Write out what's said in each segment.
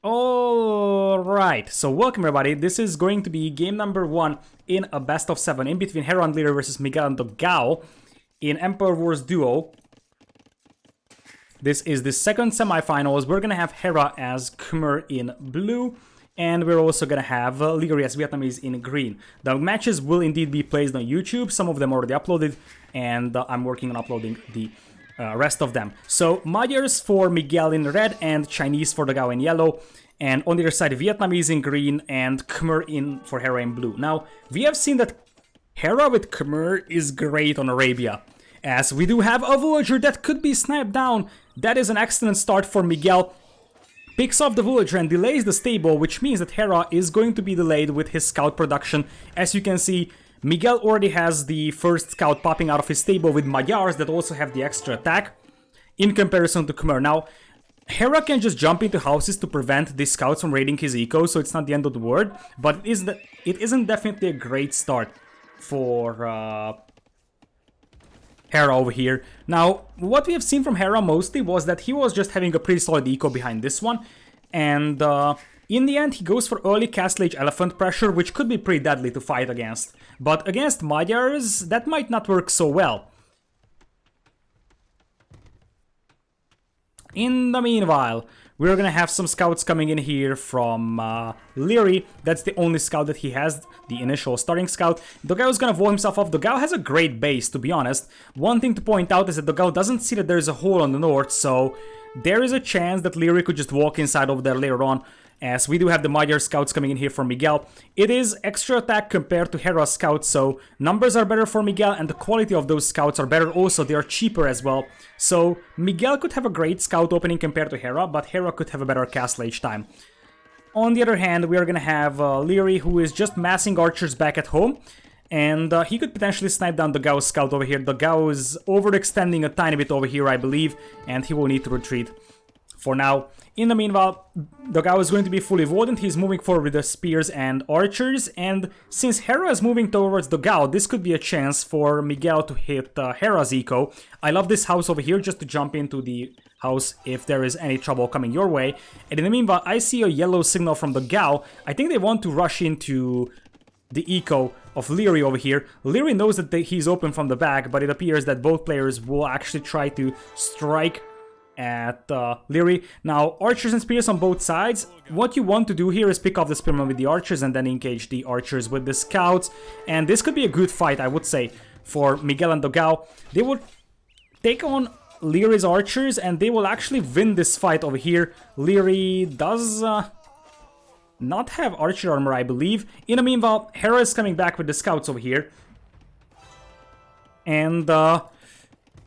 Alright, so welcome everybody. This is going to be game number 1 in a best of 7 in between Hera and Liereyy versus Miguel and Dogao in Emperor Wars Duo. This is the second semifinals. We're gonna have Hera as Khmer in blue, and we're also gonna have Liereyy as Vietnamese in green. The matches will indeed be placed on YouTube. Some of them already uploaded, and I'm working on uploading the rest of them. So Magyars for Miguel in red and Chinese for Dogao in yellow, and on the other side Vietnamese in green and Khmer in for Hera in blue. Now we have seen that Hera with Khmer is great on Arabia, as we do have a villager that could be sniped down. That is an excellent start for Miguel. Picks off the villager and delays the stable, which means that Hera is going to be delayed with his scout production. As you can see, Miguel already has the first scout popping out of his stable with Magyars that also have the extra attack in comparison to Khmer. Now, Hera can just jump into houses to prevent these scouts from raiding his eco, so it's not the end of the world, but it isn't definitely a great start for Hera over here. Now, what we have seen from Hera mostly was that he was just having a pretty solid eco behind this one, and in the end, he goes for early Castle Age Elephant pressure, which could be pretty deadly to fight against. But against Magyars, that might not work so well. In the meanwhile, we're gonna have some scouts coming in here from Liereyy. That's the only scout that he has, the initial starting scout. Dogao's gonna wall himself off. Dogao has a great base, to be honest. One thing to point out is that Dogao doesn't see that there's a hole on the north, so there is a chance that Liereyy could just walk inside over there later on, as we do have the Magyar scouts coming in here from Miguel. It is extra attack compared to Hera's scouts, so numbers are better for Miguel and the quality of those scouts are better also. They are cheaper as well. So Miguel could have a great scout opening compared to Hera, but Hera could have a better Castle Age time. On the other hand, we are going to have Liereyy, who is just massing archers back at home, and he could potentially snipe down Dogao's scout over here. Dogao is overextending a tiny bit over here, I believe, and he will need to retreat for now. In the meanwhile, Dogao is going to be fully avoidant. He's moving forward with the spears and archers, and since Hera is moving towards Dogao, this could be a chance for Miguel to hit Hera's eco. I love this house over here, just to jump into the house if there is any trouble coming your way. And in the meanwhile, I see a yellow signal from Dogao. I think they want to rush into the eco of Liereyy over here. Liereyy knows that he's open from the back, but it appears that both players will actually try to strike at Liereyy. Now, archers and spears on both sides. What you want to do here is pick off the spearmen with the archers and then engage the archers with the scouts. And this could be a good fight, I would say, for Miguel and Dogao. They will take on Lierey's archers and they will actually win this fight over here. Liereyy does not have archer armor, I believe. In the meanwhile, Hera is coming back with the scouts over here. And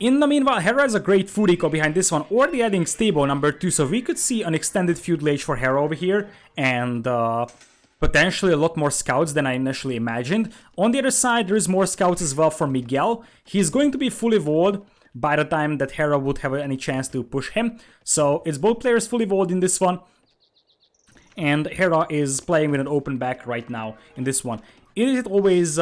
in the meanwhile, Hera has a great food eco behind this one, already adding stable number 2, so we could see an extended feudal age for Hera over here, and potentially a lot more scouts than I initially imagined. On the other side, there is more scouts as well for Miguel. He's going to be fully walled by the time that Hera would have any chance to push him, so it's both players fully walled in this one, and Hera is playing with an open back right now in this one. Is it always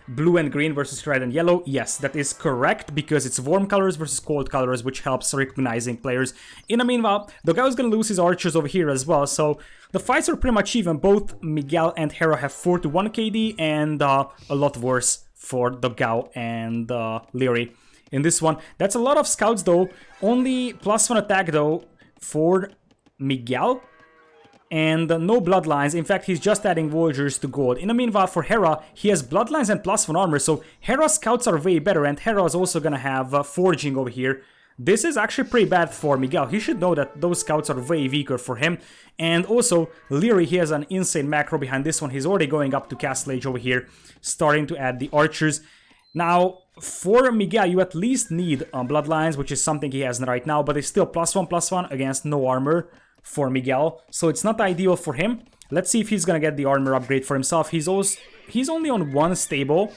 blue and green versus red and yellow? Yes, that is correct, because it's warm colors versus cold colors, which helps recognizing players. In the meanwhile, Dogao is going to lose his archers over here as well, so the fights are pretty much even. Both Miguel and Hera have 4-1 KD, and a lot worse for Dogao and Liereyy in this one. That's a lot of scouts though, only +1 attack though for Miguel. And no bloodlines. In fact, he's just adding villagers to gold. In the meanwhile, for Hera, he has bloodlines and +1 armor, so Hera's scouts are way better, and Hera is also gonna have forging over here. This is actually pretty bad for Miguel. He should know that those scouts are way weaker for him. And also, Liereyy, he has an insane macro behind this one. He's already going up to Castle Age over here, starting to add the archers. Now, for Miguel, you at least need bloodlines, which is something he has right now, but it's still +1/+1 against no armor for Miguel, so it's not ideal for him. Let's see if he's gonna get the armor upgrade for himself. He's only on 1 stable,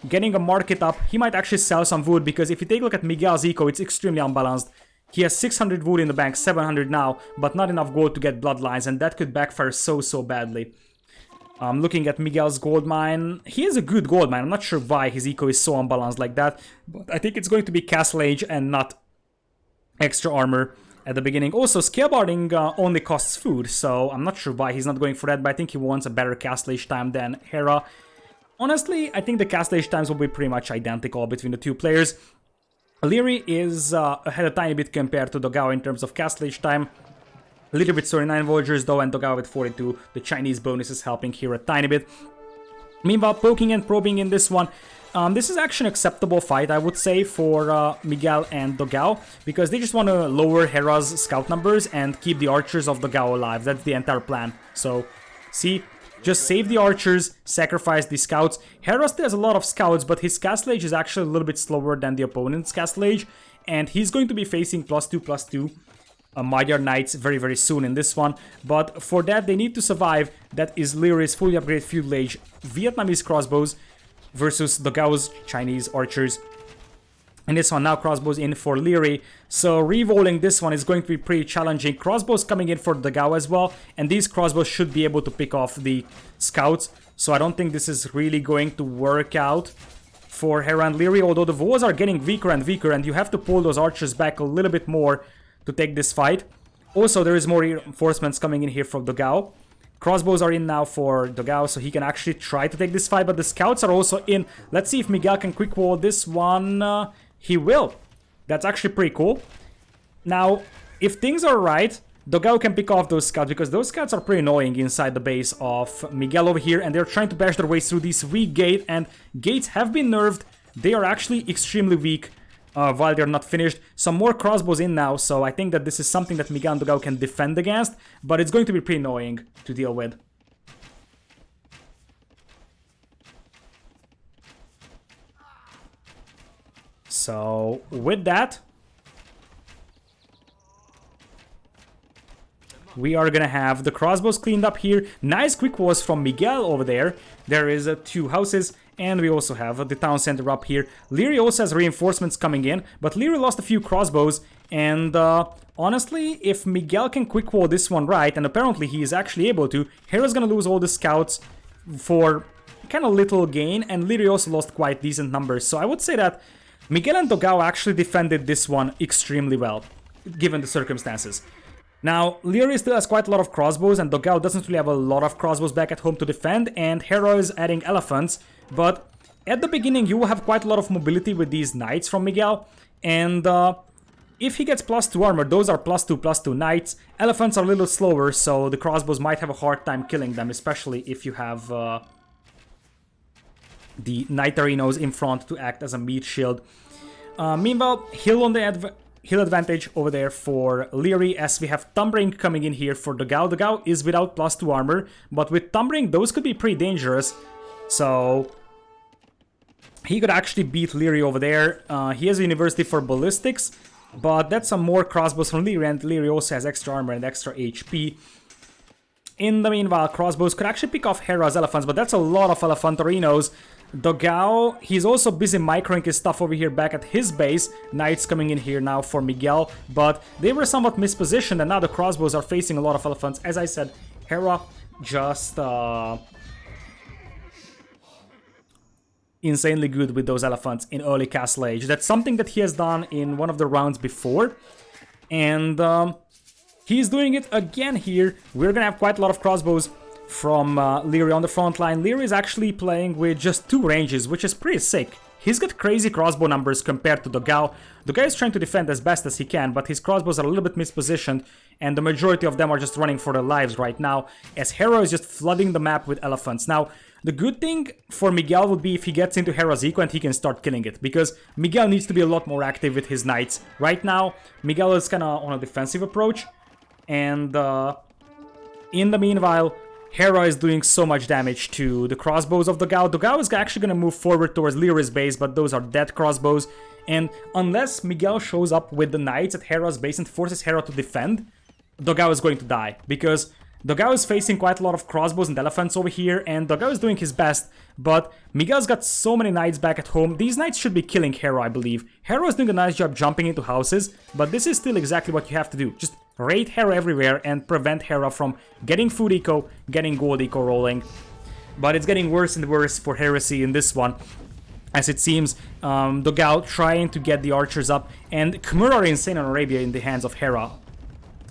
getting a market up. He might actually sell some wood, because if you take a look at Miguel's eco, it's extremely unbalanced. He has 600 wood in the bank, 700 now, but not enough gold to get bloodlines, and that could backfire so badly. Looking at Miguel's gold mine, he has a good gold mine. I'm not sure why his eco is so unbalanced like that, but I think it's going to be Castle Age and not extra armor at the beginning. Also, scaleboarding only costs food, so I'm not sure why he's not going for that, but I think he wants a better castlage time than Hera. Honestly, I think the castlage times will be pretty much identical between the two players. Liereyy is ahead a tiny bit compared to Dogao in terms of castlage time. A little bit 39 villagers though, and Dogao with 42. The Chinese bonus is helping here a tiny bit. Meanwhile, poking and probing in this one. This is actually an acceptable fight, I would say, for Miguel and Dogao, because they just want to lower Hera's scout numbers and keep the archers of Dogao alive. That's the entire plan. So, see, just save the archers, sacrifice the scouts. Hera still has a lot of scouts, but his castlage is actually a little bit slower than the opponent's castlage, and he's going to be facing +2/+2 Magyar Knights very, very soon in this one. But for that, they need to survive. That is Lierey's fully upgraded Feudal Age Vietnamese crossbows versus Dogao's Chinese archers. And this one now, crossbows in for Liereyy. So re-rolling this one is going to be pretty challenging. Crossbows coming in for Dogao as well. And these crossbows should be able to pick off the scouts. So I don't think this is really going to work out for Hera and Liereyy. Although the walls are getting weaker and weaker, and you have to pull those archers back a little bit more to take this fight. Also, there is more reinforcements coming in here from Dogao. Crossbows are in now for Dogao, so he can actually try to take this fight, but the scouts are also in. Let's see if Miguel can quick wall this one. He will. That's actually pretty cool. Now, if things are right, Dogao can pick off those scouts, because those scouts are pretty annoying inside the base of Miguel over here, and they're trying to bash their way through this weak gate, and gates have been nerfed. They are actually extremely weak while they're not finished. Some more crossbows in now, so I think that this is something that Miguel and Dogao can defend against, but it's going to be pretty annoying to deal with. So, with that, we are gonna have the crossbows cleaned up here. Nice quick walls from Miguel over there. There is 2 houses, and we also have the town center up here. Liereyy also has reinforcements coming in, but Liereyy lost a few crossbows, and honestly, if Miguel can quick wall this one right, and apparently he is actually able to, Hera's gonna lose all the scouts for kind of little gain, and Liereyy also lost quite decent numbers. So I would say that Miguel and Dogao actually defended this one extremely well, given the circumstances. Now, Liereyy still has quite a lot of crossbows, and Dogao doesn't really have a lot of crossbows back at home to defend, and Hera is adding elephants, but at the beginning you will have quite a lot of mobility with these knights from Miguel, and if he gets +2 armor, those are +2/+2 knights. Elephants are a little slower, so the crossbows might have a hard time killing them, especially if you have the Knight Arenos in front to act as a meat shield. Meanwhile, hill on the hill advantage over there for Liereyy, as we have Thumbring coming in here for Dogao. Dogao is without +2 armor, but with Thumbring, those could be pretty dangerous. So he could actually beat Liereyy over there. He has a university for ballistics, but that's some more crossbows from Liereyy, and Liereyy also has extra armor and extra HP. In the meanwhile, crossbows could actually pick off Hera's elephants, but that's a lot of Elephantorinos. Dogao, he's also busy microing his stuff over here back at his base. Knights coming in here now for Miguel, but they were somewhat mispositioned, and now the crossbows are facing a lot of elephants. As I said, Hera just insanely good with those elephants in early Castle Age. That's something that he has done in one of the rounds before, and he's doing it again here. We're gonna have quite a lot of crossbows from Liereyy on the front line. Liereyy is actually playing with just 2 ranges, which is pretty sick. He's got crazy crossbow numbers compared to Dogao. Dogao is trying to defend as best as he can, but his crossbows are a little bit mispositioned, and the majority of them are just running for their lives right now, as Hera is just flooding the map with elephants. Now, the good thing for Miguel would be if he gets into Hera's eco and he can start killing it, because Miguel needs to be a lot more active with his knights. Right now, Miguel is kind of on a defensive approach, and in the meanwhile, Hera is doing so much damage to the crossbows of Dogao. Dogao is actually going to move forward towards Lierey's base, but those are dead crossbows. And unless Miguel shows up with the knights at Hera's base and forces Hera to defend, Dogao is going to die. Because Dogao is facing quite a lot of crossbows and elephants over here, and Dogao is doing his best, but Miguel's got so many knights back at home. These knights should be killing Hera, I believe. Hera is doing a nice job jumping into houses, but this is still exactly what you have to do. Just raid Hera everywhere and prevent Hera from getting food eco, getting gold eco rolling. But it's getting worse and worse for Heresy in this one, as it seems Dogao trying to get the archers up, and Khmer are insane on Arabia in the hands of Hera.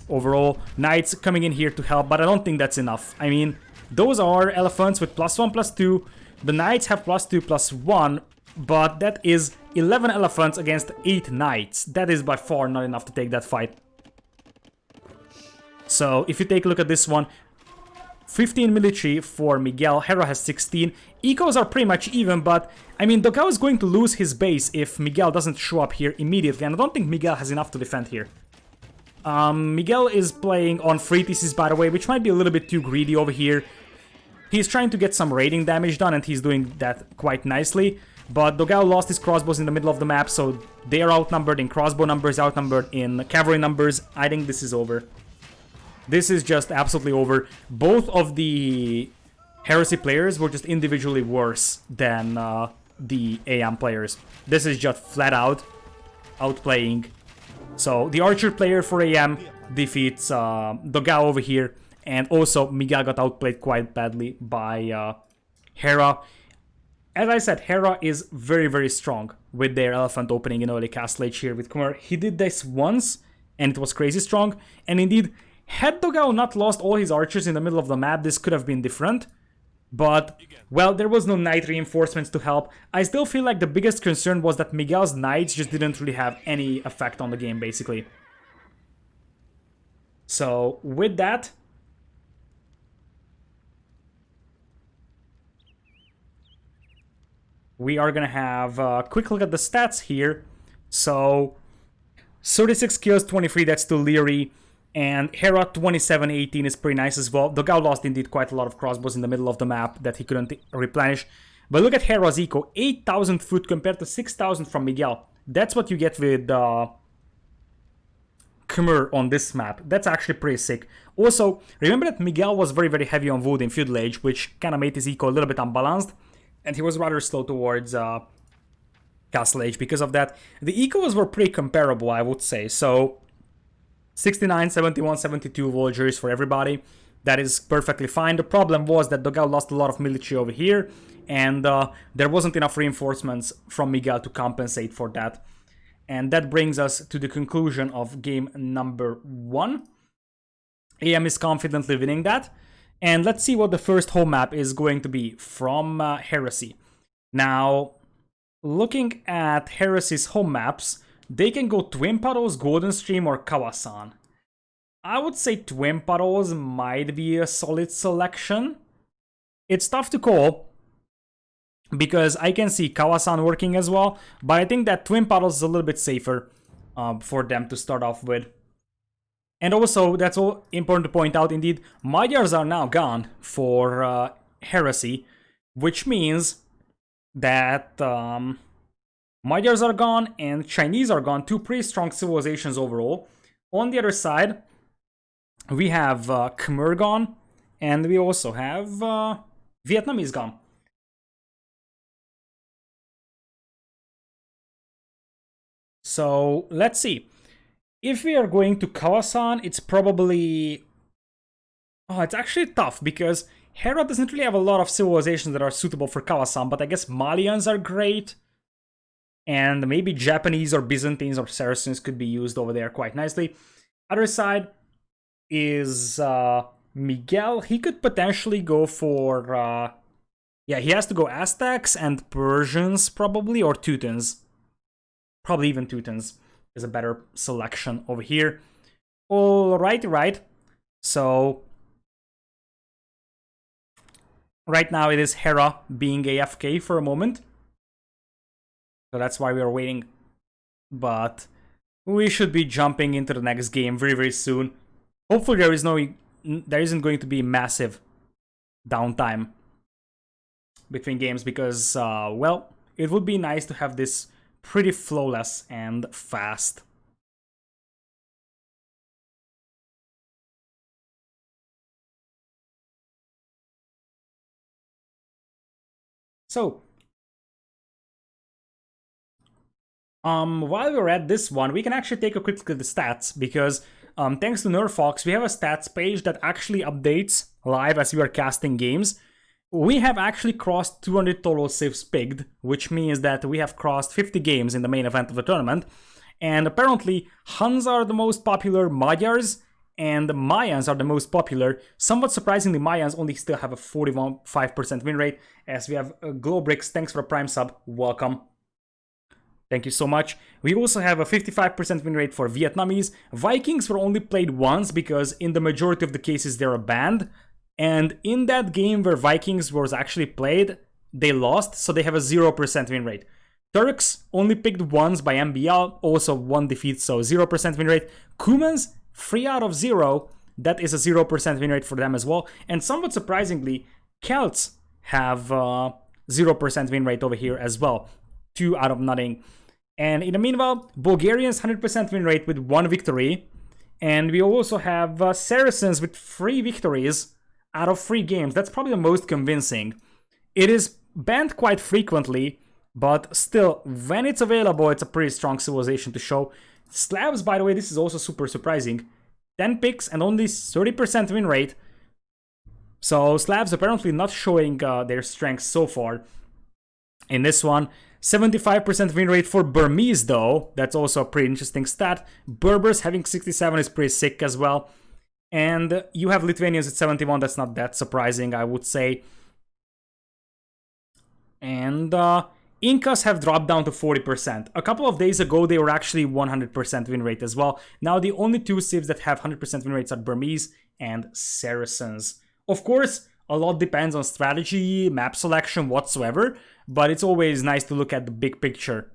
overall. Knights coming in here to help, but I don't think that's enough. I mean, those are elephants with +1/+2. The knights have +2/+1, but that is 11 elephants against 8 knights. That is by far not enough to take that fight. So if you take a look at this one, 15 military for Miguel, Hera has 16. Ecos are pretty much even, but I mean, Dogao is going to lose his base if Miguel doesn't show up here immediately, and I don't think Miguel has enough to defend here. Miguel is playing on 3 TCs, by the way, which might be a little bit too greedy over here. He's trying to get some raiding damage done, and he's doing that quite nicely. But Dogao lost his crossbows in the middle of the map, so they are outnumbered in crossbow numbers, outnumbered in cavalry numbers. I think this is over. This is just absolutely over. Both of the Heresy players were just individually worse than the AM players. This is just flat out outplaying. So the archer player for AM defeats Dogao over here, and also Miguel got outplayed quite badly by Hera. As I said, Hera is very, very strong with their elephant opening in early Castle Age here with Khmer. He did this once, and it was crazy strong. And indeed, had Dogao not lost all his archers in the middle of the map, this could have been different. But, well, there was no knight reinforcements to help. I still feel like the biggest concern was that Miguel's knights just didn't really have any effect on the game, basically. So, with that, we are gonna have a quick look at the stats here. So, 36 kills, 23, that's to Liereyy. And Hera 27-18 is pretty nice as well. Dogao lost indeed quite a lot of crossbows in the middle of the map that he couldn't replenish. But look at Hera's eco, 8,000 foot compared to 6,000 from Miguel. That's what you get with Khmer on this map. That's actually pretty sick. Also, remember that Miguel was very, very heavy on wood in Feudal Age, which kind of made his eco a little bit unbalanced. And he was rather slow towards Castle Age because of that. The ecos were pretty comparable, I would say. So 69, 71, 72 villagers for everybody. That is perfectly fine. The problem was that Dogao lost a lot of military over here, and there wasn't enough reinforcements from Miguel to compensate for that. And that brings us to the conclusion of game number 1. AM is confidently winning that. And let's see what the first home map is going to be from Heresy. Now, looking at Heresy's home maps, they can go Twin Puddles, Golden Stream, or Kawasan. I would say Twin Puddles might be a solid selection. It's tough to call, because I can see Kawasan working as well, but I think that Twin Puddles is a little bit safer for them to start off with. And also, that's all important to point out, indeed, Magyars are now gone for Heresy, which means that Magyars are gone and Chinese are gone, 2 pretty strong civilizations overall. On the other side, we have Khmer gone, and we also have Vietnamese gone. So, let's see. If we are going to Kawasan, it's probably... Oh, it's actually tough, because Hera doesn't really have a lot of civilizations that are suitable for Kawasan, but I guess Malians are great. And maybe Japanese or Byzantines or Saracens could be used over there quite nicely. Other side is Miguel. He could potentially go for... yeah, he has to go Aztecs and Persians probably, or Teutons. Probably even Teutons is a better selection over here. Alrighty, right. So, right now it is Hera being AFK for a moment. So that's why we are waiting. But we should be jumping into the next game very, very soon. Hopefully there isn't going to be massive downtime between games, because, well, it would be nice to have this pretty flawless and fast. So, while we're at this one, we can actually take a quick look at the stats, because thanks to Nerfox, we have a stats page that actually updates live as we are casting games. We have actually crossed 200 total saves picked, which means that we have crossed 50 games in the main event of the tournament. And apparently, Huns are the most popular, Magyars, and the Mayans are the most popular. Somewhat surprisingly, Mayans only still have a 45% win rate, as we have Globrix. Thanks for the Prime sub. Welcome. Thank you so much. We also have a 55% win rate for Vietnamese. Vikings were only played once because in the majority of the cases they're a band. And in that game where Vikings was actually played, they lost, so they have a 0% win rate. Turks only picked once by MBL, also one defeat, so 0% win rate. Cumans, 3 out of 0, that is a 0% win rate for them as well. And somewhat surprisingly, Celts have 0% win rate over here as well. 2 out of nothing. And in the meanwhile, Bulgarians 100% win rate with 1 victory. And we also have Saracens with 3 victories out of 3 games. That's probably the most convincing. It is banned quite frequently, but still, when it's available, it's a pretty strong civilization to show. Slavs, by the way, this is also super surprising. 10 picks and only 30% win rate. So Slavs apparently not showing their strength so far in this one. 75% win rate for Burmese though. That's also a pretty interesting stat. Berbers having 67 is pretty sick as well. And you have Lithuanians at 71. That's not that surprising, I would say. And Incas have dropped down to 40%. A couple of days ago, they were actually 100% win rate as well. Now, the only 2 civs that have 100% win rates are Burmese and Saracens. Of course, a lot depends on strategy, map selection, whatsoever, but it's always nice to look at the big picture.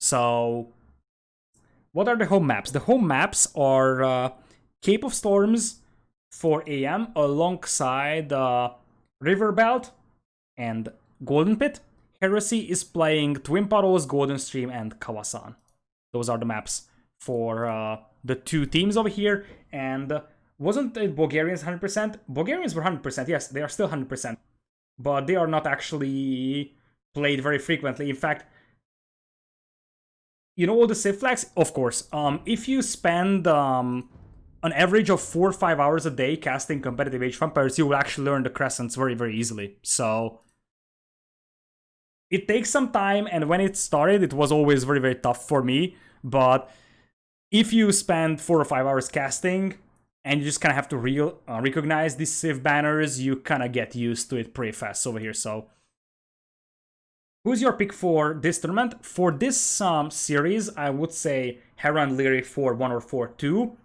So, what are the home maps? The home maps are Cape of Storms for AM alongside Riverbelt and Golden Pit. Heresy is playing Twin Puddles, Golden Stream, and Kawasan. Those are the maps for the 2 teams over here. And wasn't it Bulgarians 100%? Bulgarians were 100%, yes, they are still 100%. But they are not actually played very frequently. In fact, you know all the civ flags? Of course. If you spend an average of 4 or 5 hours a day casting competitive Age of Empires, you will actually learn the crescents very, very easily. So it takes some time, and when it started, it was always very, very tough for me. But if you spend 4 or 5 hours casting, and you just kind of have to recognize these civ banners, you kind of get used to it pretty fast over here. So who's your pick for this tournament? For this series, I would say Hera and Liereyy 4-1 or 4-2.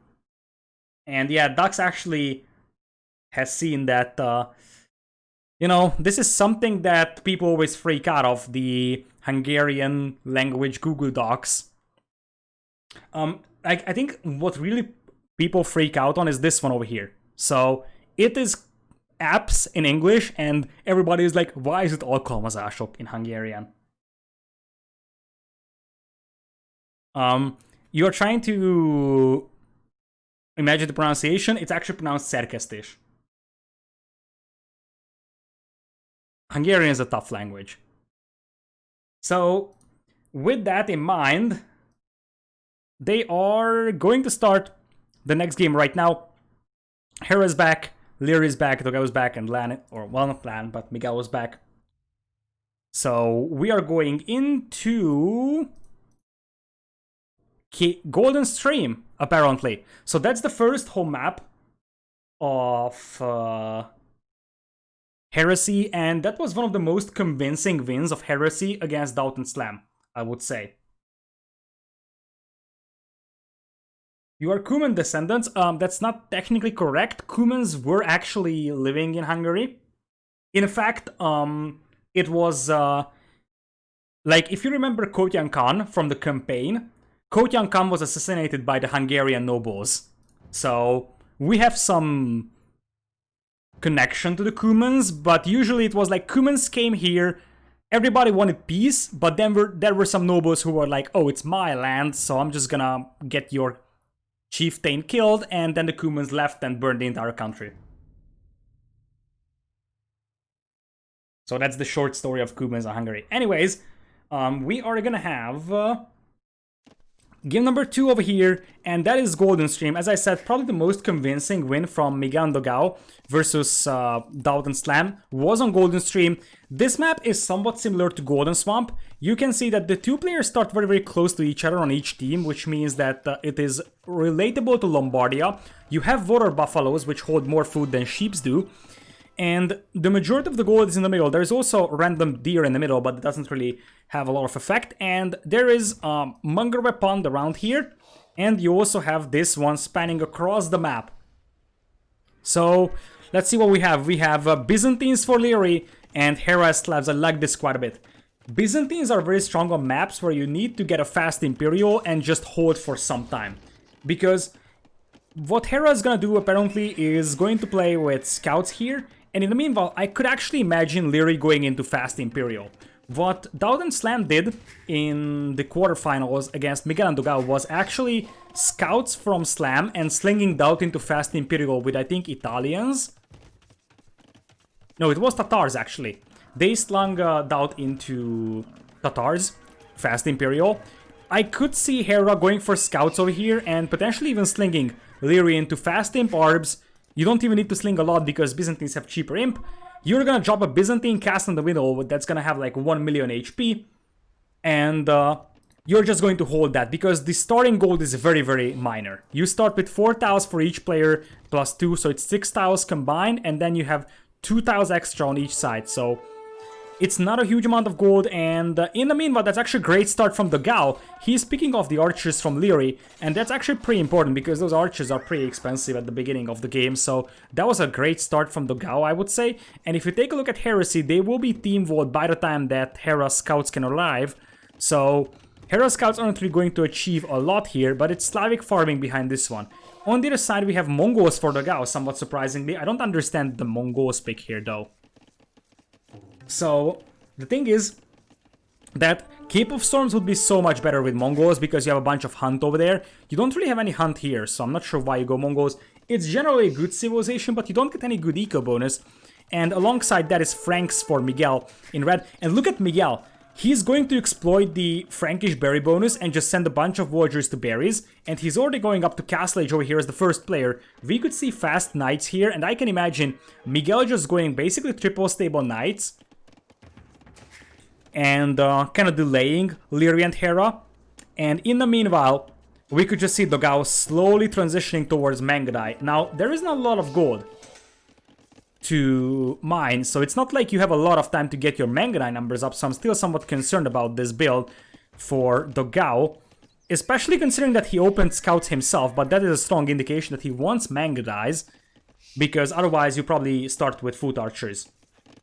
And yeah, Dux actually has seen that, you know, this is something that people always freak out of, the Hungarian language Google Docs. I think what really people freak out on is this one over here. So it is apps in English, and everybody is like, why is it alkalmazások in Hungarian? You're trying to imagine the pronunciation. It's actually pronounced szerkesztés. Hungarian is a tough language. So, with that in mind, they are going to start the next game right now. Hera's back, Lierey's back, Dogao is back, and Lan, or well, not Lan, but Miguel was back. So, we are going into Golden Stream, apparently. So that's the first home map of Heresy, and that was one of the most convincing wins of Heresy against Doubt and Slam, I would say. You are Cuman descendants. That's not technically correct. Cumans were actually living in Hungary. In fact, it was like, if you remember Kotyan Khan from the campaign, Kotyan Khan was assassinated by the Hungarian nobles. So we have some connection to the Cumans, but usually it was like Cumans came here, everybody wanted peace, but then there were some nobles who were like, oh, it's my land, so I'm just gonna get your chieftain killed, and then the Cumans left and burned the entire country. So that's the short story of Cumans in Hungary. Anyways, we are gonna have Game number 2 over here, and that is Golden Stream. As I said, probably the most convincing win from Miguel and Dogao versus Dogao and Slam was on Golden Stream. This map is somewhat similar to Golden Swamp. You can see that the two players start very, very close to each other on each team, which means that it is relatable to Lombardia. You have water buffaloes, which hold more food than sheep do. And the majority of the gold is in the middle. There's also random deer in the middle, but it doesn't really have a lot of effect. And there is Mangrove Pond around here. And you also have this one spanning across the map. So let's see what we have. We have Byzantines for Liereyy and Hera Slabs. I like this quite a bit. Byzantines are very strong on maps where you need to get a fast Imperial and just hold for some time. Because what Hera is gonna do apparently is going to play with scouts here. And in the meanwhile, I could actually imagine Liereyy going into fast Imperial. What Dogao and Slam did in the quarterfinals against Miguel and Dogao was actually scouts from Slam and slinging Dogao into fast Imperial with, I think, Italians. No, it was Tatars actually. They slung Dogao into Tatars, fast Imperial. I could see Hera going for scouts over here and potentially even slinging Liereyy into fast Imp Orbs. You don't even need to sling a lot because Byzantines have cheaper Imp. You're gonna drop a Byzantine cast in the middle that's gonna have like 1 million HP. And you're just going to hold that because the starting gold is very, very minor. You start with 4 tiles for each player plus 2, so it's 6 tiles combined. And then you have 2 tiles extra on each side, so it's not a huge amount of gold. And in the meanwhile, that's actually a great start from Dogao. He's picking off the archers from Liereyy, and that's actually pretty important because those archers are pretty expensive at the beginning of the game. So that was a great start from Dogao, I would say. And if you take a look at Heresy, they will be team walled by the time that Hera scouts can arrive. So Hera scouts aren't really going to achieve a lot here, but it's Slavic farming behind this one. On the other side, we have Mongols for Dogao, somewhat surprisingly. I don't understand the Mongols pick here, though. So the thing is that Cape of Storms would be so much better with Mongols because you have a bunch of hunt over there. You don't really have any hunt here, so I'm not sure why you go Mongols. It's generally a good civilization, but you don't get any good eco bonus. And alongside that is Franks for Miguel in red. And look at Miguel. He's going to exploit the Frankish berry bonus and just send a bunch of villagers to berries. And he's already going up to Castle Age over here as the first player. We could see fast knights here, and I can imagine Miguel just going basically triple stable knights. And kind of delaying Liereyy and Hera. And in the meanwhile, we could just see Dogao slowly transitioning towards Mangadai. Now, there isn't a lot of gold to mine, so it's not like you have a lot of time to get your Mangadai numbers up, so I'm still somewhat concerned about this build for Dogao, especially considering that he opened scouts himself, but that is a strong indication that he wants Mangadais, because otherwise you probably start with foot archers.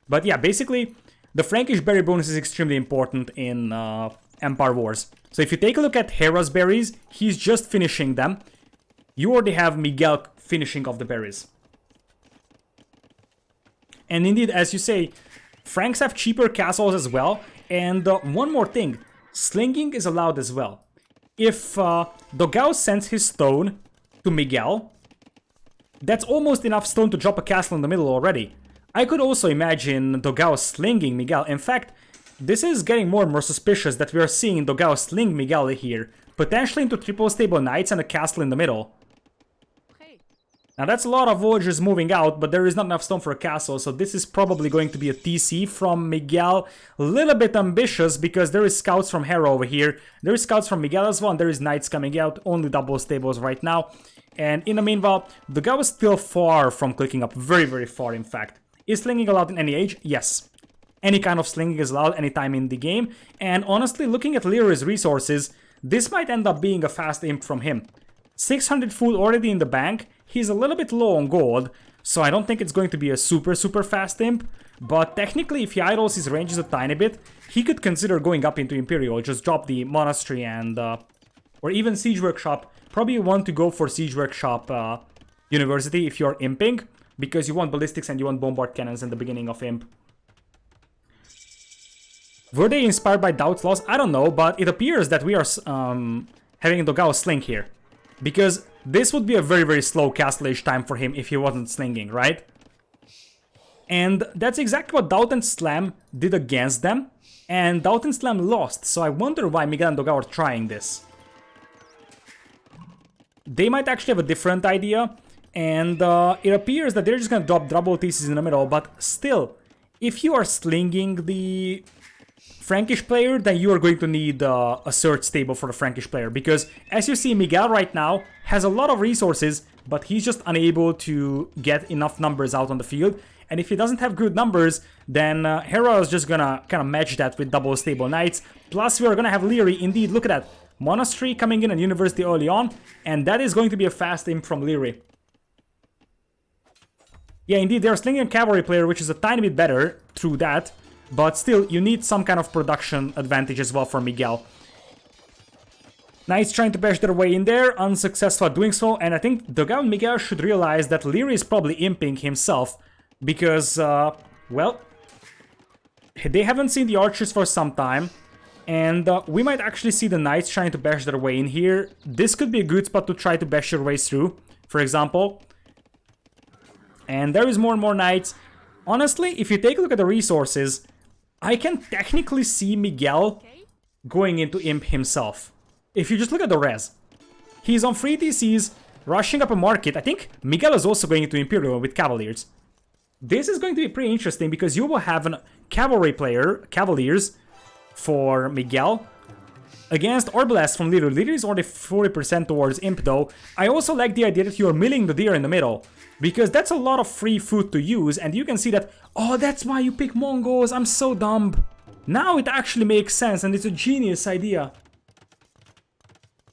But yeah, basically, the Frankish berry bonus is extremely important in Empire Wars. So if you take a look at Hera's berries, he's just finishing them. You already have Miguel finishing off the berries. And indeed, as you say, Franks have cheaper castles as well. And one more thing, slinging is allowed as well. If Dogao sends his stone to Miguel, that's almost enough stone to drop a castle in the middle already. I could also imagine Dogao slinging Miguel. In fact, this is getting more and more suspicious that we are seeing Dogao sling Miguel here, potentially into triple stable knights and a castle in the middle. Now that's a lot of villagers moving out, but there is not enough stone for a castle, so this is probably going to be a TC from Miguel. A little bit ambitious because there is scouts from Hera over here, there is scouts from Miguel as well, and there is knights coming out, only double stables right now. And in the meanwhile, Dogao is still far from clicking up, very, very far in fact. Is slinging allowed in any age? Yes. Any kind of slinging is allowed anytime in the game. And honestly, looking at Lierey's resources, this might end up being a fast imp from him. 600 food already in the bank. He's a little bit low on gold, so I don't think it's going to be a super, super fast imp. But technically, if he idles his ranges a tiny bit, he could consider going up into Imperial. Just drop the Monastery and... or even Siege Workshop. Probably you want to go for Siege Workshop University if you're imping, because you want ballistics and you want bombard cannons in the beginning of imp. Were they inspired by Doubt's Loss? I don't know, but it appears that we are having Dogao sling here. Because this would be a very, very slow castle age time for him if he wasn't slinging, right? And that's exactly what Dogao and Slam did against them. And Dogao and Slam lost, so I wonder why Miguel and Dogao are trying this. they might actually have a different idea. And it appears that they're just going to drop double TCs in the middle. But still, if you are slinging the Frankish player, then you are going to need a search stable for the Frankish player. Because as you see, Miguel right now has a lot of resources, but he's just unable to get enough numbers out on the field. And if he doesn't have good numbers, then Hera is just gonna kind of match that with double stable knights. Plus, we are gonna have Liereyy. Indeed, look at that. Monastery coming in and University early on. And that is going to be a fast imp from Liereyy. Yeah, indeed, they're slinging a cavalry player, which is a tiny bit better through that. But still, you need some kind of production advantage as well for Miguel. Knights trying to bash their way in there, unsuccessful at doing so. And I think Dogao and Miguel should realize that Liereyy is probably imping himself. Because, well, they haven't seen the archers for some time. And we might actually see the knights trying to bash their way in here. This could be a good spot to try to bash your way through, for example. And there is more and more knights. Honestly, if you take a look at the resources, I can technically see Miguel going into imp himself. If you just look at the res. He's on 3 TCs, rushing up a market. I think Miguel is also going into Imperial with Cavaliers. This is going to be pretty interesting because you will have a cavalry player, Cavaliers, for Miguel against Arbalest from Liereyy. Liereyy is only 40% towards imp though. I also like the idea that you are milling the deer in the middle. Because that's a lot of free food to use, and you can see that, oh, that's why you pick Mongols, I'm so dumb. Now it actually makes sense, and it's a genius idea.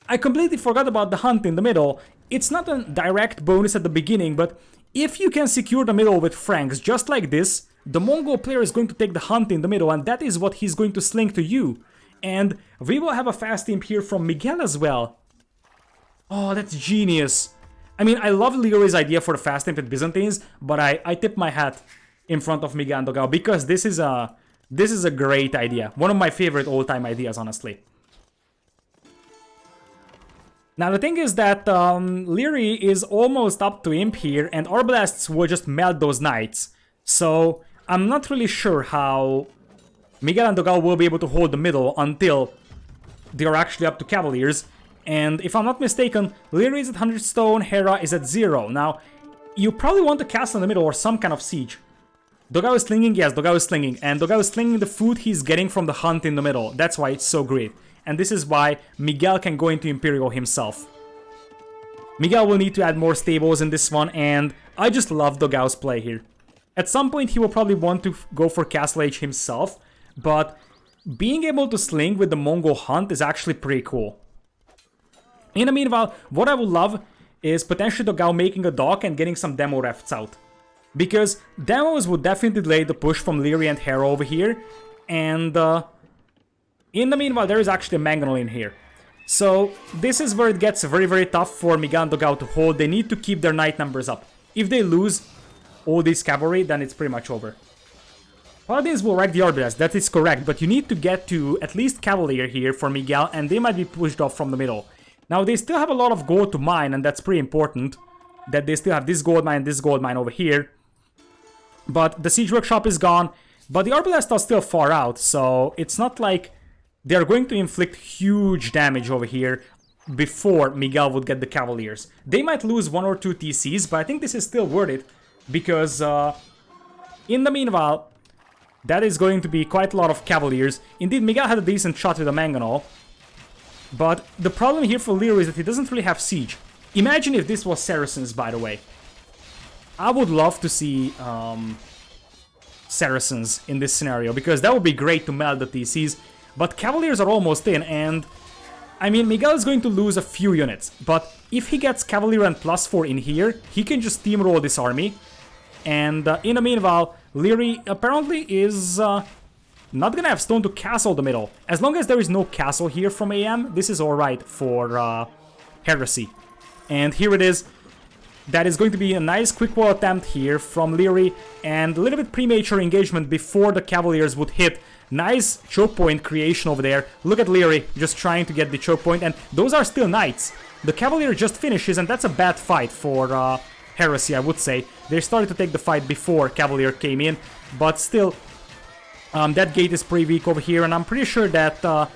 I completely forgot about the hunt in the middle. It's not a direct bonus at the beginning, but if you can secure the middle with Franks just like this, the Mongol player is going to take the hunt in the middle, and that is what he's going to sling to you. And we will have a fast imp here from Miguel as well. Oh, that's genius. I mean, I love Lierey's idea for the fast imp with Byzantines, but I tip my hat in front of Miguel and Dogao because this is a great idea. One of my favorite all-time ideas, honestly. Now, the thing is that Liereyy is almost up to imp here, and Arbalasts will just melt those knights. So, I'm not really sure how Miguel and Dogao will be able to hold the middle until they are actually up to Cavaliers. And if I'm not mistaken, Liereyy is at 100 stone, Hera is at 0. Now, you probably want a castle in the middle or some kind of siege. Dogao is slinging, yes, Dogao is slinging. And Dogao is slinging the food he's getting from the hunt in the middle. That's why it's so great. And this is why Miguel can go into Imperial himself. Miguel will need to add more stables in this one, and I just love Dogao's play here. At some point, he will probably want to go for Castle Age himself, but being able to sling with the Mongol hunt is actually pretty cool. In the meanwhile, what I would love is potentially Dogao making a dock and getting some demo refts out. Because demos would definitely delay the push from Liereyy and Hera over here. And in the meanwhile, there is actually a Mangonel in here. So this is where it gets very, very tough for Miguel and Dogao to hold. They need to keep their knight numbers up. If they lose all this cavalry, then it's pretty much over. Paladins will wreck the Arbalest, that is correct. But you need to get to at least Cavalier here for Miguel, and they might be pushed off from the middle. Now, they still have a lot of gold to mine, and that's pretty important. That they still have this gold mine over here. But the siege workshop is gone. But the Arbalest are still far out, so it's not like they're going to inflict huge damage over here before Miguel would get the Cavaliers. They might lose 1 or 2 TCs, but I think this is still worth it. Because in the meanwhile, that is going to be quite a lot of Cavaliers. Indeed, Miguel had a decent shot with a Mangonel. But the problem here for Liereyy is that he doesn't really have siege. Imagine if this was Saracens, by the way. I would love to see Saracens in this scenario, because that would be great to melt the TCs. But Cavaliers are almost in, and I mean, Miguel is going to lose a few units. But if he gets Cavalier and +4 in here, he can just steamroll this army. And in the meanwhile, Liereyy apparently is not gonna have stone to castle the middle. As long as there is no castle here from AM, this is alright for Heresy. And here it is. That is going to be a nice quick wall attempt here from Liereyy, and a little bit premature engagement before the Cavaliers would hit. Nice choke point creation over there. Look at Liereyy just trying to get the choke point, and those are still knights. The Cavalier just finishes, and that's a bad fight for Heresy, I would say. They started to take the fight before Cavalier came in, but still, that gate is pretty weak over here, and I'm pretty sure that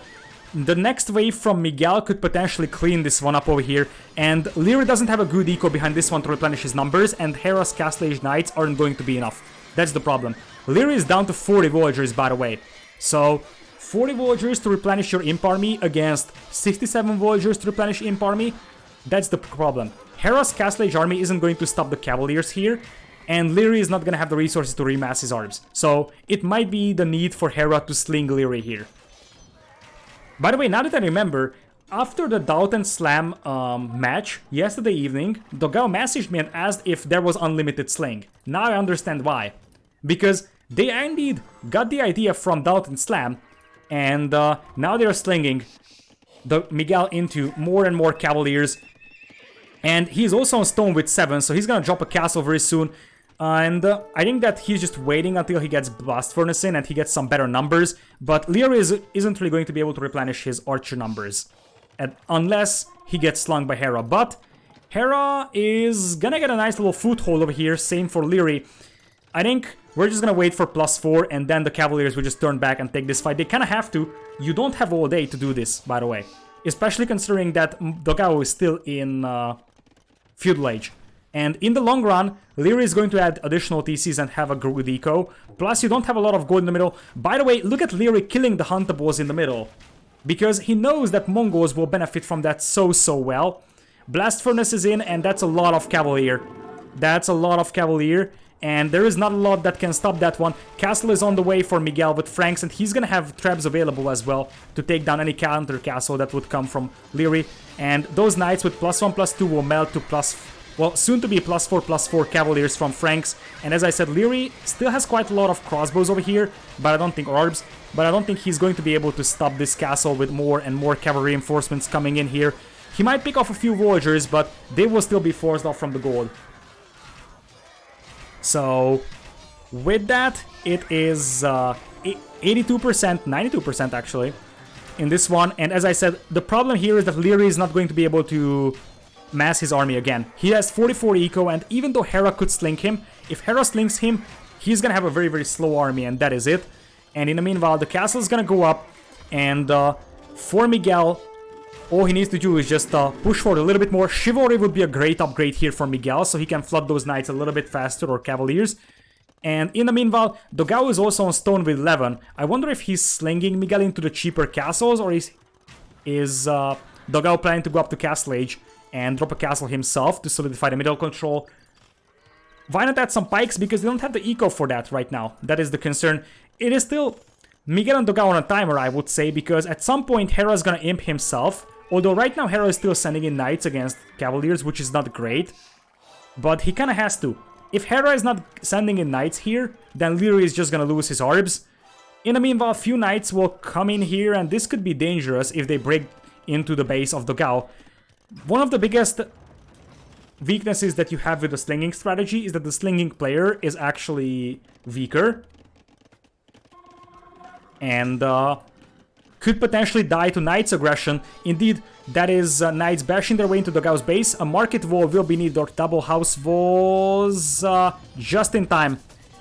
the next wave from Miguel could potentially clean this one up over here, and Liereyy doesn't have a good eco behind this one to replenish his numbers, and Hera's Castle Age Knights aren't going to be enough. That's the problem. Liereyy is down to 40 villagers, by the way. So, 40 villagers to replenish your imp army against 67 villagers to replenish imp army, that's the problem. Hera's Castle Age army isn't going to stop the Cavaliers here, and Liereyy is not going to have the resources to remass his arms. So, it might be the need for Hera to sling Liereyy here. By the way, now that I remember, after the Doubt and Slam match yesterday evening, Dogao messaged me and asked if there was unlimited sling. Now I understand why. Because they indeed got the idea from Doubt and Slam, and now they're slinging the Miguel into more and more Cavaliers. And he's also on stone with 7, so he's gonna drop a castle very soon. And I think that he's just waiting until he gets Blast Furnace in and he gets some better numbers. But Liereyy isn't really going to be able to replenish his archer numbers, unless he gets slung by Hera. But Hera is gonna get a nice little foothold over here, same for Liereyy. I think we're just gonna wait for +4 and then the Cavaliers will just turn back and take this fight. They kinda have to. You don't have all day to do this, by the way. Especially considering that Dogao is still in Feudal Age. And in the long run, Liereyy is going to add additional TCs and have a good eco. Plus, you don't have a lot of gold in the middle. By the way, look at Liereyy killing the Huntables in the middle. Because he knows that Mongols will benefit from that so well. Blast Furnace is in, and that's a lot of Cavalier. That's a lot of Cavalier. And there is not a lot that can stop that one. Castle is on the way for Miguel with Franks, and he's gonna have traps available as well to take down any counter castle that would come from Liereyy. And those knights with +1/+2 will melt to soon to be +4/+4 Cavaliers from Franks. And as I said, Liereyy still has quite a lot of crossbows over here, but I don't think orbs. But I don't think he's going to be able to stop this castle with more and more cavalry reinforcements coming in here. He might pick off a few villagers, but they will still be forced off from the gold. So, with that, it is 82%, 92% actually, in this one. And as I said, the problem here is that Liereyy is not going to be able to mass his army again. He has 44 eco, and even though Hera could sling him, if Hera slings him, he's gonna have a very slow army, and that is it. And in the meanwhile, the castle is gonna go up, and for Miguel, all he needs to do is just push forward a little bit more. Chivalry would be a great upgrade here for Miguel, so he can flood those knights a little bit faster, or Cavaliers. And in the meanwhile, Dogao is also on stone with 11. I wonder if he's slinging Miguel into the cheaper castles, or is Dogao planning to go up to Castle Age and drop a castle himself to solidify the middle control? Why not add some pikes? Because they don't have the eco for that right now. That is the concern. It is still Miguel and Dogao on a timer, I would say, because at some point Hera's gonna imp himself. Although right now Hera is still sending in knights against Cavaliers, which is not great. But he kinda has to. If Hera is not sending in knights here, then Liereyy is just gonna lose his orbs. In the meanwhile, a few knights will come in here, and this could be dangerous if they break into the base of Dogao. One of the biggest weaknesses that you have with the slinging strategy is that the slinging player is actually weaker. And could potentially die to Knight's aggression. Indeed, that is Knights bashing their way into Dogao's base. A market wall will be needed, or double house walls just in time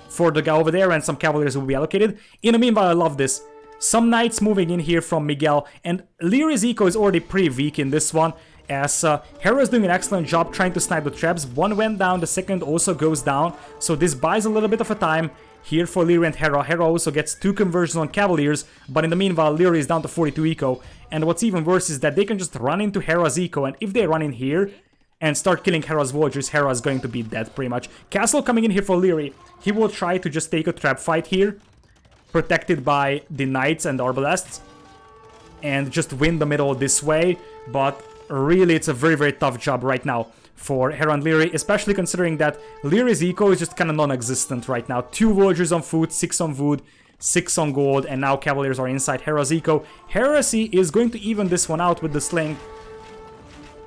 for Dogao over there, and some Cavaliers will be allocated. In the meanwhile, I love this. Some Knights moving in here from Miguel, and Lierey's eco is already pretty weak in this one, as Hera is doing an excellent job trying to snipe the traps. One went down, the second also goes down, so this buys a little bit of a time here for Liereyy and Hera. Hera also gets 2 conversions on Cavaliers, but in the meanwhile, Liereyy is down to 42 eco. And what's even worse is that they can just run into Hera's eco, and if they run in here and start killing Hera's villagers, Hera is going to be dead pretty much. Castle coming in here for Liereyy. He will try to just take a trap fight here, protected by the Knights and Arbalests, and just win the middle this way. But really, it's a very tough job right now for Hera and Liereyy, especially considering that Lierey's eco is just kind of non-existent right now. 2 villagers on food, 6 on wood, 6 on gold, and now Cavaliers are inside Hera's eco. Heresy is going to even this one out with the sling,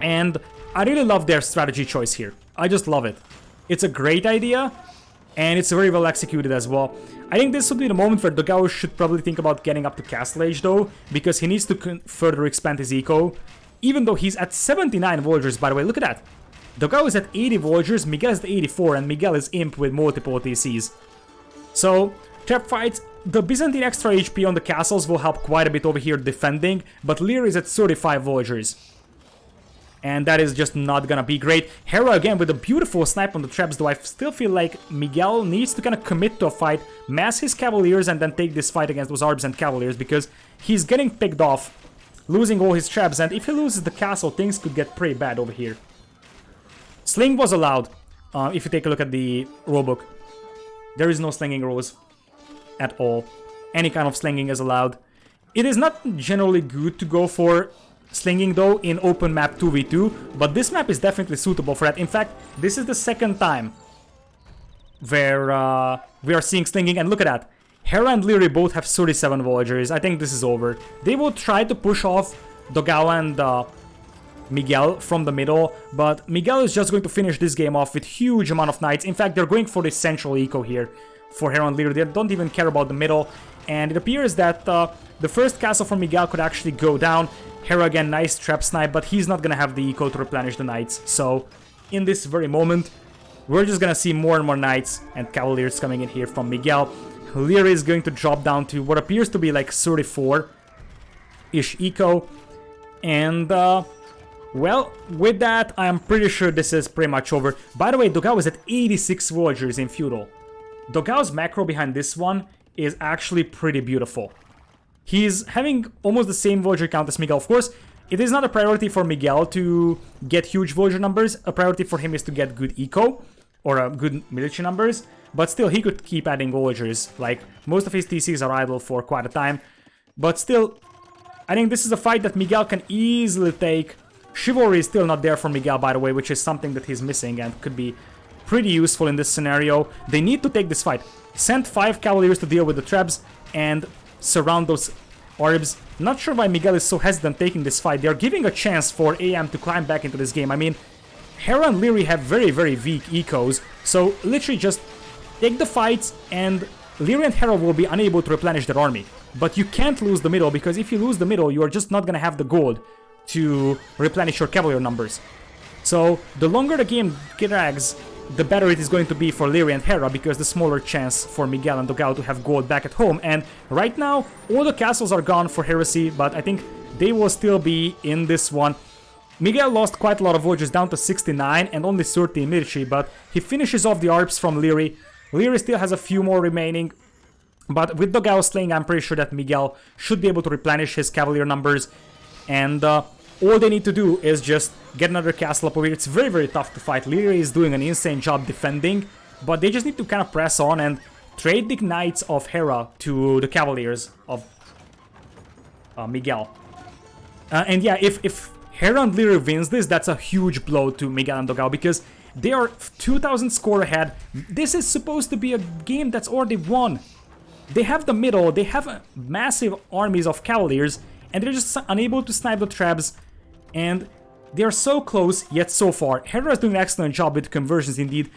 and I really love their strategy choice here. I just love it. It's a great idea, and it's very well executed as well. I think this would be the moment where Dogao should probably think about getting up to Castle Age though, because he needs to further expand his eco, even though he's at 79 villagers, by the way. Look at that. Dogao is at 80 villagers, Miguel is at 84, and Miguel is imp with multiple TCs. So, trap fights the Byzantine extra HP on the castles will help quite a bit over here defending, but Liereyy is at 35 villagers. And that is just not gonna be great. Hera again with a beautiful snipe on the traps, though I still feel like Miguel needs to kind of commit to a fight, mass his cavaliers, and then take this fight against those arbs and cavaliers, because he's getting picked off, losing all his traps, and if he loses the castle, things could get pretty bad over here. Sling was allowed, if you take a look at the rulebook. There is no slinging rules at all. Any kind of slinging is allowed. It is not generally good to go for slinging though in open map 2v2, but this map is definitely suitable for that. In fact, this is the second time where we are seeing slinging, and look at that. Hera and Liereyy both have 37 villagers. I think this is over. They will try to push off Dogao and Miguel from the middle, but Miguel is just going to finish this game off with huge amount of knights. In fact, they're going for the central eco here for Hera and Liereyy. They don't even care about the middle, and it appears that the first castle from Miguel could actually go down. Hera again, nice trap snipe, but he's not gonna have the eco to replenish the knights. So, in this very moment, we're just gonna see more and more knights and cavaliers coming in here from Miguel. Liereyy is going to drop down to what appears to be like 34-ish eco. And, well, with that, I'm pretty sure this is pretty much over. By the way, Dogao is at 86 villagers in feudal. Dogao's macro behind this one is actually pretty beautiful. He's having almost the same villager count as Miguel. Of course, it is not a priority for Miguel to get huge villager numbers. A priority for him is to get good eco or good military numbers. But still, he could keep adding villagers. Like, most of his TCs are idle for quite a time. But still, I think this is a fight that Miguel can easily take. Chivalry is still not there for Miguel, by the way, which is something that he's missing and could be pretty useful in this scenario. They need to take this fight. Send 5 cavaliers to deal with the traps and surround those orbs. Not sure why Miguel is so hesitant taking this fight. They are giving a chance for AM to climb back into this game. I mean, Hera and Liereyy have very, very weak ecos, so literally just take the fights and Liereyy and Hera will be unable to replenish their army. But you can't lose the middle, because if you lose the middle, you are just not gonna have the gold to replenish your cavalier numbers. So the longer the game drags, the better it is going to be for Liereyy and Hera, because the smaller chance for Miguel and Dogao to have gold back at home. And right now, all the castles are gone for Heresy, but I think they will still be in this one. Miguel lost quite a lot of villagers, down to 69 and only 30 in military, but he finishes off the ARPs from Liereyy. Liereyy still has a few more remaining, but with Dogao slaying, I'm pretty sure that Miguel should be able to replenish his cavalier numbers. And all they need to do is just get another castle up over here. It's very, very tough to fight. Liereyy is doing an insane job defending, but they just need to kind of press on and trade the knights of Hera to the cavaliers of Miguel. And yeah, if Hera and Liereyy wins this, that's a huge blow to Miguel and Dogao, because they are 2,000 score ahead. This is supposed to be a game that's already won. They have the middle, they have massive armies of cavaliers, and they're just unable to snipe the traps, and they're so close, yet so far. Hera is doing an excellent job with conversions indeed,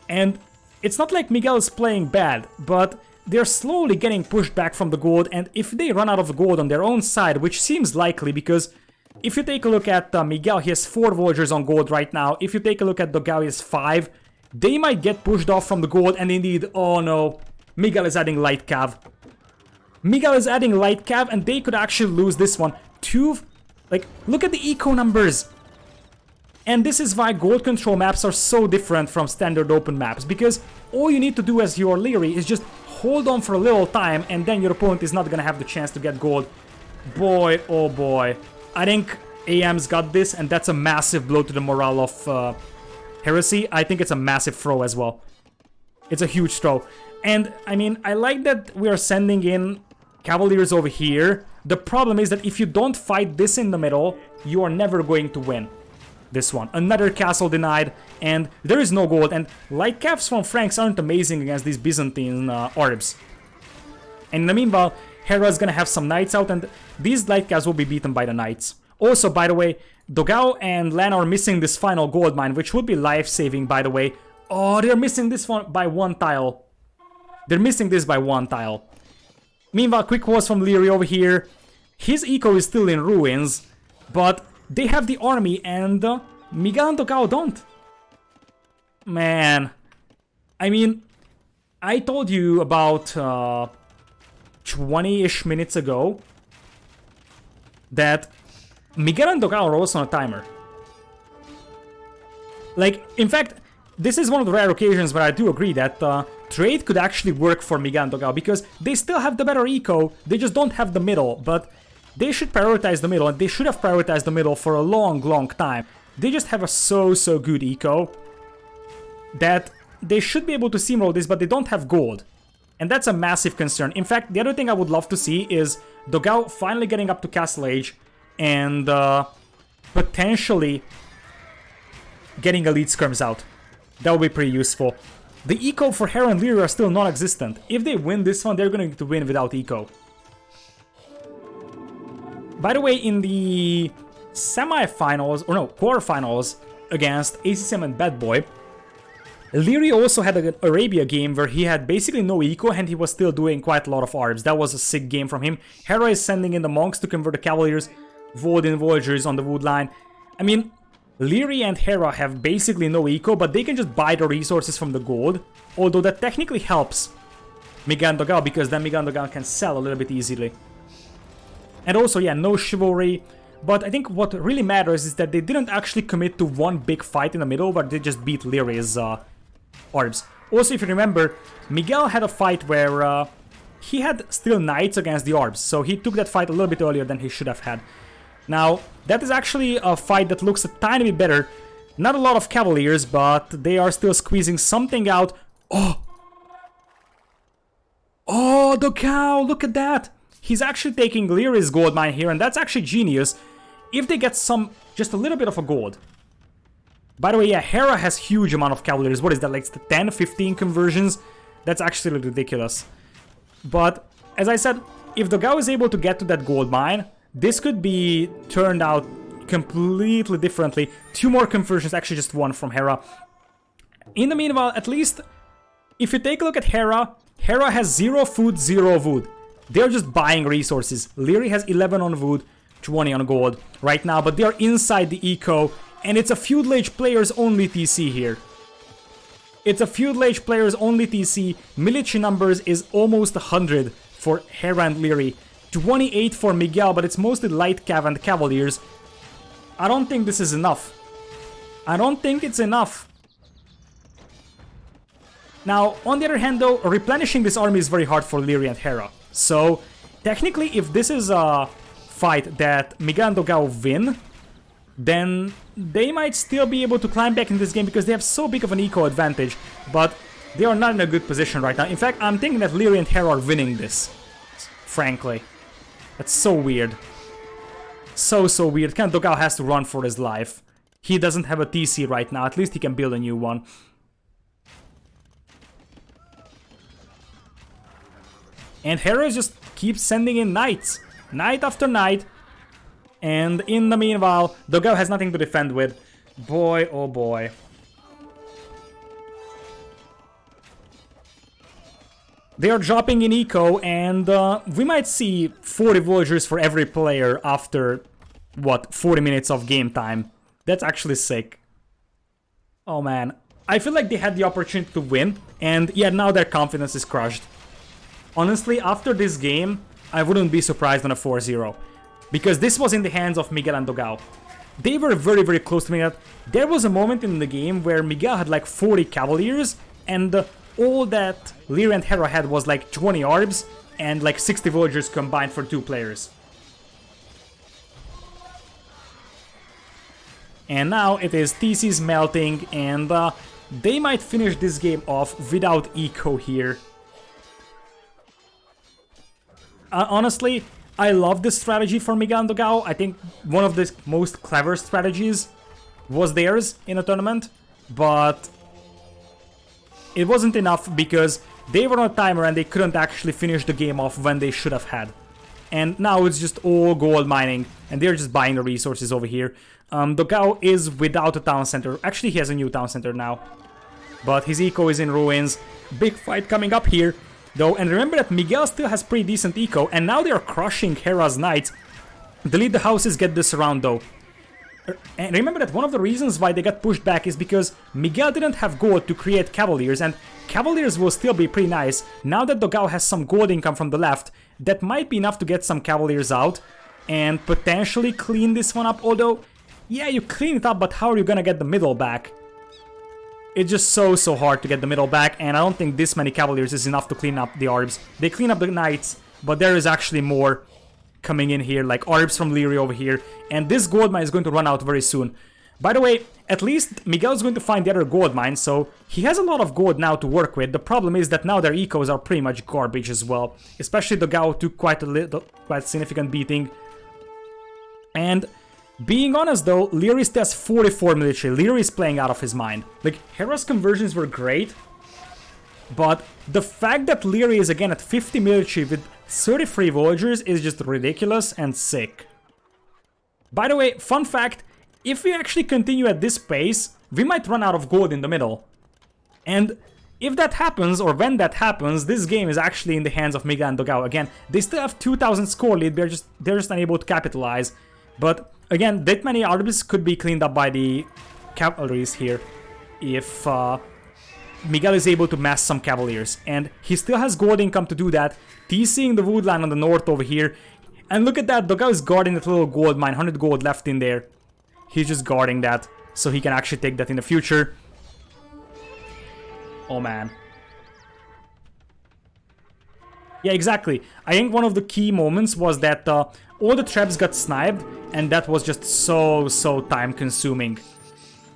and it's not like Miguel is playing bad, but they're slowly getting pushed back from the gold, and if they run out of gold on their own side, which seems likely, because if you take a look at Miguel, he has 4 villagers on gold right now. If you take a look at Dogao, he has 5. They might get pushed off from the gold, and indeed, oh no, Miguel is adding light cav. Miguel is adding light cav, and they could actually lose this one. Like, look at the eco numbers. And this is why gold control maps are so different from standard open maps, because all you need to do as your Liereyy is just hold on for a little time, and then your opponent is not gonna have the chance to get gold. Boy, oh boy. I think AM's got this, and that's a massive blow to the morale of Heresy. I think it's a massive throw as well. It's a huge throw. And, I mean, I like that we are sending in cavaliers over here. The problem is that if you don't fight this in the middle, you are never going to win this one. Another castle denied, and there is no gold. And light cavs from Franks aren't amazing against these Byzantine orbs. And in the meanwhile, Hera's gonna have some knights out, and these light cavs will be beaten by the knights. Also, by the way, Dogao and Lana are missing this final gold mine, which would be life-saving, by the way. Oh, they're missing this one by 1 tile. They're missing this by 1 tile. Meanwhile, quick pause from Liereyy over here. His eco is still in ruins, but they have the army, and Miguel and Dogao don't. Man. I mean, I told you about 20-ish minutes ago that Miguel and Dogao are also on a timer. Like, in fact, this is one of the rare occasions where I do agree that trade could actually work for Miguel and Dogao, because they still have the better eco, they just don't have the middle, but they should prioritize the middle, and they should have prioritized the middle for a long time. They just have a so good eco that they should be able to steamroll this, but they don't have gold. And that's a massive concern. In fact, the other thing I would love to see is Dogao finally getting up to Castle Age and potentially getting Elite Skirms out. That would be pretty useful. The eco for Hera and Liereyy are still non-existent. If they win this one, they're going to win without eco. By the way, in the semifinals, or no, quarterfinals against ACCM and Bad Boy, Liereyy also had an Arabia game where he had basically no eco and he was still doing quite a lot of ARBs. That was a sick game from him. Hera is sending in the Monks to convert the Cavaliers, Void-in Voyagers on the wood line. I mean, Liereyy and Hera have basically no eco, but they can just buy the resources from the gold. Although that technically helps Miguel and Dogao, because then Miguel and Dogao can sell a little bit easily. And also, yeah, no chivalry. But I think what really matters is that they didn't actually commit to one big fight in the middle, but they just beat Liereyy's ARBs. Also, if you remember, Miguel had a fight where he had still knights against the ARBs, so he took that fight a little bit earlier than he should have had. Now, that is actually a fight that looks a tiny bit better. Not a lot of Cavaliers, but they are still squeezing something out. Oh! Oh, Dogao, look at that! He's actually taking Liereyy's gold mine here, and that's actually genius if they get just a little bit of a gold. By the way, yeah, Hera has huge amount of Cavaliers. What is that, like 10, 15 conversions? That's actually ridiculous. But, as I said, if Dogao is able to get to that gold mine, this could be turned out completely differently. 2 more conversions, actually just 1 from Hera. In the meanwhile, at least, if you take a look at Hera, Hera has 0 food, 0 wood. They're just buying resources. Liereyy has 11 on wood, 20 on gold right now, but they're inside the eco, and it's a Feudal Age players only TC here. It's a Feudal Age players only TC. Military numbers is almost 100 for Hera and Liereyy. 28 for Miguel, but it's mostly light cav and Cavaliers. I don't think this is enough. I don't think it's enough. Now, on the other hand though, replenishing this army is very hard for Liereyy and Hera. So, technically, if this is a fight that Miguel and Dogao win, then they might still be able to climb back in this game because they have so big of an eco advantage, but they are not in a good position right now. In fact, I'm thinking that Liereyy and Hera are winning this, frankly. That's so weird. So weird. Kind of Dogao has to run for his life. He doesn't have a TC right now, at least he can build a new one. And Hera just keeps sending in knights, night after night. And in the meanwhile, Dogao has nothing to defend with. Boy, oh boy. They are dropping in eco, and we might see 40 villagers for every player after, what, 40 minutes of game time. That's actually sick. Oh man. I feel like they had the opportunity to win, and yeah, now their confidence is crushed. Honestly, after this game, I wouldn't be surprised on a 4-0. Because this was in the hands of Miguel and Dogao. They were very close to me. There was a moment in the game where Miguel had like 40 Cavaliers, and all that Liereyy and Hera had was like 20 ARBs and like 60 villagers combined for 2 players. And now it is TC's melting, and they might finish this game off without eco here. Honestly, I love this strategy for Miguel and Dogao. I think one of the most clever strategies was theirs in a tournament, but it wasn't enough because they were on a timer and they couldn't actually finish the game off when they should have had. And now it's just all gold mining, and they're just buying the resources over here. Dogao is without a town center. Actually, he has a new town center now, but his eco is in ruins. Big fight coming up here, though, and remember that Miguel still has pretty decent eco, and now they are crushing Hera's knights. Delete the houses, get this around though. And remember that one of the reasons why they got pushed back is because Miguel didn't have gold to create Cavaliers, and Cavaliers will still be pretty nice. Now that Dogao has some gold income from the left, that might be enough to get some Cavaliers out and potentially clean this one up. Although, yeah, you clean it up, but how are you gonna get the middle back? It's just so hard to get the middle back, and I don't think this many Cavaliers is enough to clean up the Arbs. They clean up the Knights, but there is actually more coming in here, like Arbs from Liereyy over here, and this gold mine is going to run out very soon. By the way, at least Miguel is going to find the other gold mine, so he has a lot of gold now to work with. The problem is that now their ecos are pretty much garbage as well, especially Dogao took quite significant beating. And being honest though, Liereyy still has 44 military. Liereyy is playing out of his mind. Like, Hera's conversions were great, but the fact that Liereyy is again at 50 military with 33 villagers is just ridiculous and sick. By the way, fun fact, if we actually continue at this pace, we might run out of gold in the middle. And if that happens, or when that happens, this game is actually in the hands of Miguel and Dogao. Again, they still have 2000 score lead, they're just unable to capitalize. But again, that many Arbs could be cleaned up by the cavalries here if Miguel is able to mass some Cavaliers. And he still has gold income to do that, TCing the woodline on the north over here. And look at that, Dogao is guarding that little gold mine, 100 gold left in there. He's just guarding that, so he can actually take that in the future. Oh man. Yeah, exactly. I think one of the key moments was that all the traps got sniped, and that was just so time consuming.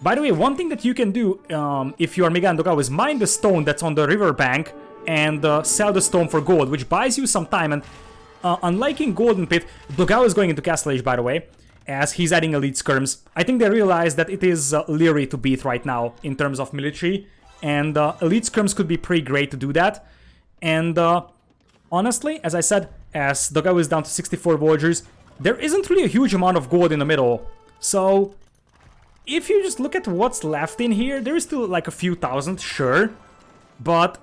By the way, one thing that you can do if you are Miguel and Dogao is mine the stone that's on the river bank and sell the stone for gold, which buys you some time. And unlike in Golden Pit, Dogao is going into Castle Age, by the way, as he's adding elite skirms. I think they realize that it is Liereyy to beat right now in terms of military, and elite skirms could be pretty great to do that. And honestly, as I said, as Dogao is down to 64 villagers, there isn't really a huge amount of gold in the middle. So if you just look at what's left in here, there is still like a few thousand, sure, but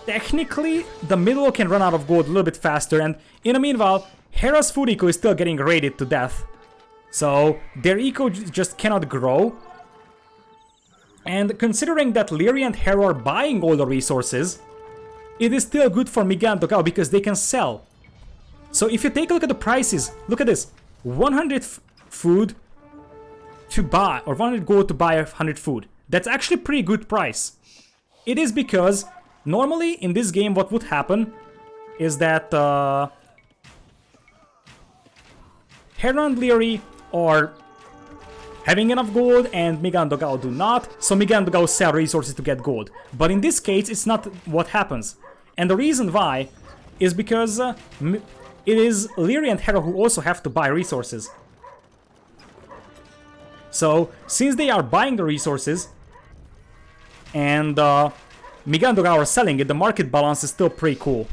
technically the middle can run out of gold a little bit faster. And in the meanwhile, Hera's food eco is still getting raided to death, so their eco just cannot grow. And considering that Liereyy and Hera are buying all the resources, it is still good for Miguel and Dogao because they can sell. So if you take a look at the prices, look at this, 100 food to buy, or 100 gold to buy 100 food. That's actually a pretty good price. It is because normally in this game what would happen is that Hera and Liereyy are having enough gold and Miguel and Dogao do not, so Miguel and Dogao sell resources to get gold. But in this case, it's not what happens. And the reason why is because it is Liereyy and Hera who also have to buy resources. So, since they are buying the resources and Miguel and Dogao are selling it, the market balance is still pretty cool.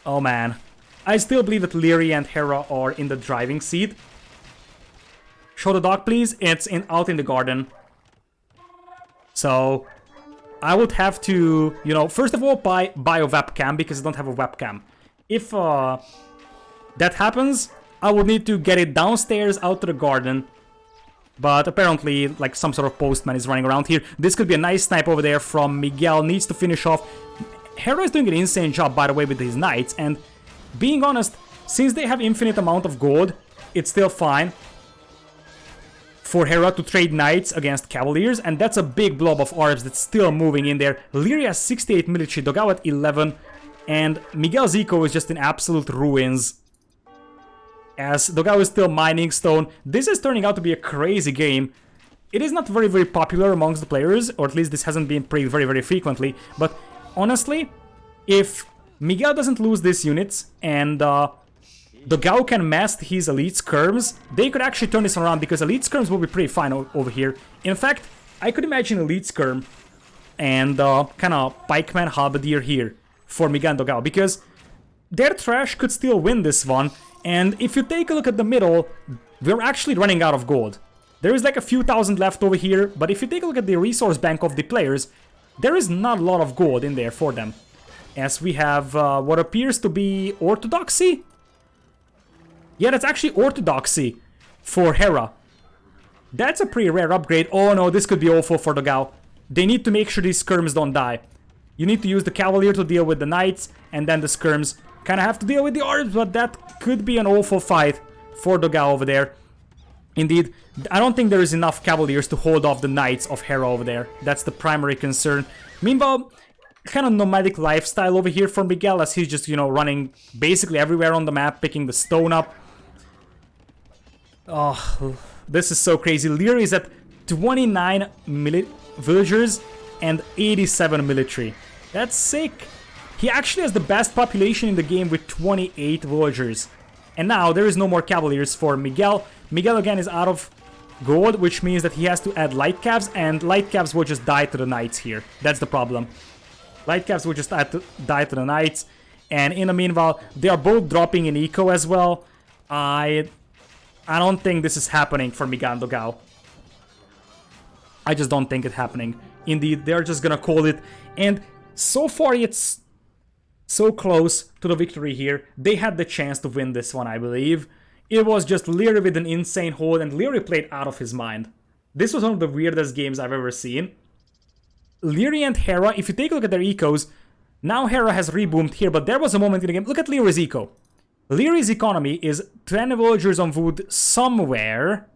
Oh man. I still believe that Liereyy and Hera are in the driving seat. Show the dog, please. It's out in the garden. So I would have to, you know, first of all buy a webcam because I don't have a webcam. If that happens, I would need to get it downstairs out to the garden. But apparently, like, some sort of postman is running around here. This could be a nice snipe over there from Miguel. Needs to finish off. Hera is doing an insane job, by the way, with his knights. And being honest, since they have infinite amount of gold, it's still fine for Hera to trade knights against cavaliers, and that's a big blob of Arbs that's still moving in there. Liereyy has 68 military, Dogao at 11, and Miguel's eco is just in absolute ruins, as Dogao is still mining stone. This is turning out to be a crazy game. It is not very popular amongst the players, or at least this hasn't been played very frequently, but honestly, if Miguel doesn't lose these units and Dogao can master his elite skirms, they could actually turn this around because elite skirms will be pretty fine over here. In fact, I could imagine elite skirm and kind of pikeman halberdier here for Miguel and Dogao, because their trash could still win this one. And if you take a look at the middle, we're actually running out of gold. There is like a few thousand left over here, but if you take a look at the resource bank of the players, there is not a lot of gold in there for them. As we have what appears to be orthodoxy. Yeah, that's actually orthodoxy for Hera. That's a pretty rare upgrade. Oh no, this could be awful for Dogao. they need to make sure these skirms don't die. You need to use the Cavalier to deal with the Knights, and then the skirms kind of have to deal with the Orbs, but that could be an awful fight for Dogao over there. Indeed, I don't think there is enough Cavaliers to hold off the Knights of Hera over there. That's the primary concern. Meanwhile, kind of nomadic lifestyle over here for Miguel, as he's just, you know, running basically everywhere on the map, picking the stone up. Oh, this is so crazy. Liereyy is at 29 villagers and 87 military. That's sick. He actually has the best population in the game with 28 villagers. And now there is no more Cavaliers for Miguel. Miguel again is out of gold, which means that he has to add light calves, and light calves will just die to the Knights here. That's the problem. Light calves will just die to the Knights. And in the meanwhile, they are both dropping in eco as well. I don't think this is happening for Miguel and Dogao. I just don't think it's happening. Indeed, they're just gonna call it. And so far, it's so close to the victory here. They had the chance to win this one, I believe. It was just Liereyy with an insane hold, and Liereyy played out of his mind. This was one of the weirdest games I've ever seen. Liereyy and Hera, if you take a look at their ecos, now Hera has reboomed here, but there was a moment in the game. Look at Lierey's eco. Lierey's economy is 10 villagers on wood somewhere.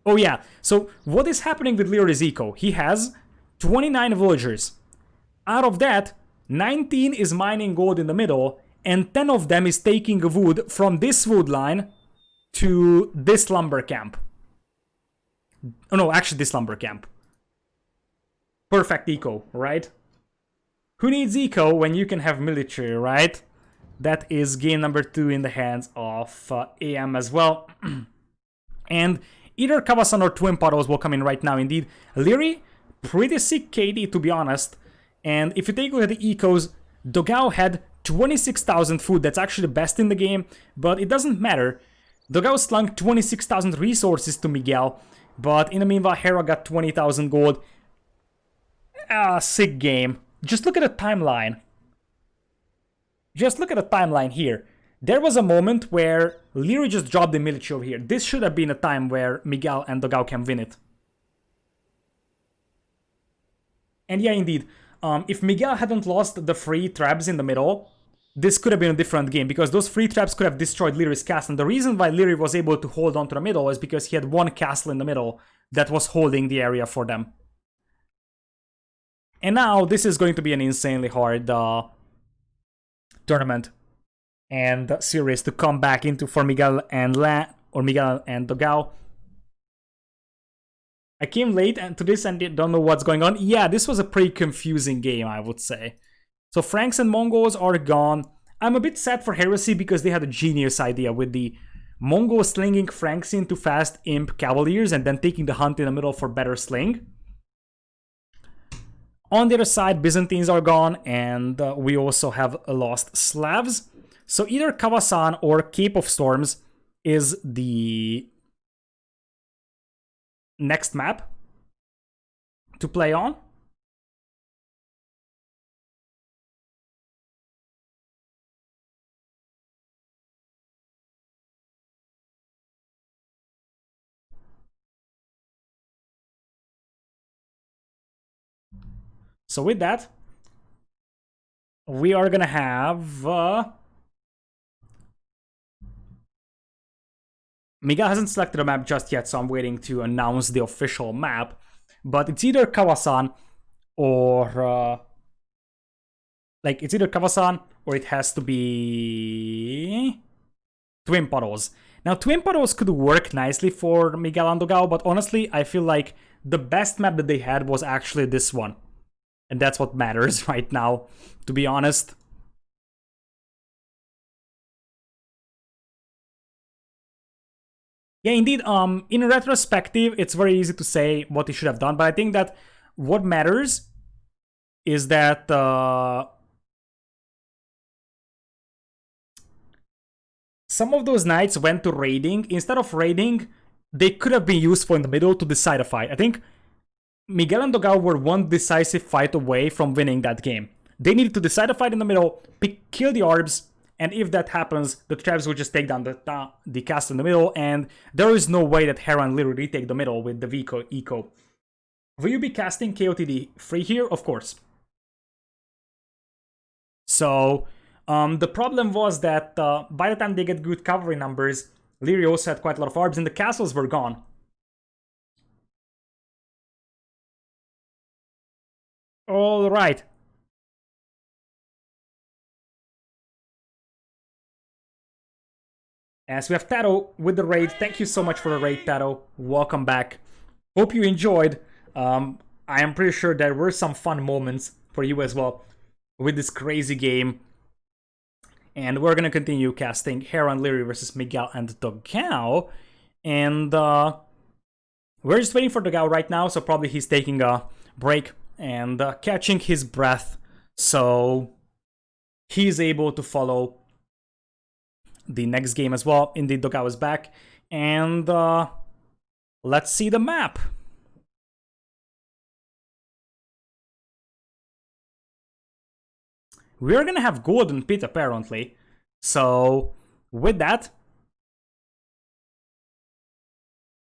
Oh yeah, so what is happening with Lierey's eco? He has 29 villagers. Out of that, 19 is mining gold in the middle, and 10 of them is taking wood from this wood line to this lumber camp. Oh no, actually this lumber camp. Perfect eco, right? Who needs eco when you can have military, right? That is game number 2 in the hands of AM as well. And either Kawasan or Twin Puddles will come in right now, indeed. Liereyy, pretty sick KD, to be honest. And if you take a look at the ecos, Dogao had 26,000 food. That's actually the best in the game, but it doesn't matter. Dogao slung 26,000 resources to Miguel, but in the meanwhile, Hera got 20,000 gold. Sick game. Just look at the timeline. Just look at the timeline here. There was a moment where Liereyy just dropped the military over here. This should have been a time where Miguel and Dogao can win it. And yeah, indeed, if Miguel hadn't lost the free traps in the middle, this could have been a different game, because those free traps could have destroyed Lierey's castle. And the reason why Liereyy was able to hold on to the middle is because he had one castle in the middle that was holding the area for them. And now this is going to be an insanely hard tournament and series to come back into for Miguel and Miguel and Dogao. I came late to this and don't know what's going on. Yeah, this was a pretty confusing game, I would say. So Franks and Mongols are gone. I'm a bit sad for Heresy because they had a genius idea with the Mongols slinging Franks into fast imp Cavaliers and then taking the hunt in the middle for better sling. On the other side, Byzantines are gone, and we also have lost Slavs. So either Kawasan or Cape of Storms is the next map to play on. So with that, we are gonna have Miguel hasn't selected a map just yet, so I'm waiting to announce the official map. But it's either Kawasan or it's either Kawasan or it has to be Twin Puddles. Now, Twin Puddles could work nicely for Miguel and Dogao, but honestly, I feel like the best map that they had was actually this one. And that's what matters right now, to be honest. Yeah, indeed, in retrospective, it's very easy to say what he should have done, but I think that what matters is that some of those knights went to raiding. Instead of raiding, they could have been useful in the middle to decide a fight. I think Miguel and Dogao were one decisive fight away from winning that game. They needed to decide a fight in the middle, kill the orbs, and if that happens, the traps will just take down the castle in the middle, and there is no way that Hera and Liereyy retake the middle with the eco. Will you be casting KOTD free here? Of course. So, the problem was that by the time they get good cavalry numbers, Liereyy also had quite a lot of arbs and the castles were gone. All right. As we have Tato with the raid. Thank you so much for the raid, Tato. Welcome back. Hope you enjoyed. I am pretty sure there were some fun moments for you as well with this crazy game. And we're gonna continue casting Hera and Liereyy versus Miguel and Dogao. And we're just waiting for Dogao right now, so probably he's taking a break and catching his breath, so he's able to follow the next game as well. Indeed, Dogao is back, and let's see the map. We're gonna have Golden Pit apparently, so with that,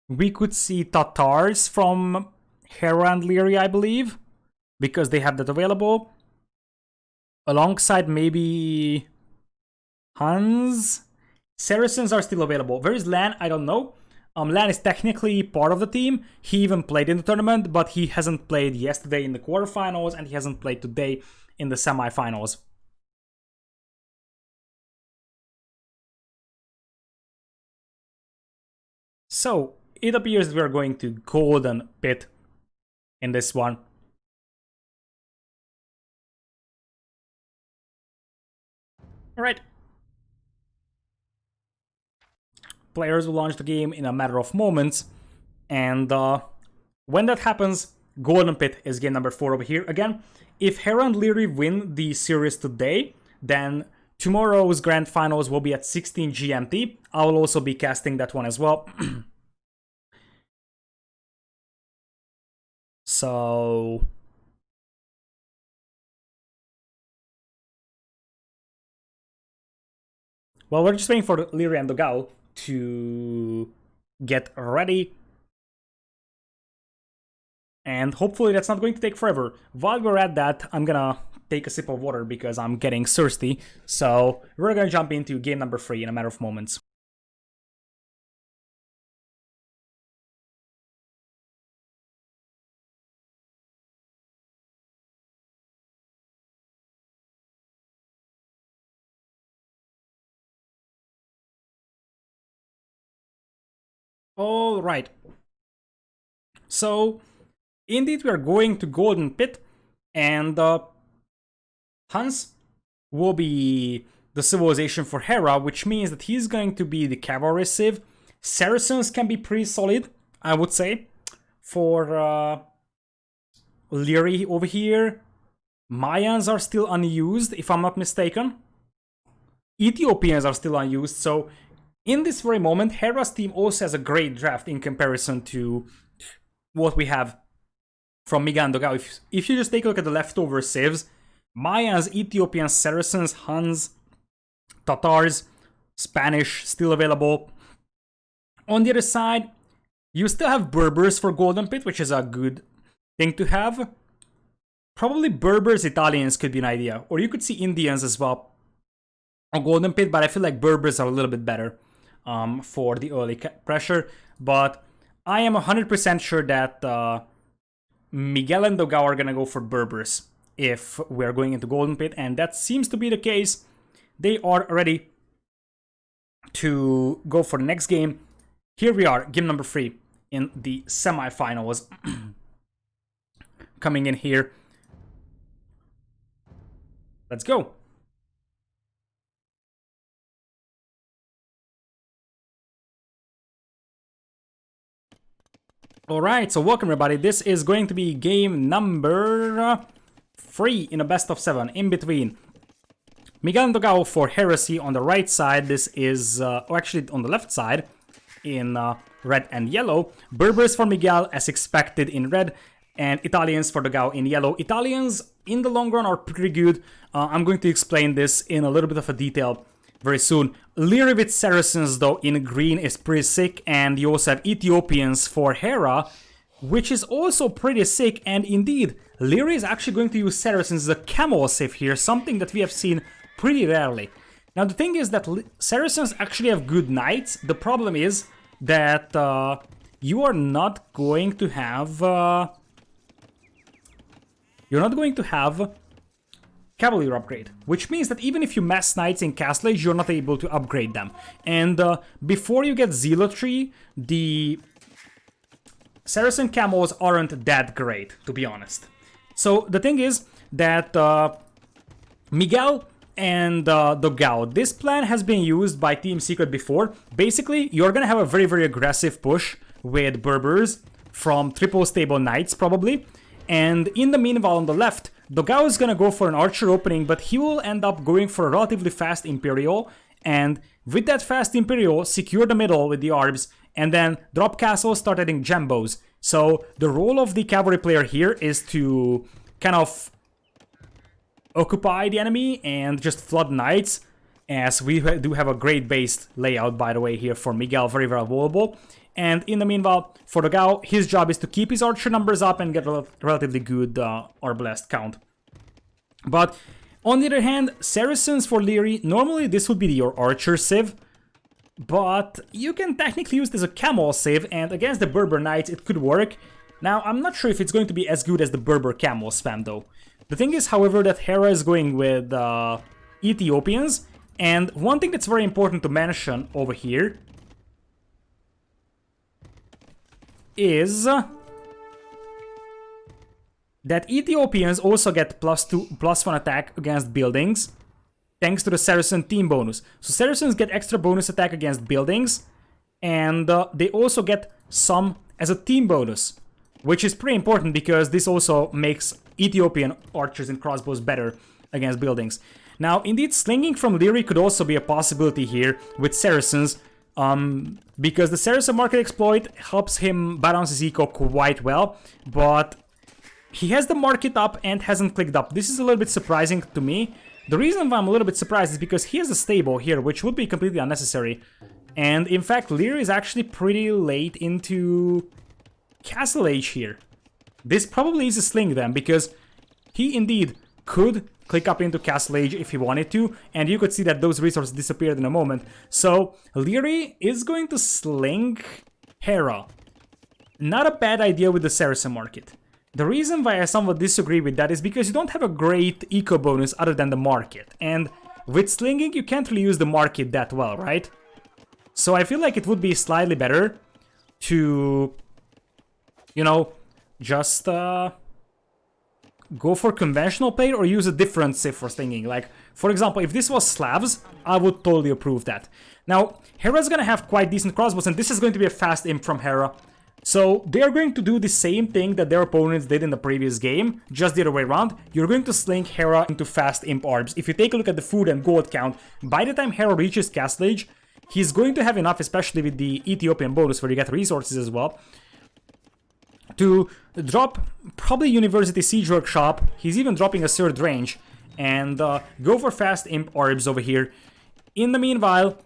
we could see Tatars from Hera and Liereyy, I believe, because they have that available. Alongside maybe Huns. Saracens are still available. Where is Lan? I don't know. Lan is technically part of the team. He even played in the tournament, but he hasn't played yesterday in the quarterfinals, and he hasn't played today in the semifinals. So, it appears we're going to Golden Pit in this one. Alright. Players will launch the game in a matter of moments, and when that happens, Golden Pit is game number 4 over here. Again, if Hera and Liereyy win the series today, then tomorrow's grand finals will be at 16 GMT. I will also be casting that one as well. So well, we're just waiting for Liereyy and Dogao to get ready. And hopefully that's not going to take forever. While we're at that, I'm gonna take a sip of water because I'm getting thirsty. So we're gonna jump into game number 3 in a matter of moments. All right. So, indeed, we are going to Golden Pit, and Hans will be the civilization for Hera, which means that he's going to be the cavalry civ. Saracens can be pretty solid, I would say, for Liereyy over here. Mayans are still unused, if I'm not mistaken. Ethiopians are still unused, so in this very moment, Hera's team also has a great draft in comparison to what we have from Miguel and Dogao. If you just take a look at the leftover civs, Mayans, Ethiopians, Saracens, Huns, Tatars, Spanish still available. On the other side, you still have Berbers for Golden Pit, which is a good thing to have. Probably Berbers, Italians could be an idea. Or you could see Indians as well on Golden Pit, but I feel like Berbers are a little bit better for the early pressure. But I am 100% sure that Miguel and Dogao are going to go for Berbers if we're going into Golden Pit, and that seems to be the case. They are ready to go for the next game. Here we are, game number 3 in the semifinals. Coming in here. Let's go. Alright, so welcome everybody. This is going to be game number 3 in a best of 7 in between Miguel and Dogao for Heresy on the right side. This is, or actually on the left side in red and yellow. Berbers for Miguel as expected in red, and Italians for Dogao in yellow. Italians in the long run are pretty good. I'm going to explain this in a little bit of a detail very soon. Liereyy with Saracens though in green is pretty sick, and you also have Ethiopians for Hera which is also pretty sick. And indeed, Liereyy is actually going to use Saracens as a camo save here, something that we have seen pretty rarely. Now the thing is that Saracens actually have good knights. The problem is that you are not going to have Cavalier upgrade, which means that even if you mass knights in Castle Age, you're not able to upgrade them. And before you get Zealotry, the Saracen camos aren't that great, to be honest. So the thing is that Miguel and Dogao, this plan has been used by Team Secret before. Basically, you're gonna have a very, very aggressive push with Berbers from triple stable knights, probably. And in the meanwhile, on the left, Dogao is gonna go for an archer opening, but he will end up going for a relatively fast Imperial. And with that fast Imperial, secure the middle with the Arbs, and then drop castles, start adding Jambos. So the role of the cavalry player here is to kind of occupy the enemy and just flood knights, as we do have a great based layout, by the way, here for Miguel, very, very available. And in the meanwhile, for Dogao, his job is to keep his archer numbers up and get a relatively good Arbalest count. But on the other hand, Saracens for Liereyy, normally this would be your archer civ, but you can technically use this as a camo save, and against the Berber Knights it could work. Now, I'm not sure if it's going to be as good as the Berber camo spam though. The thing is, however, that Hera is going with Ethiopians, and one thing that's very important to mention over here is that Ethiopians also get +1 attack against buildings, thanks to the Saracen team bonus. So Saracens get extra bonus attack against buildings, and they also get some as a team bonus, which is pretty important because this also makes Ethiopian archers and crossbows better against buildings. Now, indeed, slinging from Liereyy could also be a possibility here with Saracens, because the Saracen market exploit helps him balance his eco quite well, but he has the market up and hasn't clicked up. This is a little bit surprising to me. The reason why I'm a little bit surprised is because he has a stable here, which would be completely unnecessary. And in fact, Liereyy is actually pretty late into Castle Age here. This probably is a sling then, because he indeed could click up into Castle Age if he wanted to, and you could see that those resources disappeared in a moment. So Liereyy is going to sling Hera. Not a bad idea with the Saracen market. The reason why I somewhat disagree with that is because you don't have a great eco bonus other than the market, and with slinging you can't really use the market that well, right? So I feel like it would be slightly better to, you know, just go for conventional play or use a different civ for slinging. Like, for example, if this was Slavs, I would totally approve that. Now, Hera's gonna have quite decent crossbows, and this is going to be a fast imp from Hera. So they are going to do the same thing that their opponents did in the previous game, just the other way around. You're going to sling Hera into fast imp arbs. If you take a look at the food and gold count, by the time Hera reaches Castle Age, he's going to have enough, especially with the Ethiopian bonus where you get resources as well, to drop probably University Siege Workshop. He's even dropping a third range, and go for fast imp arbs over here. In the meanwhile,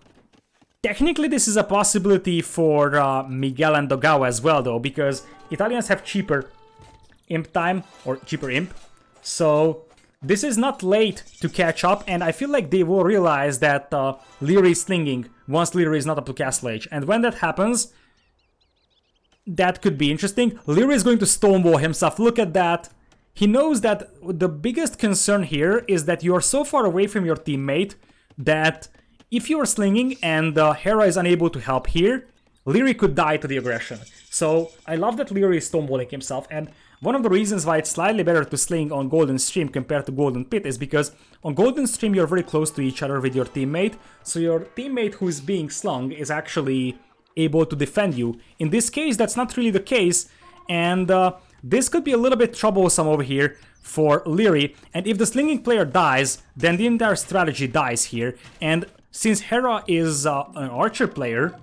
technically this is a possibility for Miguel and Dogao as well though, because Italians have cheaper imp time, or cheaper imp, so this is not late to catch up, and I feel like they will realize that Liereyy is slinging once Liereyy is not up to Castle Age, and when that happens, that could be interesting. Liereyy is going to stonewall himself, look at that. He knows that the biggest concern here is that you are so far away from your teammate that if you are slinging and Hera is unable to help here, Liereyy could die to the aggression. So I love that Liereyy is stonewalling himself, and one of the reasons why it's slightly better to sling on Golden Stream compared to Golden Pit is because on Golden Stream you're very close to each other with your teammate, so your teammate who is being slung is actually able to defend you. In this case, that's not really the case, and this could be a little bit troublesome over here for Liereyy, and if the slinging player dies, then the entire strategy dies here, and since Hera is an archer player,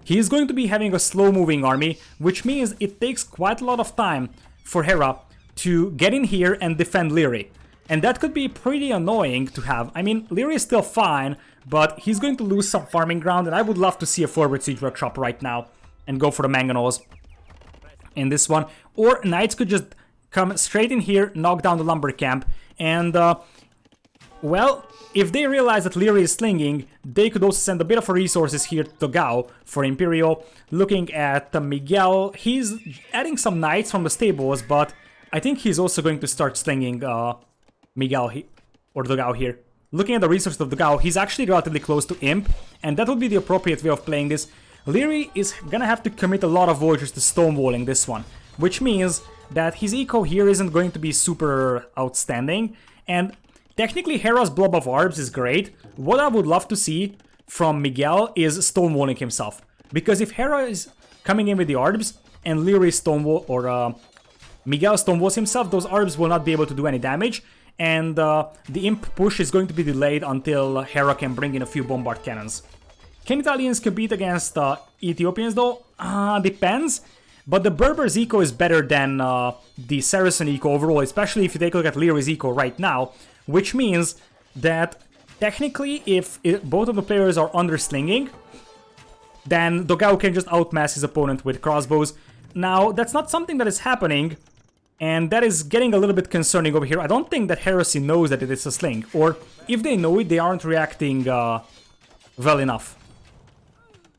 he is going to be having a slow-moving army, which means it takes quite a lot of time for Hera to get in here and defend Liereyy. And that could be pretty annoying to have. I mean, Liereyy is still fine, but he's going to lose some farming ground, and I would love to see a forward siege workshop right now and go for the mangonels. in this one. Or Knights could just come straight in here, knock down the lumber camp, and well, if they realize that Liereyy is slinging, they could also send a bit of resources here to Dogao for Imperial. Looking at Miguel, he's adding some Knights from the stables, but I think he's also going to start slinging Miguel or Dogao here. Looking at the resources of Dogao, he's actually relatively close to Imp, and that would be the appropriate way of playing this. Liereyy is gonna have to commit a lot of vultures to stonewalling this one, which means that his eco here isn't going to be super outstanding, and technically Hera's blob of Arbs is great. What I would love to see from Miguel is stonewalling himself, because if Hera is coming in with the Arbs and Liereyy stonewall or Miguel stonewalls himself, those Arbs will not be able to do any damage, and the Imp push is going to be delayed until Hera can bring in a few bombard cannons. Can Italians compete against Ethiopians though? Depends. But the Berber's eco is better than the Saracen eco overall, especially if you take a look at Lierey's eco right now, which means that technically if both of the players are underslinging, then Dogao can just outmass his opponent with crossbows. Now, that's not something that is happening, and that is getting a little bit concerning over here. I don't think that Heresy knows that it is a sling, or if they know it, they aren't reacting well enough.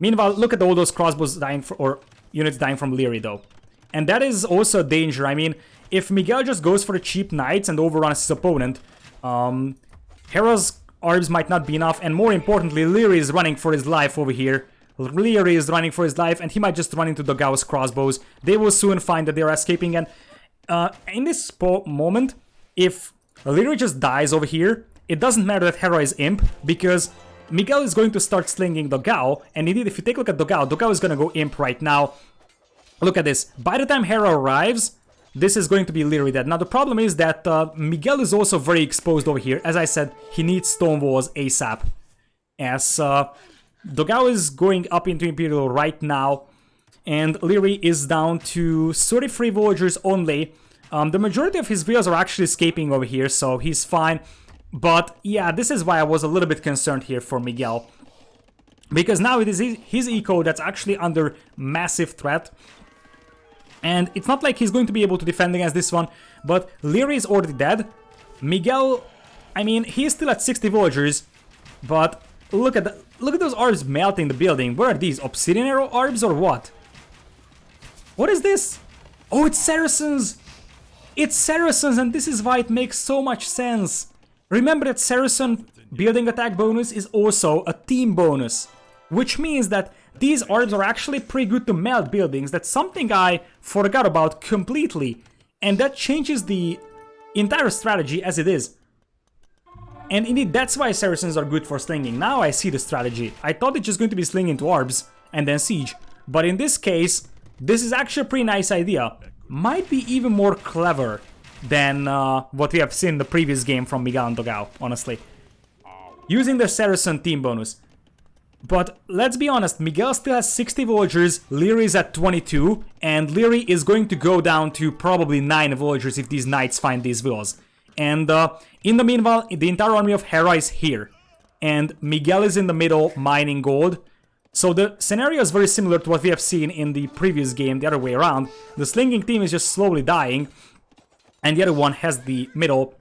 Meanwhile, look at all those crossbows dying or units dying from Liereyy though. And that is also a danger. I mean, if Miguel just goes for the cheap knights and overruns his opponent, Hera's Arbs might not be enough, and more importantly, Liereyy is running for his life over here. Liereyy is running for his life, and he might just run into Dogao's crossbows. They will soon find that they're escaping, and in this moment, if Liereyy just dies over here, it doesn't matter that Hera is Imp, because Miguel is going to start slinging Dogao, and indeed, if you take a look at Dogao, Dogao is going to go Imp right now. Look at this. By the time Hera arrives, this is going to be Liereyy dead. Now, the problem is that Miguel is also very exposed over here. As I said, he needs stone walls ASAP. As Dogao is going up into Imperial right now, and Liereyy is down to 33 villagers only. The majority of his villas are actually escaping over here, so he's fine. But yeah, this is why I was a little bit concerned here for Miguel. Because now it is his eco that's actually under massive threat. And it's not like he's going to be able to defend against this one. But Liereyy is already dead. Miguel, I mean, he's still at 60 villagers. But look at those Arbs melting the building. What are these? Obsidian arrow Arbs or what? What is this? Oh, it's Saracens! It's Saracens, and this is why it makes so much sense. Remember that Saracen building attack bonus is also a team bonus, which means that these Arbs are actually pretty good to melt buildings. That's something I forgot about completely, and that changes the entire strategy as it is. And indeed, that's why Saracens are good for slinging. Now I see the strategy. I thought it's just going to be slinging to Arbs and then siege, but in this case, this is actually a pretty nice idea. Might be even more clever than what we have seen in the previous game from Miguel and Dogao, honestly. Using the Saracen team bonus. But let's be honest, Miguel still has 60 villagers, Liereyy is at 22, and Liereyy is going to go down to probably 9 villagers if these knights find these villas. And in the meanwhile, the entire army of Hera is here. And Miguel is in the middle mining gold. So the scenario is very similar to what we have seen in the previous game, the other way around. The slinging team is just slowly dying, and the other one has the middle.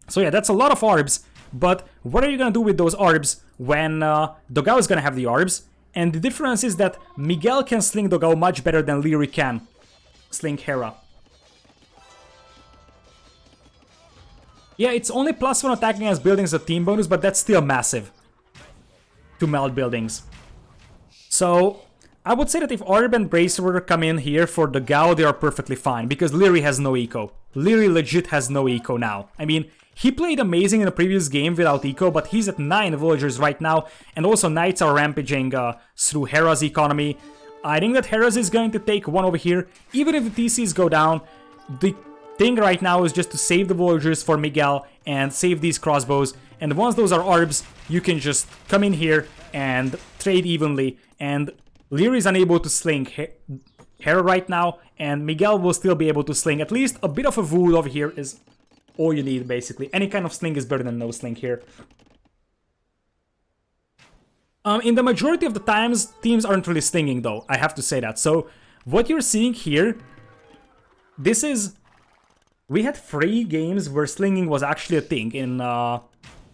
So yeah, that's a lot of Arbs, but what are you gonna do with those Arbs when Dogao is gonna have the Arbs? And the difference is that Miguel can sling Dogao much better than Liereyy can sling Hera. Yeah, it's only +1 attacking against buildings, a team bonus, but that's still massive to melt buildings. So, I would say that if Arb and Bracer come in here for Dogao, they are perfectly fine, because Liereyy has no eco. Liereyy legit has no eco now. I mean, he played amazing in the previous game without eco, but he's at 9 villagers right now, and also Knights are rampaging through Hera's economy. I think that Heresy is going to take one over here. Even if the TCs go down, the thing right now is just to save the villagers for Miguel and save these crossbows, and once those are Arbs, you can just come in here and trade evenly, and Liereyy is unable to sling Hera right now, and Miguel will still be able to sling. At least a bit of a wood over here is all you need, basically. Any kind of sling is better than no sling here. In the majority of the times, teams aren't really slinging though, I have to say that. So what you're seeing here this is... We had 3 games where slinging was actually a thing in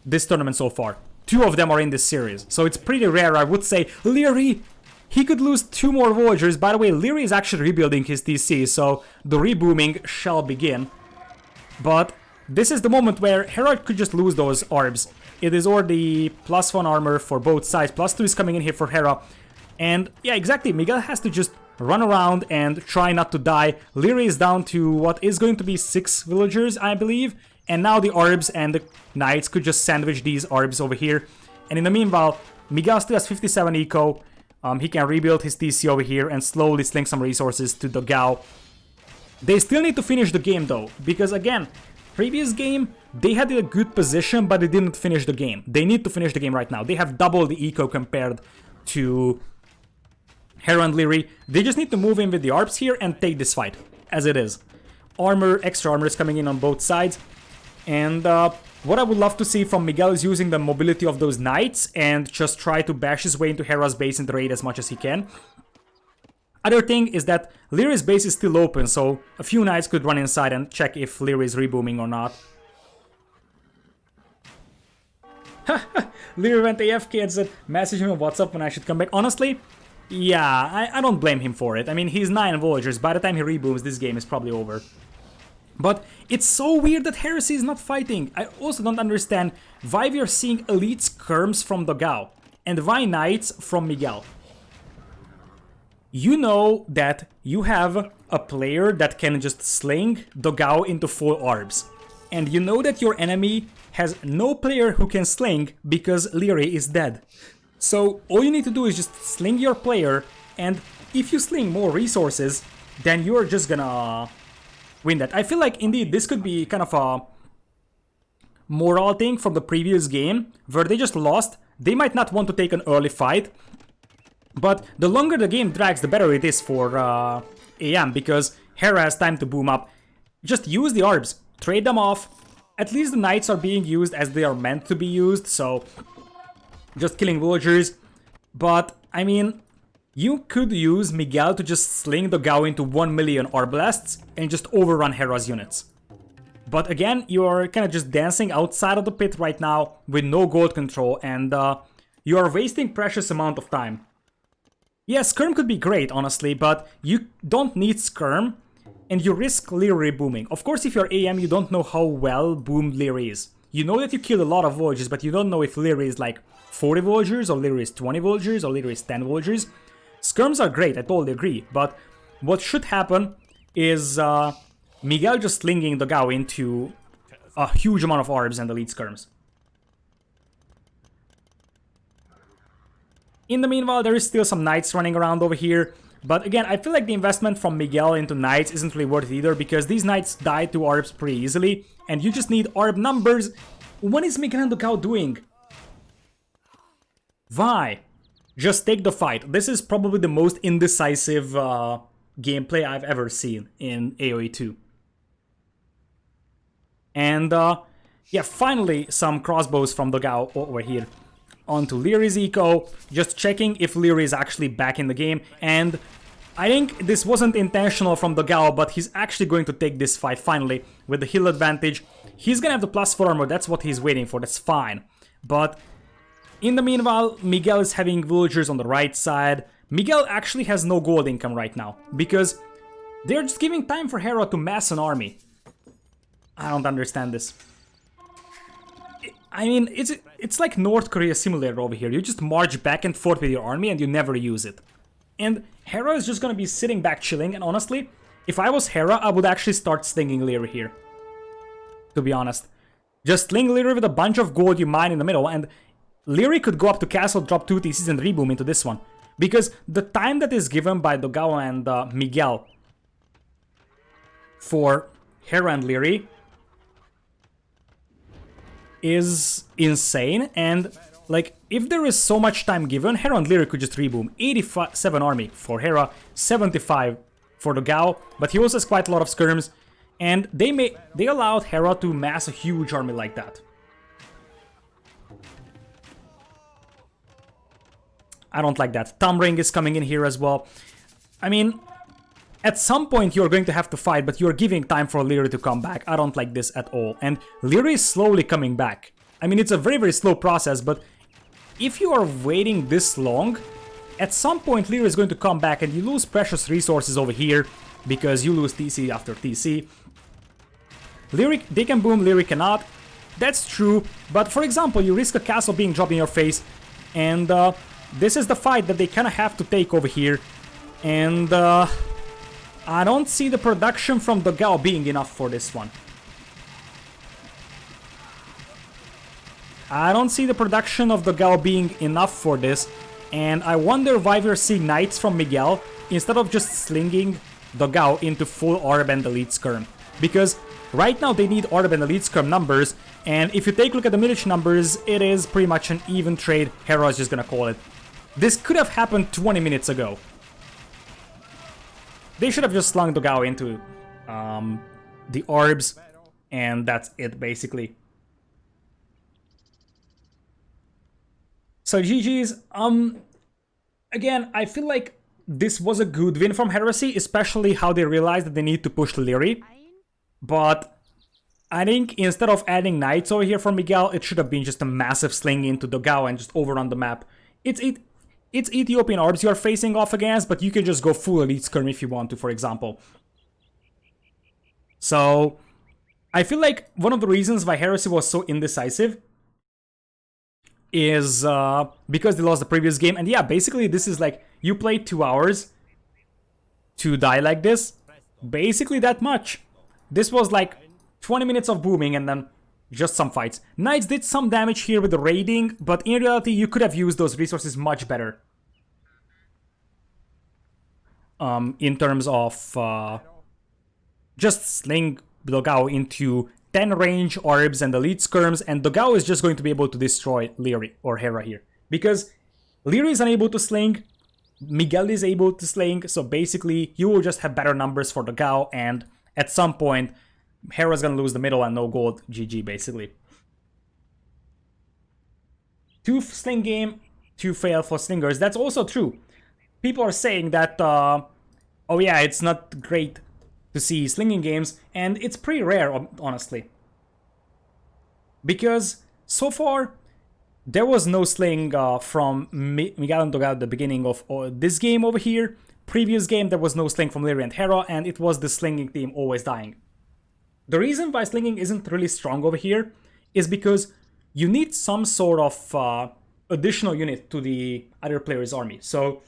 this tournament so far. 2 of them are in this series, so it's pretty rare. I would say Liereyy, he could lose 2 more villagers. By the way, Liereyy is actually rebuilding his TC, so the rebooming shall begin. But this is the moment where Hera could just lose those orbs. It is already +1 armor for both sides, +2 is coming in here for Hera. And yeah, exactly, Miguel has to just run around and try not to die. Liereyy is down to what is going to be 6 villagers, I believe. And now the orbs and the knights could just sandwich these orbs over here. And in the meanwhile, Miguel still has 57 eco. He can rebuild his TC over here and slowly sling some resources to Dogao. They still need to finish the game though, because again, previous game, they had a good position, but they didn't finish the game. They need to finish the game right now. They have double the eco compared to Hera and Liereyy. They just need to move in with the ARPs here and take this fight, as it is. Armor, extra armor is coming in on both sides. And what I would love to see from Miguel is using the mobility of those knights and just try to bash his way into Hera's base and raid as much as he can. Other thing is that Lierey's base is still open, so a few knights could run inside and check if Liereyy is rebooming or not. Liereyy went AFK and said, message him on WhatsApp when I should come back. Honestly, yeah, I don't blame him for it. I mean, he's 9 villagers. By the time he rebooms, this game is probably over. But it's so weird that Heresy is not fighting. I also don't understand why we are seeing elite skirms from Dogao and why knights from Miguel. You know that you have a player that can just sling Dogao into 4 orbs. And you know that your enemy has no player who can sling because Liereyy is dead. So all you need to do is just sling your player, and if you sling more resources, then you're just gonna win that. I feel like indeed this could be kind of a moral thing from the previous game where they just lost. They might not want to take an early fight, but the longer the game drags, the better it is for AM, because Hera has time to boom up. Just use the orbs, trade them off. At least the knights are being used as they are meant to be used, so just killing villagers. But I mean, you could use Miguel to just sling Dogao into 1 million orb blasts and just overrun Hera's units. But again, you're kind of just dancing outside of the pit right now with no gold control, and you are wasting precious amount of time. Yeah, Skirm could be great, honestly, but you don't need Skirm, and you risk Liereyy booming. Of course, if you're AM, you don't know how well boomed Liereyy is. You know that you killed a lot of villagers, but you don't know if Liereyy is like 40 villagers, or Liereyy is 20 villagers, or Liereyy is 10 villagers. Skirms are great, I totally agree, but what should happen is Miguel just slinging Dogao into a huge amount of orbs and elite skirms. In the meanwhile, there is still some knights running around over here, but again, I feel like the investment from Miguel into knights isn't really worth it either, because these knights die to orbs pretty easily, and you just need orb numbers. What is Miguel and Dogao doing? Why? Just take the fight. This is probably the most indecisive gameplay I've ever seen in AoE 2. And yeah, finally some crossbows from Dogao over here. Onto Lierey's eco, just checking if Liereyy is actually back in the game. And I think this wasn't intentional from Dogao, but he's actually going to take this fight finally with the heal advantage. He's gonna have the +4 armor, that's what he's waiting for, that's fine. But in the meanwhile, Miguel is having villagers on the right side. Miguel actually has no gold income right now, because they're just giving time for Hera to mass an army. I don't understand this. I mean, it's like North Korea simulator over here. You just march back and forth with your army and you never use it. And Hera is just gonna be sitting back chilling, and honestly, if I was Hera, I would actually start slinging Liereyy here. To be honest. Just sling Liereyy with a bunch of gold you mine in the middle, and Liereyy could go up to castle, drop 2 TCs and reboom into this one. Because the time that is given by Dogao and Miguel for Hera and Liereyy is insane, and like, if there is so much time given, Hera and Liereyy could just reboom. 87 army for Hera, 75 for Dogao, but he also has quite a lot of skirms, and they allowed Hera to mass a huge army like that. I don't like that. Thumb Ring is coming in here as well. I mean, At some point you're going to have to fight, but you're giving time for Liereyy to come back. I don't like this at all. And Liereyy is slowly coming back. I mean, it's a very, very slow process, but if you are waiting this long, at some point Liereyy is going to come back and you lose precious resources over here because you lose TC after TC. Liereyy, they can boom, Liereyy cannot. That's true, but for example, you risk a castle being dropped in your face, and this is the fight that they kind of have to take over here. And I don't see the production from Dogao being enough for this one. I don't see the production of Dogao being enough for this, and I wonder why we're seeing Knights from Miguel instead of just slinging Dogao into full Orb and Elite Skirm. Because right now they need Orb and Elite Skirm numbers, and if you take a look at the Milich numbers, it is pretty much an even trade. Hera is just gonna call it. This could have happened 20 minutes ago. They should have just slung Dogao into the orbs, and that's it, basically. So GG's. Again, I feel like this was a good win from Heresy, especially how they realized that they need to push Liereyy. But I think instead of adding Knights over here from Miguel, it should have been just a massive sling into Dogao and just overrun the map. It's Ethiopian orbs you are facing off against, but you can just go full Elite Skirm if you want to, for example. So, I feel like one of the reasons why Heresy was so indecisive is because they lost the previous game. And yeah, basically this is like, you played 2 hours to die like this. Basically that much. This was like 20 minutes of booming and then just some fights. Knights did some damage here with the raiding, but in reality you could have used those resources much better. In terms of just sling Dogao into 10 range orbs and Elite Skirms, and Dogao is just going to be able to destroy Liereyy or Hera here. Because Liereyy is unable to sling, Miguel is able to sling, so basically you will just have better numbers for Dogao, and at some point Hera's gonna lose the middle and no gold. GG, basically. 2 sling game, 2 fail for slingers. That's also true. People are saying that, oh yeah, it's not great to see slinging games, and it's pretty rare, honestly. Because so far, there was no sling from Miguel and Dogao at the beginning of this game over here. Previous game, there was no sling from Liereyy and Hera, and it was the slinging team always dying. The reason why slinging isn't really strong over here is because you need some sort of additional unit to the other player's army. So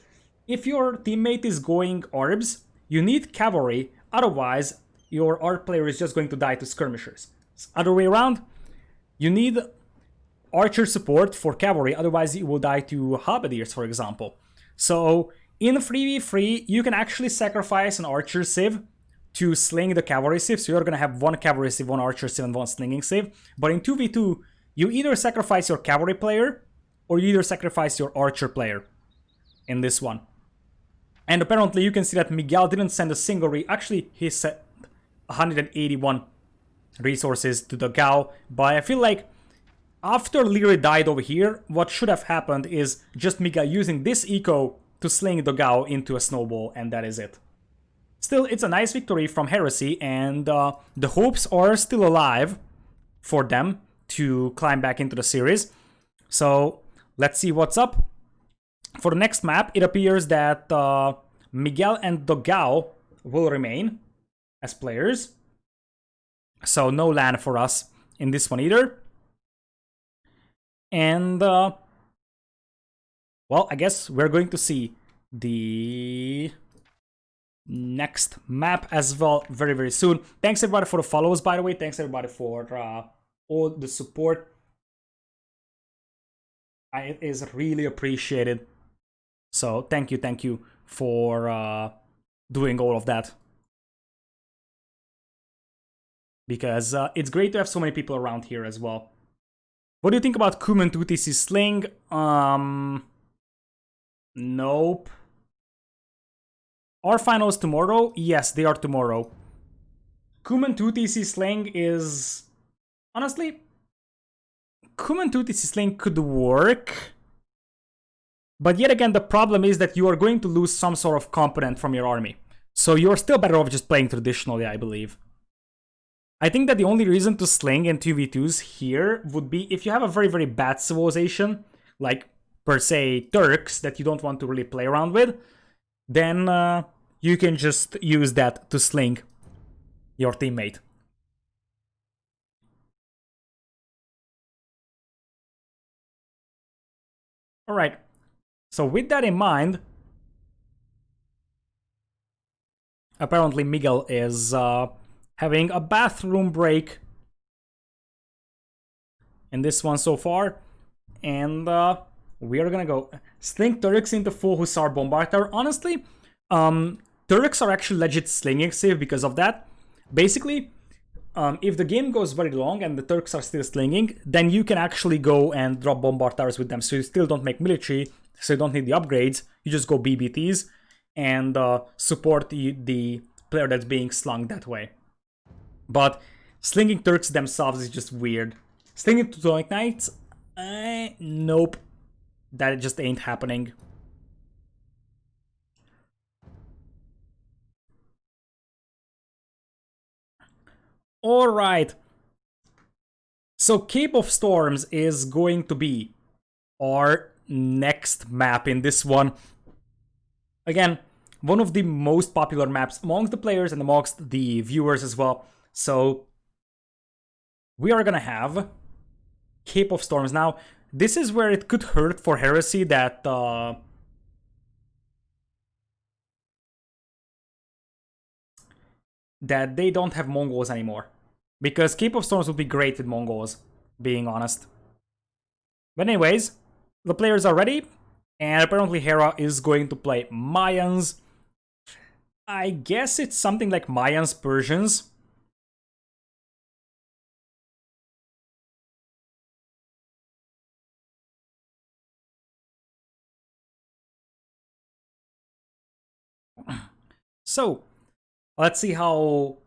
if your teammate is going orbs, you need cavalry, otherwise your orb player is just going to die to skirmishers. Other way around, you need archer support for cavalry, otherwise you will die to halberdiers, for example. So in 3v3, you can actually sacrifice an archer civ to sling the cavalry civ, so you're gonna have 1 cavalry civ, 1 archer civ, and 1 slinging civ. But in 2v2, you either sacrifice your cavalry player, or you either sacrifice your archer player in this one. And apparently you can see that Miguel didn't send a single actually he sent 181 resources to Dogao, but I feel like after Liereyy died over here, what should have happened is just Miguel using this eco to sling Dogao into a snowball, and that is it. Still, it's a nice victory from Heresy, and the hopes are still alive for them to climb back into the series. So, let's see what's up. For the next map, it appears that Miguel and Dogao will remain as players. So, no LAN for us in this one either. And, well, I guess we're going to see the next map as well very, very soon. Thanks everybody for the follows, by the way. Thanks everybody for all the support. It is really appreciated. So thank you for doing all of that. Because it's great to have so many people around here as well. What do you think about Kuman 2TC Sling? Nope. Are finals tomorrow? Yes, they are tomorrow. Kuman 2TC Sling is... Honestly, Kuman 2TC Sling could work. But yet again, the problem is that you are going to lose some sort of component from your army. So you're still better off just playing traditionally, I believe. I think that the only reason to sling in 2v2s here would be if you have a very, very bad civilization, like per se Turks that you don't want to really play around with, then you can just use that to sling your teammate. Alright, so with that in mind, apparently Miguel is having a bathroom break in this one so far, and we are gonna go sling Turks into full Hussar Bombardier. Honestly, Turks are actually legit slinging safe because of that. Basically, if the game goes very long and the Turks are still slinging, then you can actually go and drop Bombardiers with them, so you still don't make military, so you don't need the upgrades, you just go BBTs and support the player that's being slung that way. But slinging Turks themselves is just weird. Slinging Teutonic Knights? Nope. That just ain't happening. Alright. So Cape of Storms is going to be our next map in this one. Again, one of the most popular maps amongst the players and amongst the viewers as well. So we are gonna have Cape of Storms. Now, this is where it could hurt for Heresy that that they don't have Mongols anymore. Because Cape of Storms would be great with Mongols, being honest. But anyways, the players are ready, and apparently Hera is going to play Mayans. I guess it's something like Mayans Persians. So, let's see how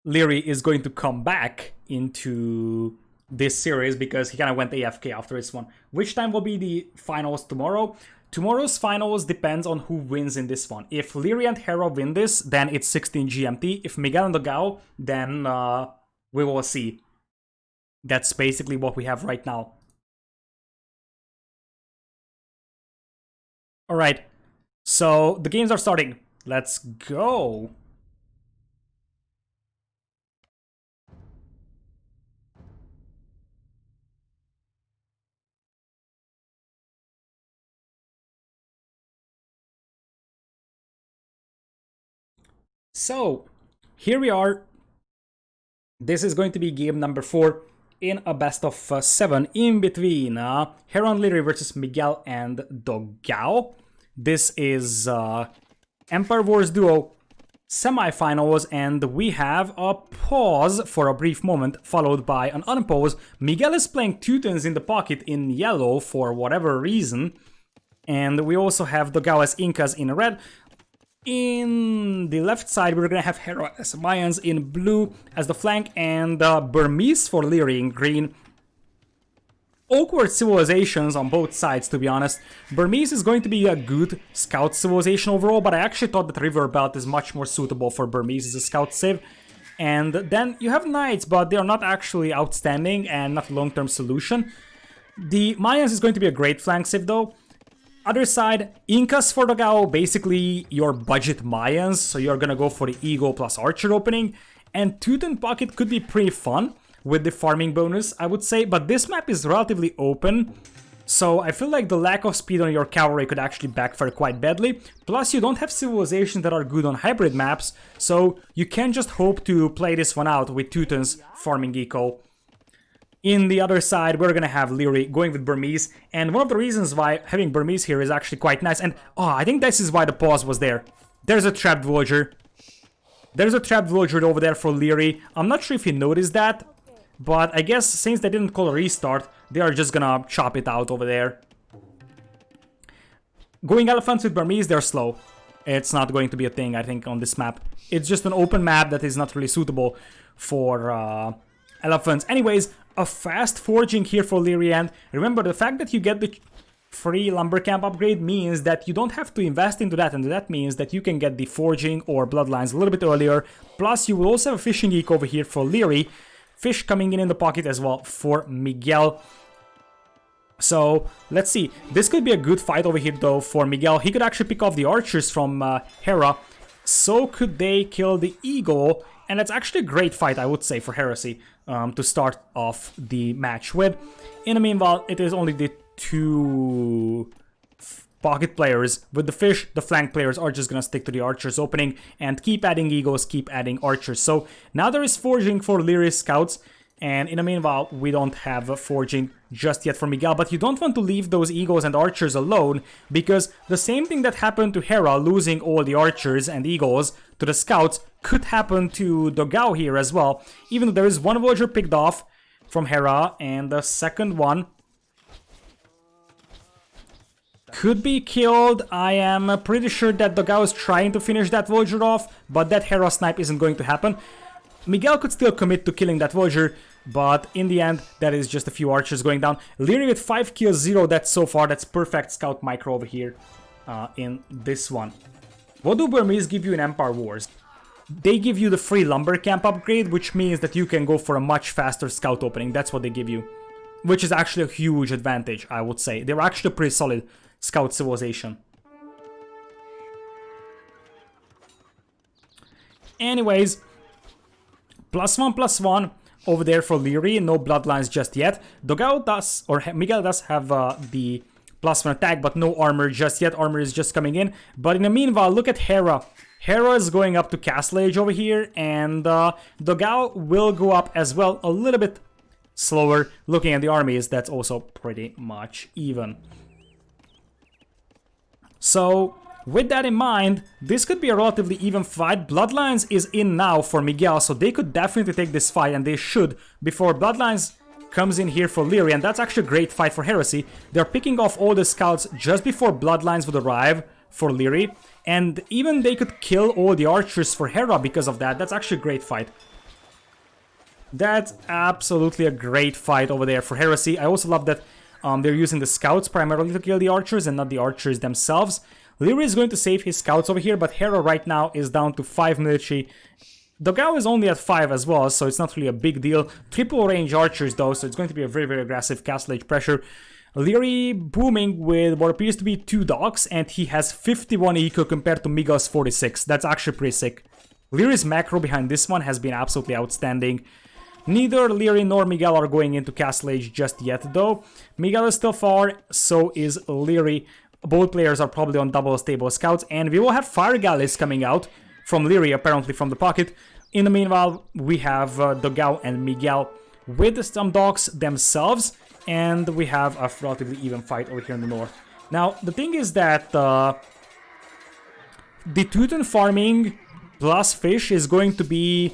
Liereyy is going to come back into this series, because he kind of went AFK after this one. Which time will be the finals tomorrow? Tomorrow's finals depends on who wins in this one. If Liereyy and Hera win this, then it's 16 GMT. If Miguel and Dogao, then we will see. That's basically what we have right now. Alright, so the games are starting. Let's go! So, here we are. This is going to be game number 4 in a best of 7 in between Hera and Liereyy versus Miguel and Dogao. This is Empire Wars Duo semifinals, and we have a pause for a brief moment, followed by an unpause. Miguel is playing Teutons in the pocket in yellow for whatever reason, and we also have Dogao as Incas in red. In the left side, we're gonna have Hera as Mayans in blue as the flank, and Burmese for Liereyy in green. Awkward civilizations on both sides, to be honest. Burmese is going to be a good scout civilization overall, but I actually thought that River Belt is much more suitable for Burmese as a scout civ. And then you have Knights, but they are not actually outstanding and not a long-term solution. The Mayans is going to be a great flank civ though. Other side, Incas for Dogao, basically your budget Mayans, so you're gonna go for the Eagle plus Archer opening. And Teuton Pocket could be pretty fun with the farming bonus, I would say, but this map is relatively open, so I feel like the lack of speed on your cavalry could actually backfire quite badly. Plus, you don't have civilizations that are good on hybrid maps, so you can just hope to play this one out with Teutons farming eco. In the other side, we're gonna have Liereyy going with Burmese, and one of the reasons why having Burmese here is actually quite nice, and I think this is why the pause was there. There's a trapped villager. There's a trapped villager over there for Liereyy. I'm not sure if you noticed that, but I guess since they didn't call a restart, they are just gonna chop it out over there. Going elephants with Burmese, they're slow. It's not going to be a thing, I think, on this map. It's just an open map that is not really suitable for elephants. Anyways, a fast forging here for Liereyy, and remember the fact that you get the free lumber camp upgrade means that you don't have to invest into that, and that means that you can get the forging or bloodlines a little bit earlier. Plus, you will also have a fishing geek over here for Liereyy. Fish coming in the pocket as well for Miguel. So, let's see. This could be a good fight over here, though, for Miguel. He could actually pick off the archers from Hera. So could they kill the eagle. And it's actually a great fight, I would say, for Heresy to start off the match with. In the meanwhile, it is only the two pocket players. With the fish, the flank players are just gonna stick to the archers opening and keep adding eagles, keep adding archers. So now there is forging for Liereyy scouts, and in the meanwhile, we don't have a forging just yet for Miguel, but you don't want to leave those eagles and archers alone, because the same thing that happened to Hera, losing all the archers and eagles to the scouts, could happen to Dogao here as well, even though there is one villager picked off from Hera, and the second one could be killed. I am pretty sure that Dogao is trying to finish that villager off, but that Hera snipe isn't going to happen. Miguel could still commit to killing that villager, but in the end, that is just a few archers going down. Liereyy with 5 kills, 0 deaths so far. That's perfect scout micro over here in this one. What do Burmese give you in Empire Wars? They give you the free lumber camp upgrade, which means that you can go for a much faster scout opening. That's what they give you, which is actually a huge advantage, I would say. They're actually a pretty solid scout civilization. Anyways, +1/+1 over there for Liereyy. No bloodlines just yet. Dogao does, or Miguel does have the +1 attack, but no armor just yet. Armor is just coming in. But in the meanwhile, look at Hera. Hera is going up to Castle Age over here, and Dogao will go up as well, a little bit slower. Looking at the armies, that's also pretty much even. So, with that in mind, this could be a relatively even fight. Bloodlines is in now for Miguel, so they could definitely take this fight, and they should, before Bloodlines comes in here for Liereyy, and that's actually a great fight for Heresy. They're picking off all the scouts just before Bloodlines would arrive for Liereyy, and even they could kill all the archers for Hera because of that. That's actually a great fight. That's absolutely a great fight over there for Heresy. I also love that they're using the scouts primarily to kill the archers and not the archers themselves. Liereyy is going to save his scouts over here, but Hera right now is down to 5 military. Dogao is only at 5 as well, so it's not really a big deal. Triple range archers though, so it's going to be a very, very aggressive Castle Age pressure. Liereyy booming with what appears to be 2 docks, and he has 51 eco compared to Miguel's 46. That's actually pretty sick. Lierey's macro behind this one has been absolutely outstanding. Neither Liereyy nor Miguel are going into Castle Age just yet though. Miguel is still far, so is Liereyy. Both players are probably on double stable scouts, and we will have fire galleys coming out from Liereyy, apparently from the pocket. In the meanwhile, we have Dogao and Miguel with some docks themselves, and we have a relatively even fight over here in the north. Now, the thing is that the Teuton farming plus fish is going to be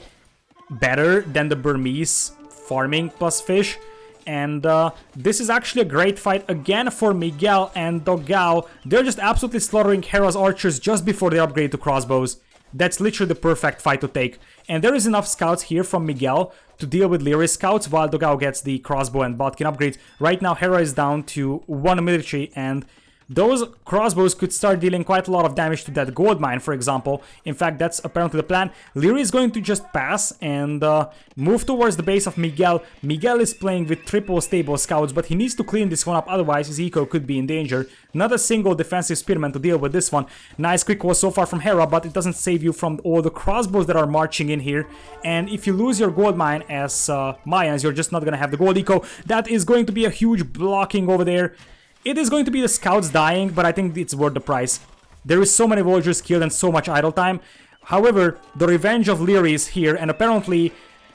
better than the Burmese farming plus fish. And this is actually a great fight again for Miguel and Dogao. They're just absolutely slaughtering Hera's archers just before they upgrade to crossbows. That's literally the perfect fight to take. And there is enough scouts here from Miguel to deal with Liereyy scouts while Dogao gets the crossbow and bodkin upgrades. Right now Hera is down to 1 military, and those crossbows could start dealing quite a lot of damage to that gold mine, for example. In fact, that's apparently the plan. Liereyy is going to just pass and move towards the base of Miguel. Miguel is playing with triple stable scouts, but he needs to clean this one up, otherwise his eco could be in danger. Not a single defensive spearman to deal with this one. Nice quick wall so far from Hera, but it doesn't save you from all the crossbows that are marching in here. And if you lose your gold mine as Mayans, you're just not going to have the gold eco. That is going to be a huge blocking over there. It is going to be the scouts dying, but I think it's worth the price. There is so many villagers killed and so much idle time. However, the revenge of Liereyy is here, and apparently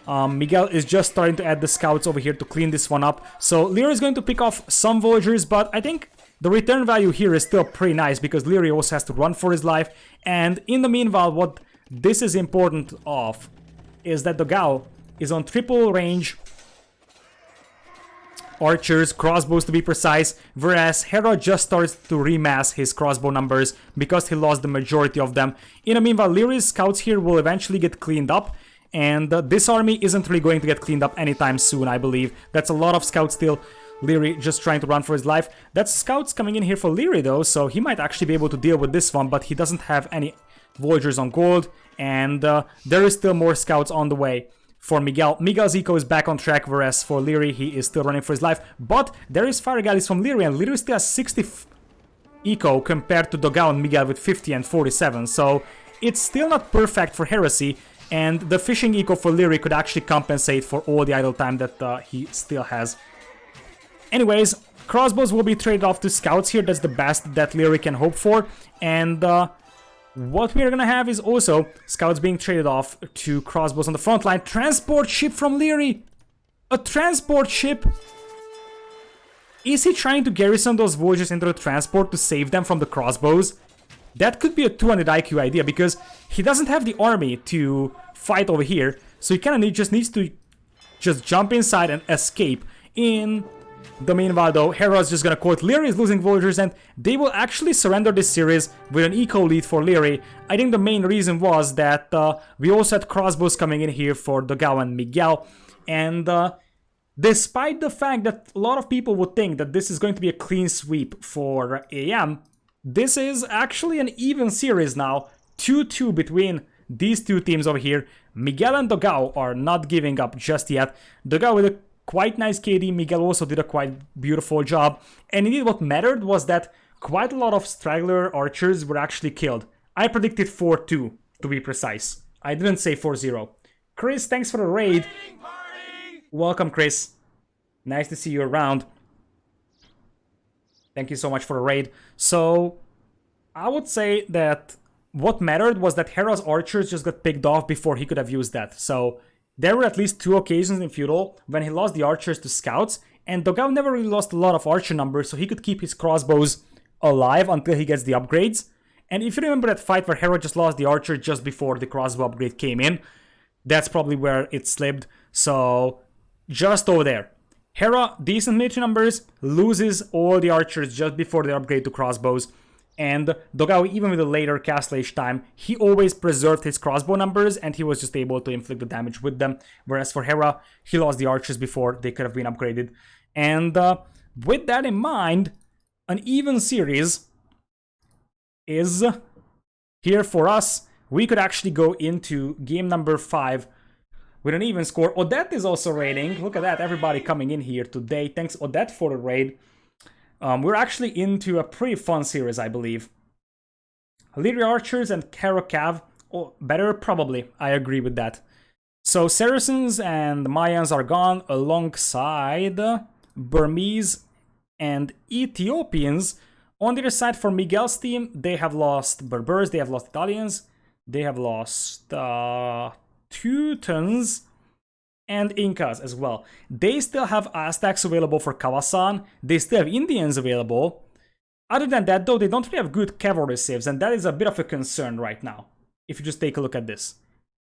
Miguel is just starting to add the scouts over here to clean this one up. So Liereyy is going to pick off some villagers, but I think the return value here is still pretty nice because Liereyy also has to run for his life. And in the meanwhile, what this is important of is that Dogao is on triple range archers, crossbows to be precise, whereas Hera just starts to remass his crossbow numbers because he lost the majority of them. In the meanwhile, Lierey's scouts here will eventually get cleaned up, and this army isn't really going to get cleaned up anytime soon, I believe. That's a lot of scouts still. Liereyy just trying to run for his life. That's scouts coming in here for Liereyy though, so he might actually be able to deal with this one, but he doesn't have any Voyagers on gold, and there is still more scouts on the way for Miguel. Miguel's eco is back on track, whereas for Liereyy, he is still running for his life, but there is fire galleys from Liereyy, and Liereyy still has 60 eco compared to Dogao and Miguel with 50 and 47, so it's still not perfect for Heresy, and the fishing eco for Liereyy could actually compensate for all the idle time that he still has. Anyways, crossbows will be traded off to scouts here. That's the best that Liereyy can hope for, and what we're gonna have is also scouts being traded off to crossbows on the front line. Transport ship from Liereyy! A transport ship! Is he trying to garrison those Voyagers into the transport to save them from the crossbows? That could be a 200 IQ idea, because he doesn't have the army to fight over here, so he kind of just needs to just jump inside and escape. In the meanwhile though, Hera's just gonna quote Liereyy is losing Voyagers, and they will actually surrender this series with an eco lead for Liereyy. I think the main reason was that we also had crossbows coming in here for Dogao and Miguel, and despite the fact that a lot of people would think that this is going to be a clean sweep for AM, this is actually an even series now, 2-2 between these two teams over here. Miguel and Dogao are not giving up just yet. Dogao with a quite nice KD, Miguel also did a quite beautiful job, and indeed what mattered was that quite a lot of straggler archers were actually killed. I predicted 4-2 to be precise. I didn't say 4-0. Chris, thanks for the raid. Welcome, Chris. Nice to see you around. Thank you so much for the raid. So, I would say that what mattered was that Hera's archers just got picked off before he could have used that. So, there were at least 2 occasions in Feudal when he lost the archers to scouts, and Dogao never really lost a lot of archer numbers, so he could keep his crossbows alive until he gets the upgrades. And if you remember that fight where Hera just lost the archer just before the crossbow upgrade came in, that's probably where it slipped. So, just over there. Hera, decent military numbers, loses all the archers just before the upgrade to crossbows. And Dogao, even with a later castle age time, he always preserved his crossbow numbers and he was just able to inflict the damage with them. Whereas for Hera, he lost the archers before they could have been upgraded. And with that in mind, an even series is here for us. We could actually go into game number 5 with an even score. Odette is also raiding. Look at that, everybody coming in here today. Thanks, Odette, for the raid. We're actually into a pretty fun series, I believe. Liereyy Archers and Hera Cav. Oh, better? Probably. I agree with that. So Saracens and Mayans are gone alongside Burmese and Ethiopians. On the other side, for Miguel's team, they have lost Berbers, they have lost Italians, they have lost Teutons and Incas as well. They still have Aztecs available for Kawasan. They still have Indians available. Other than that, though, they don't really have good cavalry civs, and that is a bit of a concern right now, if you just take a look at this.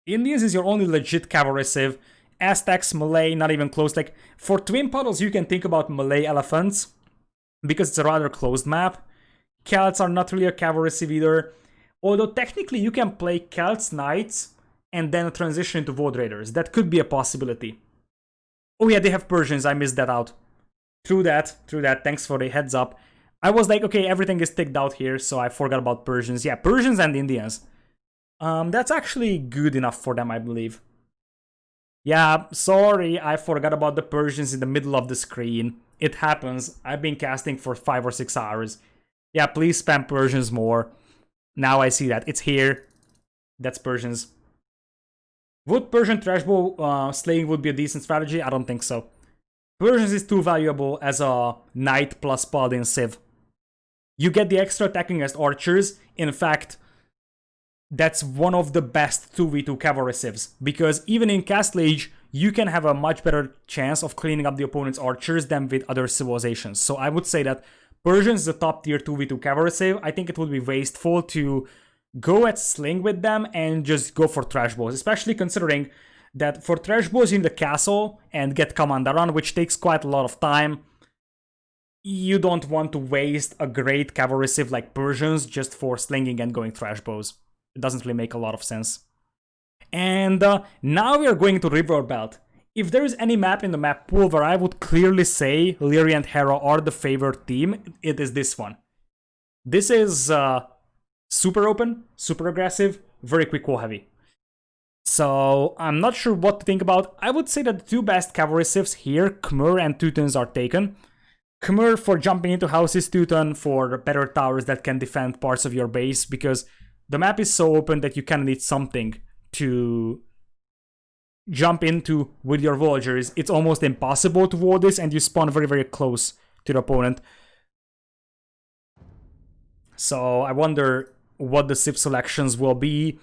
Indians is your only legit cavalry civ. Aztecs, Malay, not even close. Like, for Twin Puddles, you can think about Malay elephants, because it's a rather closed map. Celts are not really a cavalry civ either. Although, technically, you can play Celts Knights and then transition into Void Raiders. That could be a possibility. Oh yeah, they have Persians, I missed that out. True that, thanks for the heads up. I was like, okay, everything is ticked out here, so I forgot about Persians. Yeah, Persians and Indians. That's actually good enough for them, I believe. Yeah, sorry, I forgot about the Persians in the middle of the screen. It happens, I've been casting for 5 or 6 hours. Yeah, please spam Persians more. Now I see that, it's here. That's Persians. Would Persian Trashbow slaying would be a decent strategy? I don't think so. Persians is too valuable as a knight plus paladin civ. You get the extra attacking against archers. In fact, that's one of the best 2v2 cavalry civs, because even in Castle Age, you can have a much better chance of cleaning up the opponent's archers than with other civilizations. So I would say that Persians is a top tier 2v2 cavalry civ. I think it would be wasteful to go at sling with them and just go for trash bows, especially considering that for trash bows you need the castle and get Commandaran, which takes quite a lot of time. You don't want to waste a great cavalry civ like Persians just for slinging and going trash bows. It doesn't really make a lot of sense. And now we are going to River Belt. if there is any map in the map pool where I would clearly say Liereyy and Hera are the favored team, it is this one. This is super open, super aggressive, very quick wall heavy. So I'm not sure what to think about. I would say that the two best cavalry civs here, Khmer and Teutons, are taken. Khmer for jumping into houses, Teuton for better towers that can defend parts of your base, because the map is so open that you kind of need something to jump into with your villagers. It's almost impossible to wall this, and you spawn very, very close to the opponent. So I wonder what the civ selections will be.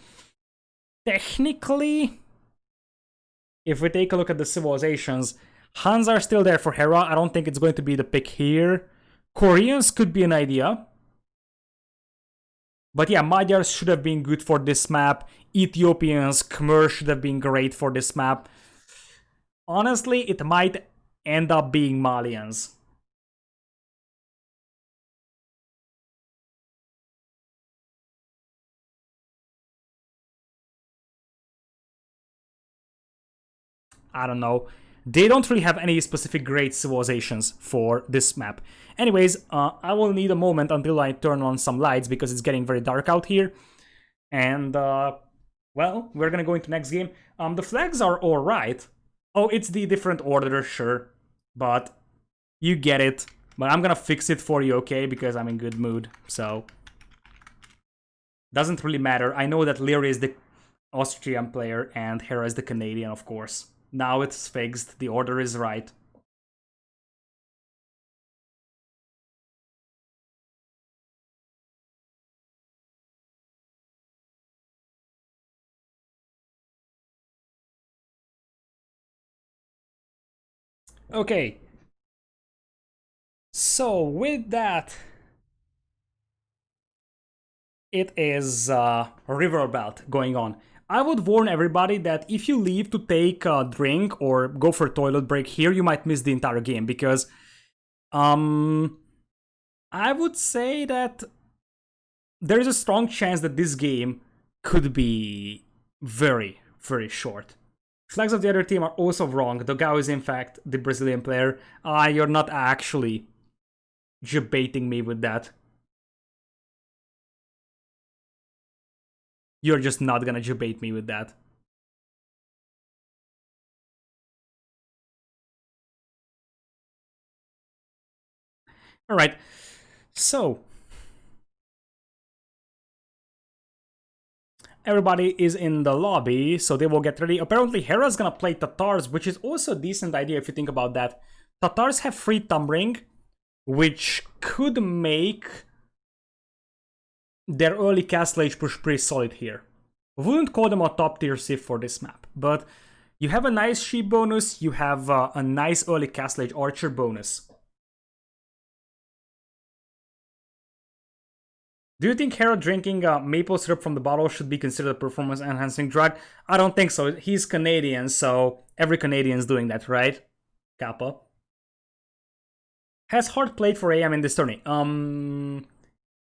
Technically, if we take a look at the civilizations, Hans are still there for Hera. I don't think it's going to be the pick here. Koreans could be an idea. But yeah, Magyars should have been good for this map. Ethiopians, Khmer should have been great for this map. Honestly, it might end up being Malians. I don't know. They don't really have any specific great civilizations for this map. Anyways, I will need a moment until I turn on some lights because it's getting very dark out here. And, well, we're gonna go into next game. The flags are alright. Oh, it's the different order, sure. But you get it. But I'm gonna fix it for you, okay? Because I'm in good mood, so... Doesn't really matter. I know that Liereyy is the Austrian player and Hera is the Canadian, of course. Now it's fixed. The order is right. Okay. So with that, it is river belt going on. I would warn everybody that if you leave to take a drink or go for a toilet break here, you might miss the entire game because I would say that there is a strong chance that this game could be very, very short. Flags of the other team are also wrong. Dogao is in fact the Brazilian player. You're not actually debating me with that. You're just not gonna debate me with that. Alright, so... everybody is in the lobby, so they will get ready. Apparently Hera's gonna play Tatars, which is also a decent idea if you think about that. Tatars have free Thumb Ring, which could make their early Castle Age push pretty solid here. Wouldn't call them a top tier civ for this map, but you have a nice sheep bonus, you have a nice early Castle Age archer bonus. Do you think Hera drinking maple syrup from the bottle should be considered a performance-enhancing drug? I don't think so. He's Canadian, so every Canadian's doing that, right? Kappa. Has hard played for AM in this tourney.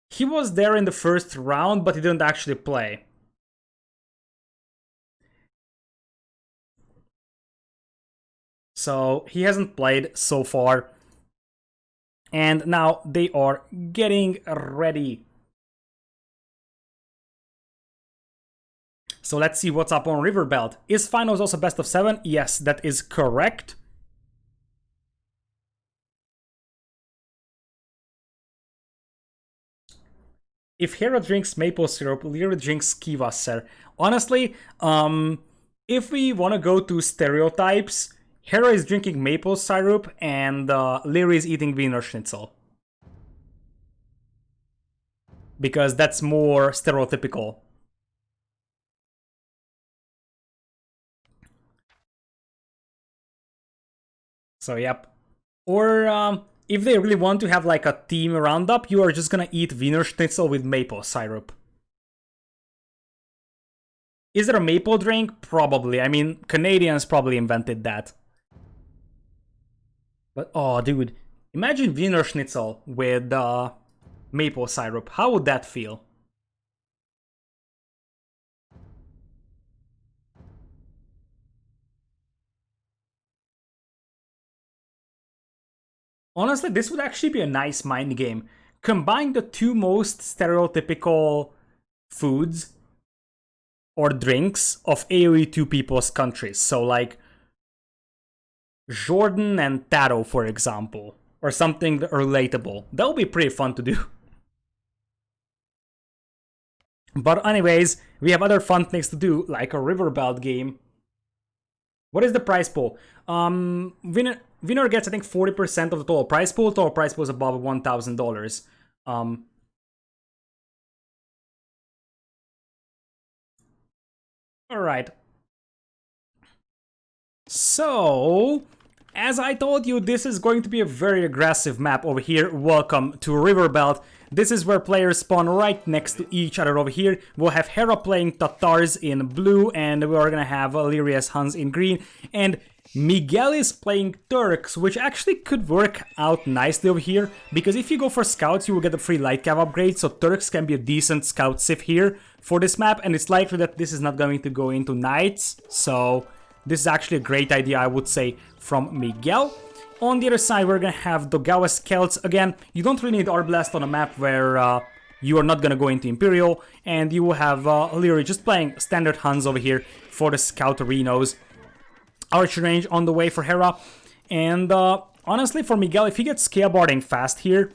He was there in the first round, but he didn't actually play. So he hasn't played so far. And now they are getting ready. So let's see what's up on Riverbelt. Is finals also best of 7? Yes, that is correct. If Hera drinks maple syrup, Liereyy drinks Kivasser. Honestly, if we want to go to stereotypes, Hera is drinking maple syrup and Liereyy is eating Wiener Schnitzel. Because that's more stereotypical. So yep. Or if they really want to have like a team roundup, you are just gonna eat Wiener Schnitzel with maple syrup. Is it a maple drink? Probably. I mean, Canadians probably invented that. But oh, dude, imagine Wiener Schnitzel with maple syrup. How would that feel? Honestly, this would actually be a nice mind game. Combine the two most stereotypical foods or drinks of AoE 2 people's countries. So like Jordan and Taro, for example, or something relatable. That would be pretty fun to do. But anyways, we have other fun things to do, like a Riverbelt game. What is the prize pool? Winner gets, I think, 40% of the total prize pool. Total prize pool is above $1,000. Alright. So, as I told you, this is going to be a very aggressive map over here. Welcome to Riverbelt. This is where players spawn right next to each other over here. We'll have Hera playing Tatars in blue, and we're gonna have Liereyy as Huns in green. And Miguel is playing Turks, which actually could work out nicely over here, because if you go for scouts, you will get a free light cav upgrade, so Turks can be a decent scout civ here for this map, and it's likely that this is not going to go into knights, so this is actually a great idea, I would say, from Miguel. On the other side, we're gonna have Dogao as Celts. Again, you don't really need Arblast on a map where you are not gonna go into Imperial, and you will have Liereyy just playing standard Huns over here for the scout arenas. Archer range on the way for Hera, and honestly for Miguel, if he gets scalebarding fast here,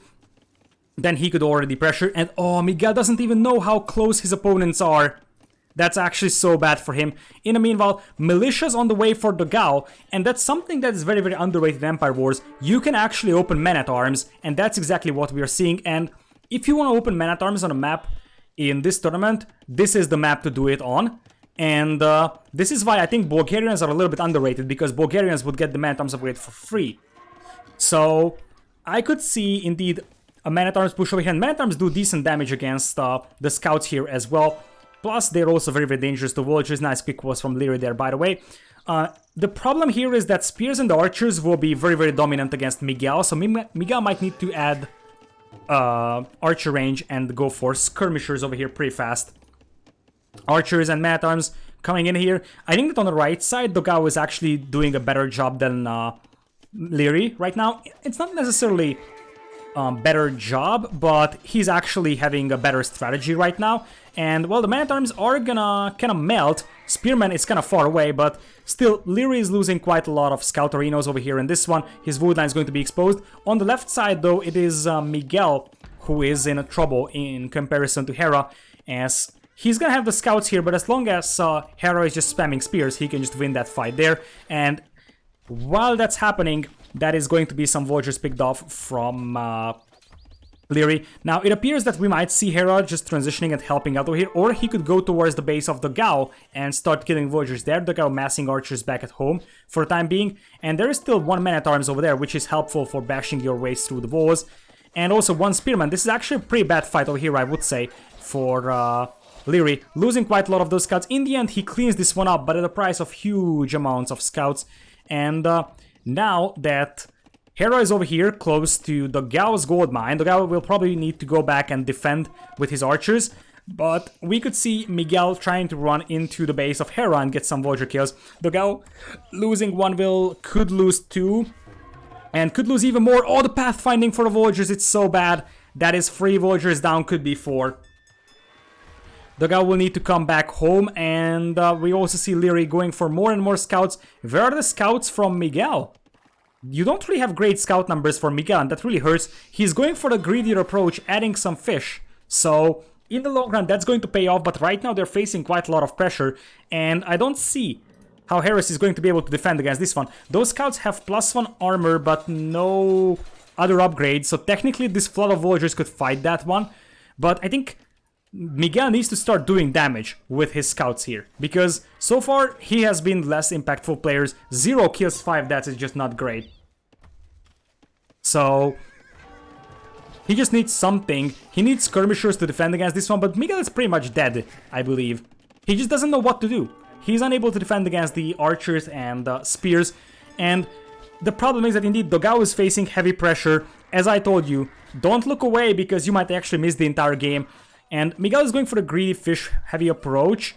then he could already pressure, and oh, Miguel doesn't even know how close his opponents are. That's actually so bad for him. In the meanwhile, Militia's on the way for Dogao, and that's something that is very, very underrated in Empire Wars. You can actually open men-at-arms, and that's exactly what we are seeing, and if you want to open men-at-arms on a map in this tournament, this is the map to do it on. And this is why I think Bulgarians are a little bit underrated, because Bulgarians would get the man-at-arms upgrade for free. So I could see indeed a man-at-arms push over here, and man-at-arms do decent damage against the scouts here as well. Plus they're also very, very dangerous to vultures. Nice quick was from Liereyy there, by the way. The problem here is that spears and the archers will be very, very dominant against Miguel, so Miguel might need to add archer range and go for skirmishers over here pretty fast. Archers and man-at-arms coming in here. I think that on the right side, Dogao is actually doing a better job than Liereyy right now. It's not necessarily better job, but he's actually having a better strategy right now. And, well, the man-at-arms are gonna kind of melt. Spearman is kind of far away, but still, Liereyy is losing quite a lot of scout arenas over here in this one. His wood line is going to be exposed. On the left side, though, it is Miguel who is in trouble in comparison to Hera, as he's gonna have the scouts here, but as long as Hera is just spamming spears, he can just win that fight there. And while that's happening, that is going to be some vultures picked off from Liereyy. Now, it appears that we might see Hera just transitioning and helping out over here, or he could go towards the base of Dogao and start killing vultures there. Dogao massing archers back at home for the time being, and there is still one man-at-arms over there, which is helpful for bashing your ways through the walls, and also one spearman. This is actually a pretty bad fight over here, I would say, for Liereyy, losing quite a lot of those scouts. In the end, he cleans this one up, but at the price of huge amounts of scouts, and now that Hera is over here close to Dogao's gold mine, Dogao will probably need to go back and defend with his archers, but we could see Miguel trying to run into the base of Hera and get some vulture kills. Dogao losing one will, could lose two, and could lose even more. Oh, the pathfinding for the vultures, it's so bad. That is 3 vultures down, could be 4. Dogao will need to come back home, and we also see Liereyy going for more and more scouts. Where are the scouts from Miguel? You don't really have great scout numbers for Miguel, and that really hurts. He's going for the greedier approach, adding some fish. So, in the long run, that's going to pay off, but right now they're facing quite a lot of pressure, and I don't see how Heresy is going to be able to defend against this one. Those scouts have +1 armor, but no other upgrades, so technically this flood of vultures could fight that one, but I think Miguel needs to start doing damage with his scouts here, because so far he has been less impactful players. 0 kills, 5 deaths is just not great. So he just needs something. He needs skirmishers to defend against this one, but Miguel is pretty much dead, I believe. He just doesn't know what to do. He's unable to defend against the archers and spears, and the problem is that indeed Dogao is facing heavy pressure. As I told you, don't look away because you might actually miss the entire game. And Miguel is going for the greedy fish heavy approach,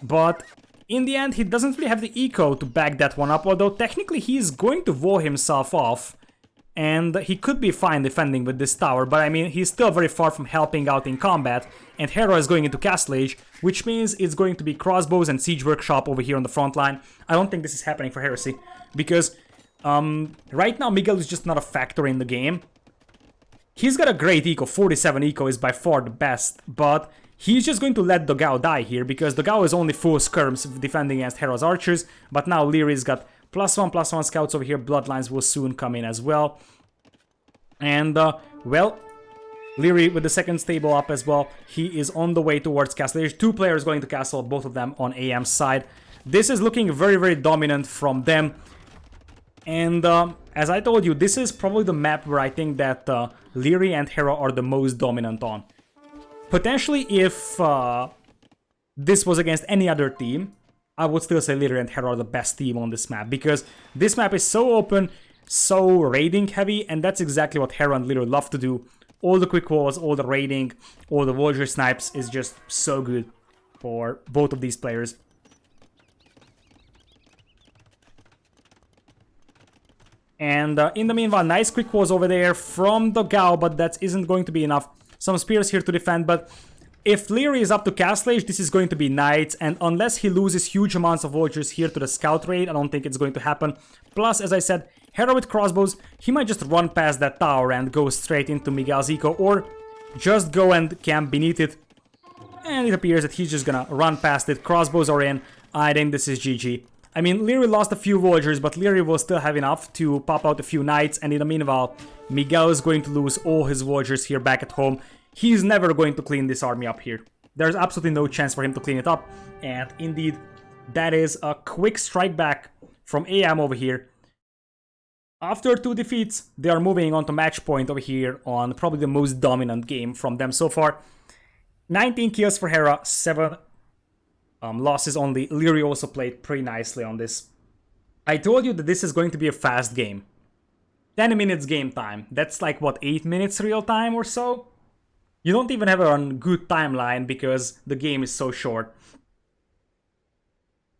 but in the end he doesn't really have the eco to back that one up, although technically he is going to wall himself off and he could be fine defending with this tower, but I mean, he's still very far from helping out in combat, and Hera is going into Castle Age, which means it's going to be crossbows and siege workshop over here on the front line. I don't think this is happening for Heresy, because right now Miguel is just not a factor in the game. He's got a great eco, 47 eco is by far the best, but he's just going to let Dogao die here, because Dogao is only 4 skirms defending against Hera's archers, but now Lierey's got +1/+1 scouts over here. Bloodlines will soon come in as well. And, well, Liereyy with the second stable up as well. He is on the way towards Castle. There's 2 players going to Castle, both of them on AM side. This is looking very, very dominant from them. And as I told you, this is probably the map where I think that Liereyy and Hera are the most dominant on. Potentially, if this was against any other team, I would still say Liereyy and Hera are the best team on this map, because this map is so open, so raiding heavy, and that's exactly what Hera and Liereyy love to do. All the quick walls, all the raiding, all the vulture snipes is just so good for both of these players. And in the meanwhile, nice quick walls over there from Dogao, but that isn't going to be enough. Some spears here to defend, but if Liereyy is up to Castle Age, this is going to be knights, and unless he loses huge amounts of vultures here to the scout raid, I don't think it's going to happen. Plus, as I said, Hera with crossbows, he might just run past that tower and go straight into Miguel's eco, or just go and camp beneath it. And it appears that he's just gonna run past it. Crossbows are in. I think this is GG. I mean, Liereyy lost a few vultures, but Liereyy will still have enough to pop out a few knights, and in the meanwhile, Miguel is going to lose all his vultures here back at home. He's never going to clean this army up here. There's absolutely no chance for him to clean it up. And indeed, that is a quick strike back from AM over here. After 2 defeats, they are moving on to match point over here on probably the most dominant game from them so far. 19 kills for Hera, 7 losses only. Liereyy also played pretty nicely on this. I told you that this is going to be a fast game. 10 minutes game time. That's like, what, 8 minutes real time or so? You don't even have a good timeline because the game is so short.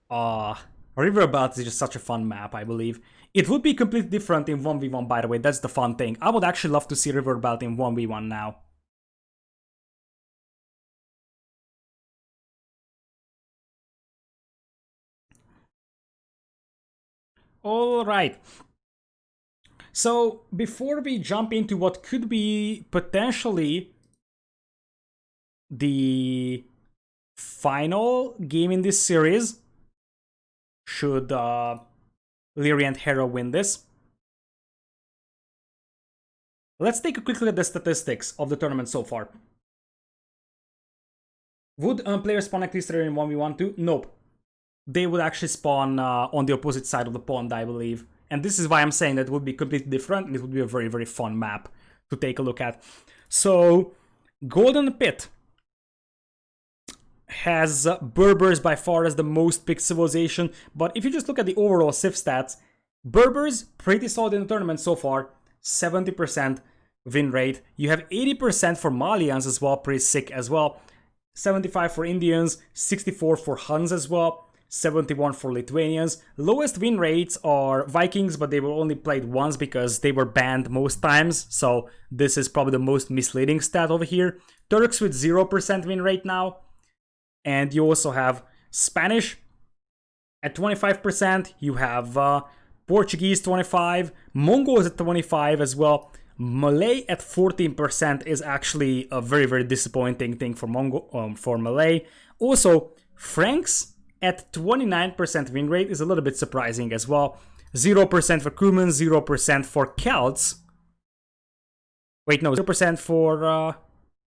Riverbout is just such a fun map, I believe. It would be completely different in 1v1, by the way. That's the fun thing. I would actually love to see Riverbout in 1v1 now. Alright. So, before we jump into what could be potentially the final game in this series, should Liereyy and Hera win this, let's take a quick look at the statistics of the tournament so far. Would players spawn like this in 1v1 too? Nope. They would actually spawn on the opposite side of the pond, I believe. And this is why I'm saying that it would be completely different, and it would be a very, very fun map to take a look at. So, Golden Pit has Berbers by far as the most picked civilization, but if you just look at the overall civ stats, Berbers pretty solid in the tournament so far, 70% win rate. You have 80% for Malians as well, pretty sick as well. 75 for Indians, 64 for Huns as well, 71 for Lithuanians. Lowest win rates are Vikings, but they were only played once because they were banned most times, so this is probably the most misleading stat over here. Turks with 0% win rate now. And you also have Spanish at 25%. You have Portuguese 25%. Mongols at 25% as well. Malay at 14% is actually a very, very disappointing thing for for Malay. Also, Franks at 29% win rate is a little bit surprising as well. 0% for Cumans, 0% for Celts. Wait, no, 0% for...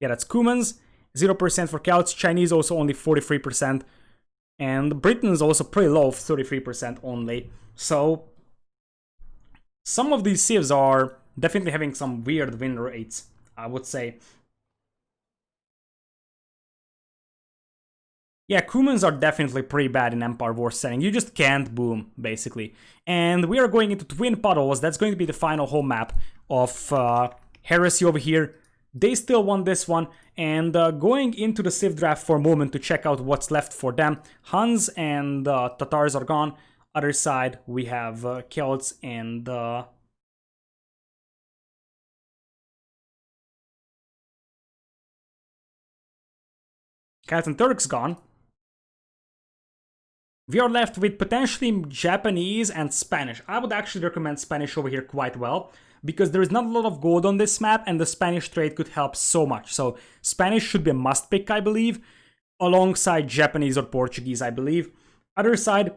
yeah, that's Cumans. 0% for Celts, Chinese also only 43%, and Britain's also pretty low, 33% only. So, some of these civs are definitely having some weird win rates, I would say. Yeah, Cumans are definitely pretty bad in Empire War setting. You just can't boom, basically. And we are going into Twin Puddles. That's going to be the final home map of Heresy over here. They still won this one, and going into the Civ draft for a moment to check out what's left for them. Huns and Tatars are gone. Other side, we have Celts and Cats and Turks gone. We are left with potentially Japanese and Spanish. I would actually recommend Spanish over here quite well, because there is not a lot of gold on this map, and the Spanish trade could help so much. So Spanish should be a must pick, I believe, alongside Japanese or Portuguese, I believe. Other side,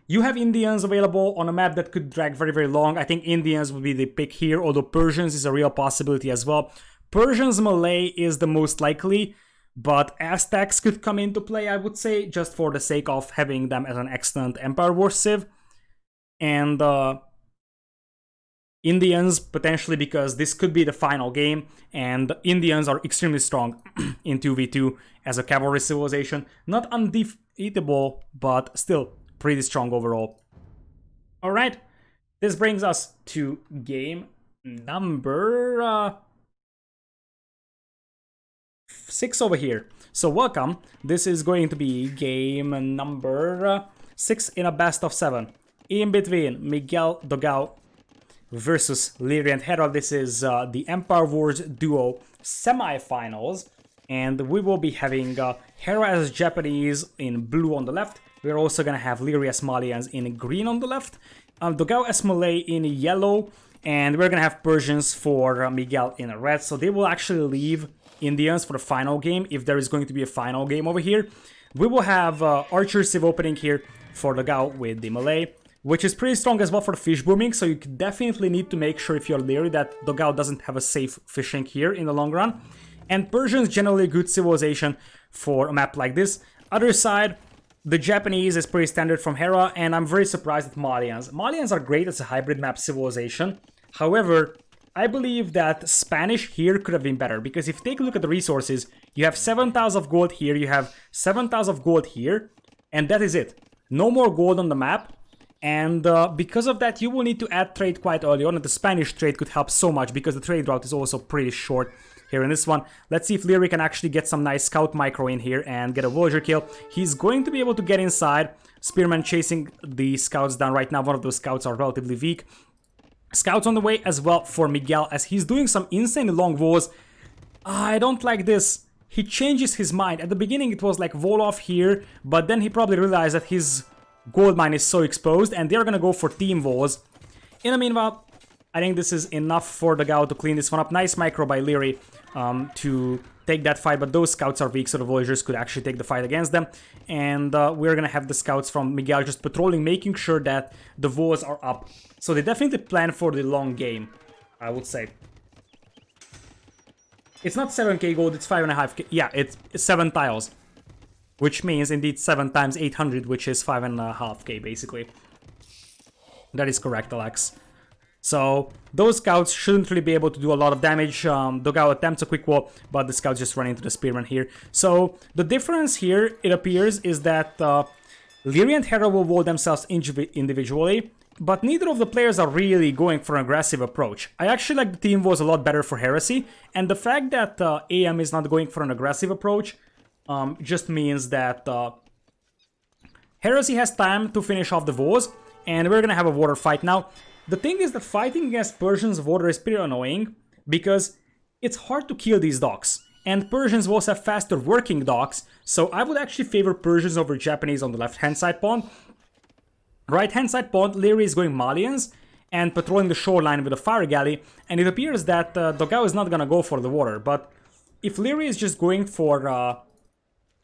you have Indians available on a map that could drag very, very long. I think Indians would be the pick here, although Persians is a real possibility as well. Persians Malay is the most likely, but Aztecs could come into play, I would say, just for the sake of having them as an excellent Empire War civ. And Indians, potentially, because this could be the final game, and Indians are extremely strong in 2v2 as a cavalry civilization. Not undefeatable, but still pretty strong overall. Alright, this brings us to game number 6 over here. So welcome, this is going to be game number 6 in a best of 7. In between Miguel Dogao versus Liereyy and Hera. This is the Empire Wars Duo Semifinals, and we will be having Hera as Japanese in blue on the left. We're also gonna have Liereyy as Malians in green on the left, Dogao as Malay in yellow, and we're gonna have Persians for Miguel in red. So they will actually leave Indians for the final game, if there is going to be a final game over here. We will have Archer Civ opening here for Dogao with the Malay, which is pretty strong as well for fish booming, so you definitely need to make sure if you're Liereyy that Dogao doesn't have a safe fishing here in the long run. And Persians generally a good civilization for a map like this. Other side, the Japanese is pretty standard from Hera, and I'm very surprised at Malians. Malians are great as a hybrid map civilization. However, I believe that Spanish here could have been better, because if you take a look at the resources, you have 7,000 of gold here, you have 7,000 of gold here, and that is it. No more gold on the map. And because of that, you will need to add trade quite early on, and the Spanish trade could help so much because the trade route is also pretty short here in this one. Let's see if Liereyy can actually get some nice scout micro in here and get a villager kill. He's going to be able to get inside. Spearman chasing the scouts down right now. One of those scouts are relatively weak. Scouts on the way as well for Miguel, as he's doing some insanely long walls. I don't like this. He changes his mind. At the beginning it was like wall off here, but then he probably realized that his gold mine is so exposed, and they're gonna go for team walls. In the meanwhile, I think this is enough for Dogao to clean this one up. Nice micro by Liereyy to take that fight, but those scouts are weak, so the villagers could actually take the fight against them. And we're gonna have the scouts from Miguel just patrolling, making sure that the walls are up. So they definitely plan for the long game, I would say. It's not 7k gold, it's 5.5k. Yeah, it's 7 tiles. Which means indeed 7 times 800, which is 5.5k basically. That is correct, Alex. So those scouts shouldn't really be able to do a lot of damage. Dogao attempts a quick wall, but the scouts just run into the spearman here. So the difference here, it appears, is that Liereyy and Hera will wall themselves individually, but neither of the players are really going for an aggressive approach. I actually like the team walls a lot better for Heresy, and the fact that AM is not going for an aggressive approach just means that Heresy has time to finish off the walls, and we're gonna have a water fight now. The thing is that fighting against Persians water is pretty annoying, because it's hard to kill these docks, and Persians will also have faster working docks, so I would actually favor Persians over Japanese on the left-hand side pond. Right-hand side pond, Liereyy is going Malians and patrolling the shoreline with a fire galley, and it appears that Dogao is not gonna go for the water, but if Liereyy is just going for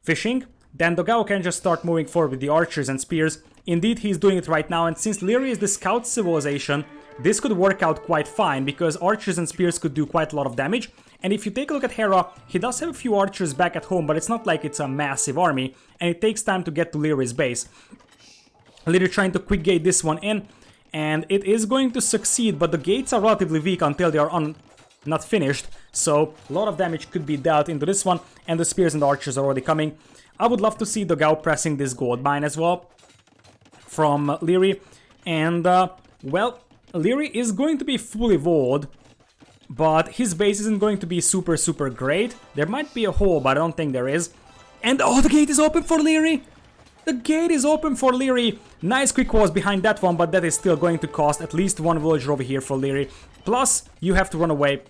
fishing, then Dogao can just start moving forward with the archers and spears. Indeed, he's doing it right now, and since Liereyy is the scout civilization, this could work out quite fine, because archers and spears could do quite a lot of damage. And if you take a look at Hera, he does have a few archers back at home, but it's not like it's a massive army, and it takes time to get to Lierey's base. Liereyy trying to quick gate this one in, and it is going to succeed, but the gates are relatively weak until they are not finished, so a lot of damage could be dealt into this one, and the spears and the archers are already coming. I would love to see Dogao pressing this gold mine as well from Liereyy, and well, Liereyy is going to be fully walled, but his base isn't going to be super great. There might be a hole, but I don't think there is. And oh, the gate is open for Liereyy! The gate is open for Liereyy. Nice quick walls behind that one, but that is still going to cost at least one villager over here for Liereyy. Plus, you have to run away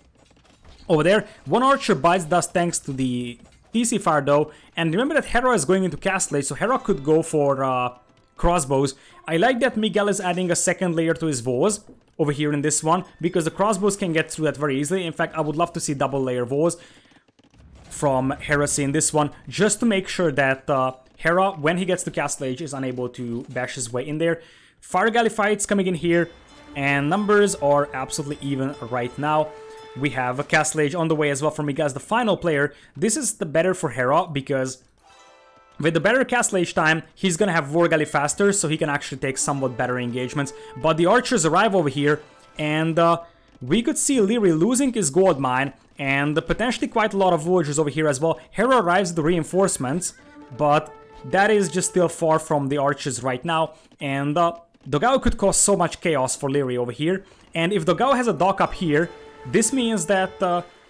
over there. One archer bites dust thanks to the TC fire though, and remember that Hera is going into Castle Age, so Hera could go for crossbows. I like that Miguel is adding a second layer to his walls over here in this one, because the crossbows can get through that very easily. In fact, I would love to see double layer walls from Heresy in this one, just to make sure that Hera, when he gets to Castle Age, is unable to bash his way in there. Fire Galley fights coming in here, and numbers are absolutely even right now. We have a Castle Age on the way as well for Miguel as the final player. This is the better for Hera, because with the better Castle Age time, he's gonna have War Galley faster, so he can actually take somewhat better engagements. But the archers arrive over here, and we could see Liereyy losing his gold mine, and potentially quite a lot of villagers over here as well. Hera arrives with the reinforcements, but that is just still far from the archers right now, and Dogao could cause so much chaos for Liereyy over here. And if Dogao has a dock up here, this means that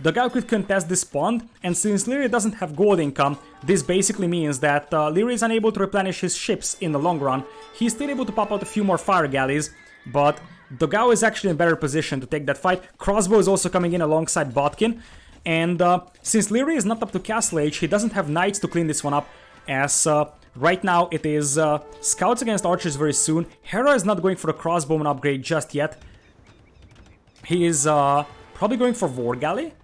Dogao could contest this pond, and since Liereyy doesn't have gold income, this basically means that Liereyy is unable to replenish his ships in the long run. He's still able to pop out a few more fire galleys, but Dogao is actually in a better position to take that fight. Crossbow is also coming in alongside Botkin, and since Liereyy is not up to Castle Age, he doesn't have knights to clean this one up, as right now it is scouts against archers very soon. Hera is not going for the crossbowman upgrade just yet. He is probably going for War Galley.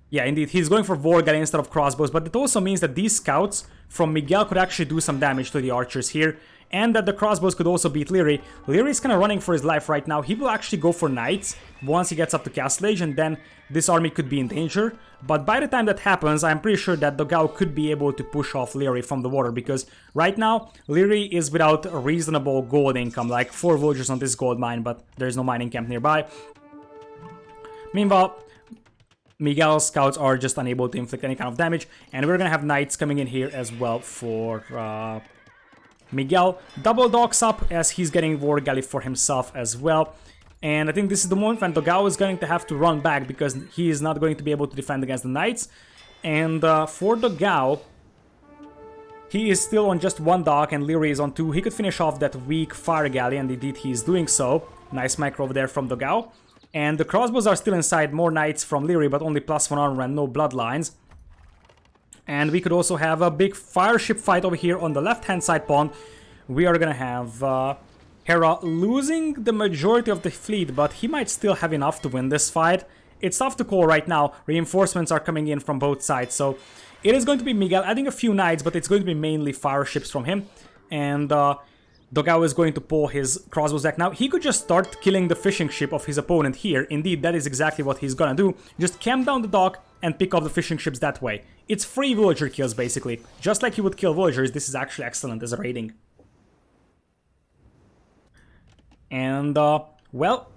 Yeah, indeed, he's going for War Galley instead of crossbows, but it also means that these scouts from Miguel could actually do some damage to the archers here, and that the crossbows could also beat Liereyy. Liereyy is kind of running for his life right now. He will actually go for knights once he gets up to Castle Age, and then this army could be in danger. But by the time that happens, I'm pretty sure that Dogao could be able to push off Liereyy from the water, because right now, Liereyy is without a reasonable gold income, like 4 villagers on this gold mine, but there's no mining camp nearby. Meanwhile, Miguel's scouts are just unable to inflict any kind of damage, and we're gonna have knights coming in here as well for Miguel. Double docks up as he's getting War Galley for himself as well. And I think this is the moment when Dogao is going to have to run back, because he is not going to be able to defend against the knights. And for Dogao, he is still on just 1 dock and Liereyy is on 2. He could finish off that weak fire galley, and indeed he is doing so. Nice micro over there from Dogao. And the crossbows are still inside, more knights from Liereyy, but only +1 armor and no bloodlines. And we could also have a big fire ship fight over here on the left-hand side pond. We are gonna have Hera losing the majority of the fleet, but he might still have enough to win this fight. It's tough to call right now. Reinforcements are coming in from both sides, so it is going to be Miguel adding a few knights, but it's going to be mainly fire ships from him. And Dogao is going to pull his crossbows back now. He could just start killing the fishing ship of his opponent here. Indeed, that is exactly what he's gonna do. Just camp down the dock and pick off the fishing ships that way. It's free villager kills, basically. Just like you would kill villagers, this is actually excellent as a raiding. And, well,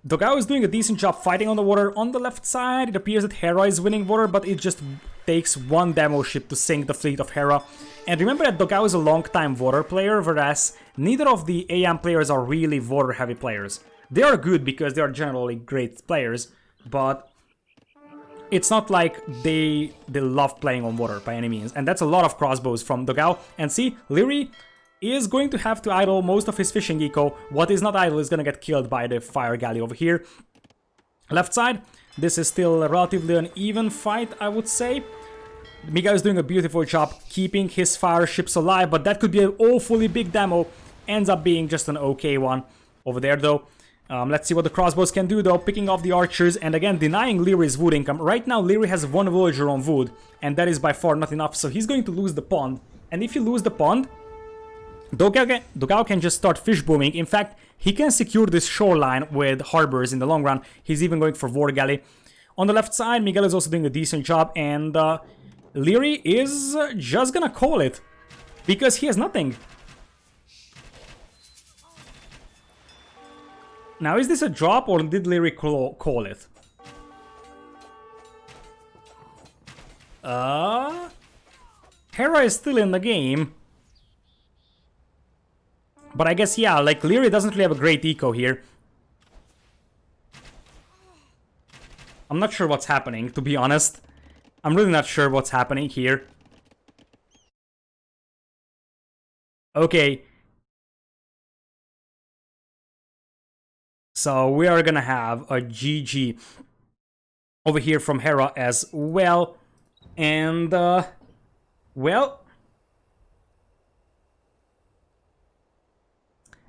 Dogao is doing a decent job fighting on the water. On the left side, it appears that Hera is winning water, but it just takes 1 demo ship to sink the fleet of Hera. And remember that Dogao is a long-time water player, whereas neither of the AM players are really water-heavy players. They are good because they are generally great players, but it's not like they love playing on water by any means. And that's a lot of crossbows from Dogao. And see, Liereyy is going to have to idle most of his fishing eco. What is not idle is going to get killed by the fire galley over here. Left side, this is still a relatively uneven fight, I would say. Miguel is doing a beautiful job keeping his fire ships alive, but that could be an awfully big demo. Ends up being just an okay one over there, though. Let's see what the crossbows can do, though. Picking off the archers, and again, denying Lierey's wood income. Right now, Liereyy has 1 villager on wood, and that is by far not enough, so he's going to lose the pond. And if you lose the pond, Dogao can just start fish booming. In fact, he can secure this shoreline with harbors in the long run. He's even going for War Galley. On the left side, Miguel is also doing a decent job, and Liereyy is just gonna call it, because he has nothing. Now, is this a drop, or did Liereyy call it? Hera is still in the game. But I guess, yeah, like, Liereyy doesn't really have a great eco here. I'm not sure what's happening, to be honest. I'm really not sure what's happening here. Okay. So we are gonna have a GG over here from Hera as well. And, well,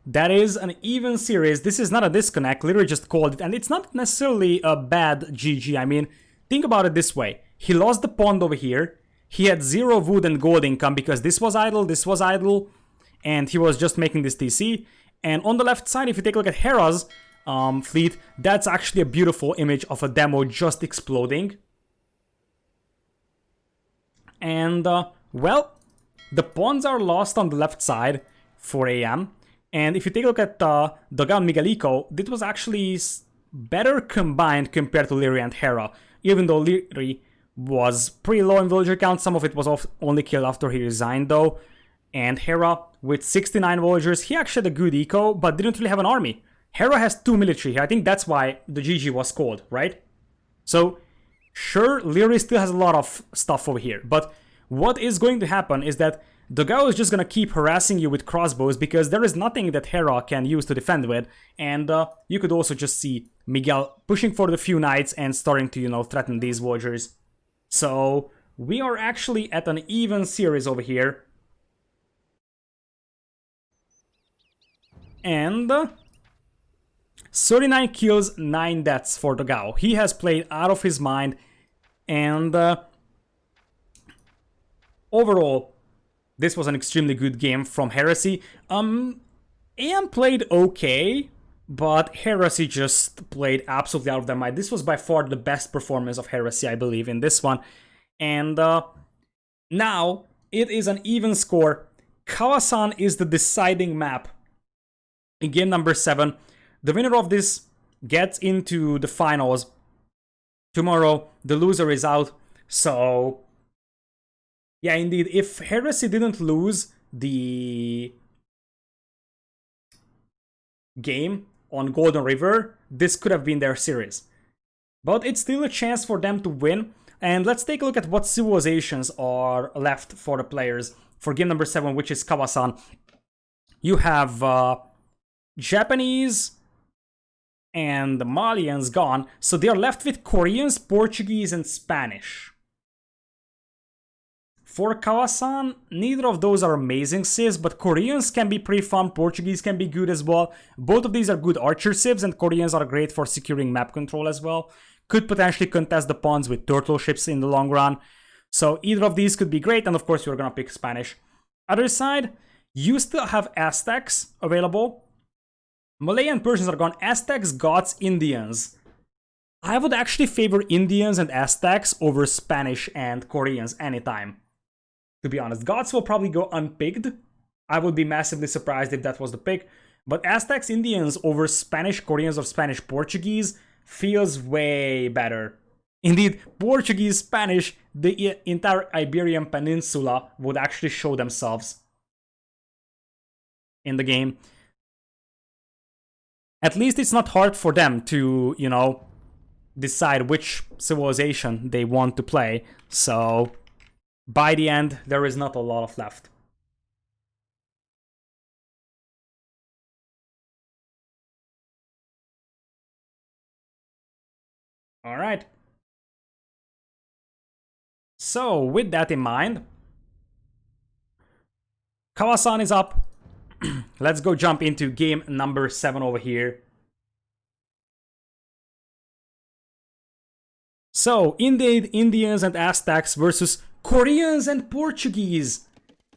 that is an even series. This is not a disconnect, Liereyy just called it, and it's not necessarily a bad GG. I mean, think about it this way. He lost the pond over here. He had 0 wood and gold income because this was idle, and he was just making this TC. And on the left side, if you take a look at Hera's fleet, that's actually a beautiful image of a demo just exploding. And, well, the pawns are lost on the left side, 4 AM. And if you take a look at Dogao and Miguel, this was actually better combined compared to Liereyy and Hera. Even though Liereyy was pretty low in villager count, some of it was only killed after he resigned though. And Hera, with 69 villagers, he actually had a good eco, but didn't really have an army. Hera has 2 military here. I think that's why the GG was called, right? So, sure, Liereyy still has a lot of stuff over here, but what is going to happen is that Dogao is just going to keep harassing you with crossbows because there is nothing that Hera can use to defend with, and you could also just see Miguel pushing for the few knights and starting to, you know, threaten these villagers. So, we are actually at an even series over here. And 39 kills, 9 deaths for Dogao. He has played out of his mind, and overall, this was an extremely good game from Heresy. AM played okay, but Heresy just played absolutely out of their mind. This was by far the best performance of Heresy, I believe, in this one. And now, it is an even score. Kawasan is the deciding map in game number 7. The winner of this gets into the finals. Tomorrow, the loser is out. So, yeah, indeed, if Heresy didn't lose the game on Golden River, this could have been their series. But it's still a chance for them to win. And let's take a look at what civilizations are left for the players for game number 7, which is Kawasan. You have Japanese and the Malians gone, so they are left with Koreans, Portuguese, and Spanish. For Kawasan, neither of those are amazing civs, but Koreans can be pretty fun, Portuguese can be good as well. Both of these are good archer civs, and Koreans are great for securing map control as well. Could potentially contest the pawns with turtle ships in the long run. So either of these could be great, and of course you're gonna pick Spanish. Other side, you still have Aztecs available. Malay and Persians are gone. Aztecs, Goths, Indians. I would actually favor Indians and Aztecs over Spanish and Koreans anytime, to be honest. Goths will probably go unpicked. I would be massively surprised if that was the pick. But Aztecs, Indians over Spanish, Koreans, or Spanish, Portuguese feels way better. Indeed, Portuguese, Spanish, the entire Iberian Peninsula would actually show themselves in the game. At least it's not hard for them to, you know, decide which civilization they want to play. So, by the end, there is not a lot of left. Alright. So, with that in mind, Kawasan is up. Let's go jump into game number 7 over here. So, indeed, Indians and Aztecs versus Koreans and Portuguese.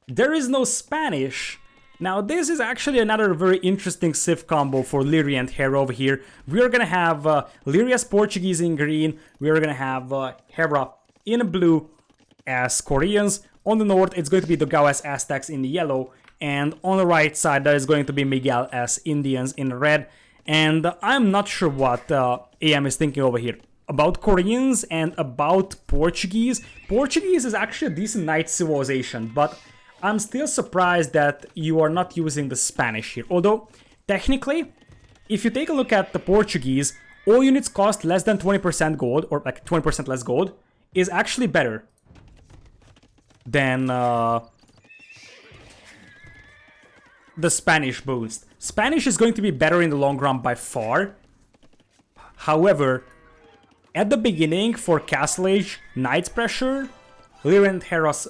There is no Spanish. Now, this is actually another very interesting civ combo for Liereyy and Hera over here. We're gonna have Liereyy as Portuguese in green. We're gonna have Hera in blue as Koreans. On the north, it's going to be Dogao as Aztecs in yellow. And on the right side, that is going to be Miguel as Indians in red. And I'm not sure what AM is thinking over here about Koreans and about Portuguese. Portuguese is actually a decent knight civilization, but I'm still surprised that you are not using the Spanish here. Although, technically, if you take a look at the Portuguese, all units cost less than 20% gold, or like 20% less gold, is actually better than the Spanish boost. Spanish is going to be better in the long run by far. However, at the beginning for Castle Age Knights pressure, Liereyy and Hera's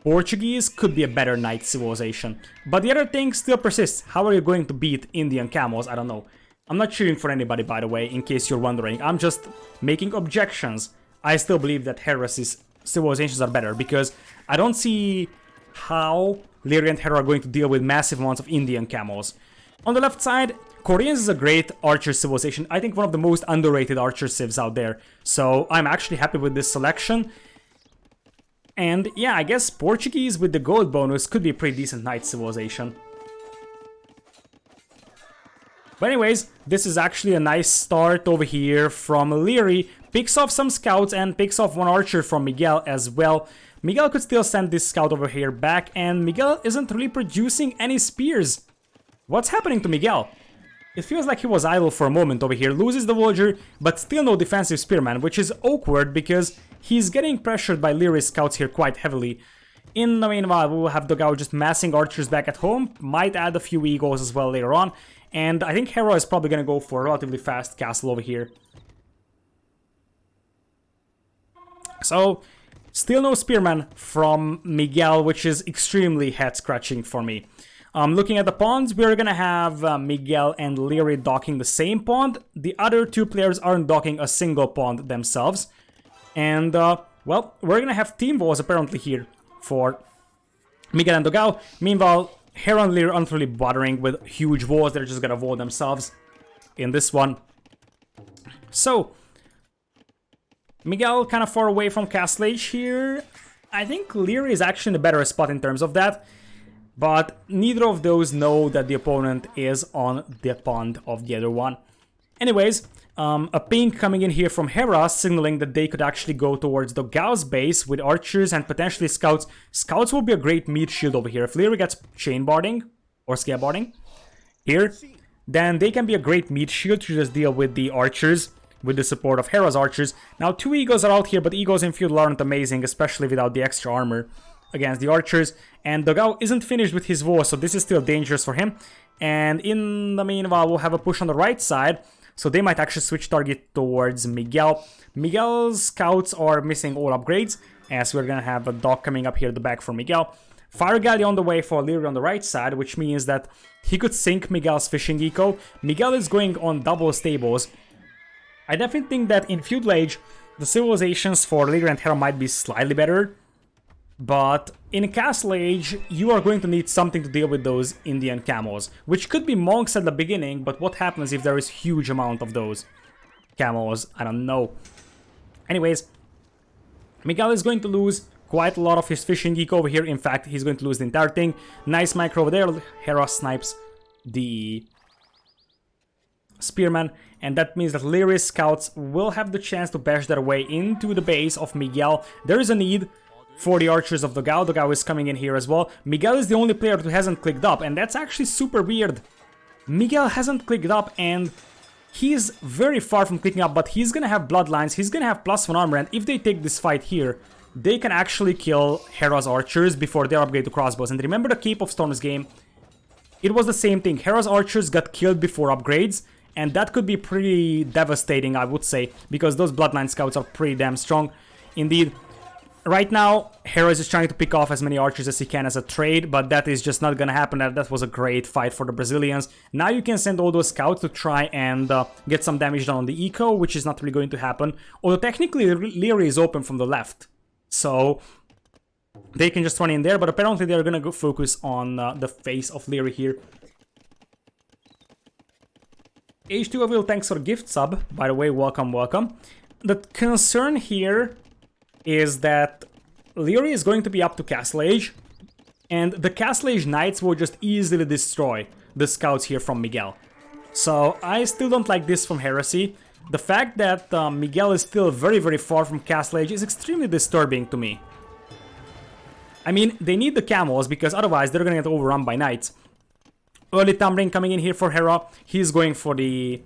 Portuguese could be a better knight civilization. But the other thing still persists. How are you going to beat Indian camels? I don't know. I'm not cheering for anybody, by the way, in case you're wondering. I'm just making objections. I still believe that Heresy's civilizations are better, because I don't see how Liereyy and Hera are going to deal with massive amounts of Indian camels. On the left side, Koreans is a great archer civilization. I think one of the most underrated archer civs out there. So I'm actually happy with this selection. And yeah, I guess Portuguese with the gold bonus could be a pretty decent knight civilization. But anyways, this is actually a nice start over here from Liereyy. Picks off some scouts and picks off one archer from Miguel as well. Miguel could still send this scout over here back, and Miguel isn't really producing any spears. What's happening to Miguel? It feels like he was idle for a moment over here, loses the villager, but still no defensive spearman, which is awkward because he's getting pressured by Lierey's scouts here quite heavily. In the meanwhile, we'll have Dogao just massing archers back at home, might add a few eagles as well later on, and I think Hera is probably gonna go for a relatively fast castle over here. So, still no spearman from Miguel, which is extremely head-scratching for me. Looking at the pawns, we're gonna have Miguel and Liereyy docking the same pawn. The other two players aren't docking a single pawn themselves. And, well, we're gonna have team walls apparently here for Miguel and Dogao. Meanwhile, Hera and Liereyy aren't really bothering with huge walls, they're just gonna wall themselves in this one. So, Miguel kind of far away from Castle Age here. I think Liereyy is actually in a better spot in terms of that. But neither of those know that the opponent is on the pawn of the other one. Anyways, a ping coming in here from Hera, signaling that they could actually go towards Dogao's base with archers and potentially scouts. Scouts will be a great meat shield over here. If Liereyy gets chain barding or scale barding here, then they can be a great meat shield to just deal with the archers with the support of Hera's archers. Now, two eagles are out here, but eagles in feudal aren't amazing, especially without the extra armor against the archers, and Dogao isn't finished with his war, so this is still dangerous for him. And in the meanwhile, we'll have a push on the right side, so they might actually switch target towards Miguel. Miguel's scouts are missing all upgrades, as we're gonna have a dog coming up here at the back for Miguel. Fire galley on the way for Liereyy on the right side, which means that he could sink Miguel's fishing eco. Miguel is going on double stables. I definitely think that in Feudal Age, the civilizations for Liereyy and Hera might be slightly better. But in Castle Age, you are going to need something to deal with those Indian camels, which could be monks at the beginning, but what happens if there is huge amount of those camels? I don't know. Anyways, Miguel is going to lose quite a lot of his fishing eco over here. In fact, he's going to lose the entire thing. Nice micro over there. Hera snipes the spearman, and that means that Lierey's scouts will have the chance to bash their way into the base of Miguel. There is a need for the archers of Dogao. Dogao is coming in here as well. Miguel is the only player who hasn't clicked up, and that's actually super weird. Miguel hasn't clicked up, and he's very far from clicking up, but he's gonna have bloodlines, he's gonna have +1 armor, and if they take this fight here, they can actually kill Hera's archers before they upgrade to crossbows. And remember the Cape of Storms game? It was the same thing. Hera's archers got killed before upgrades, and that could be pretty devastating, I would say, because those bloodline scouts are pretty damn strong. Indeed, right now, Hera is just trying to pick off as many archers as he can as a trade, but that is just not gonna happen. That was a great fight for the Brazilians. Now you can send all those scouts to try and get some damage done on the eco, which is not really going to happen. Although technically Liereyy is open from the left, so they can just run in there, but apparently they're gonna go focus on the face of Liereyy here. H2O thanks for gift sub, by the way, welcome, welcome. The concern here is that Liereyy is going to be up to Castle Age, and the Castle Age Knights will just easily destroy the scouts here from Miguel. So I still don't like this from Heresy. The fact that Miguel is still very, very far from Castle Age is extremely disturbing to me. I mean, they need the camels, because otherwise they're gonna get overrun by knights. Early tumbling coming in here for Hera. He's going for the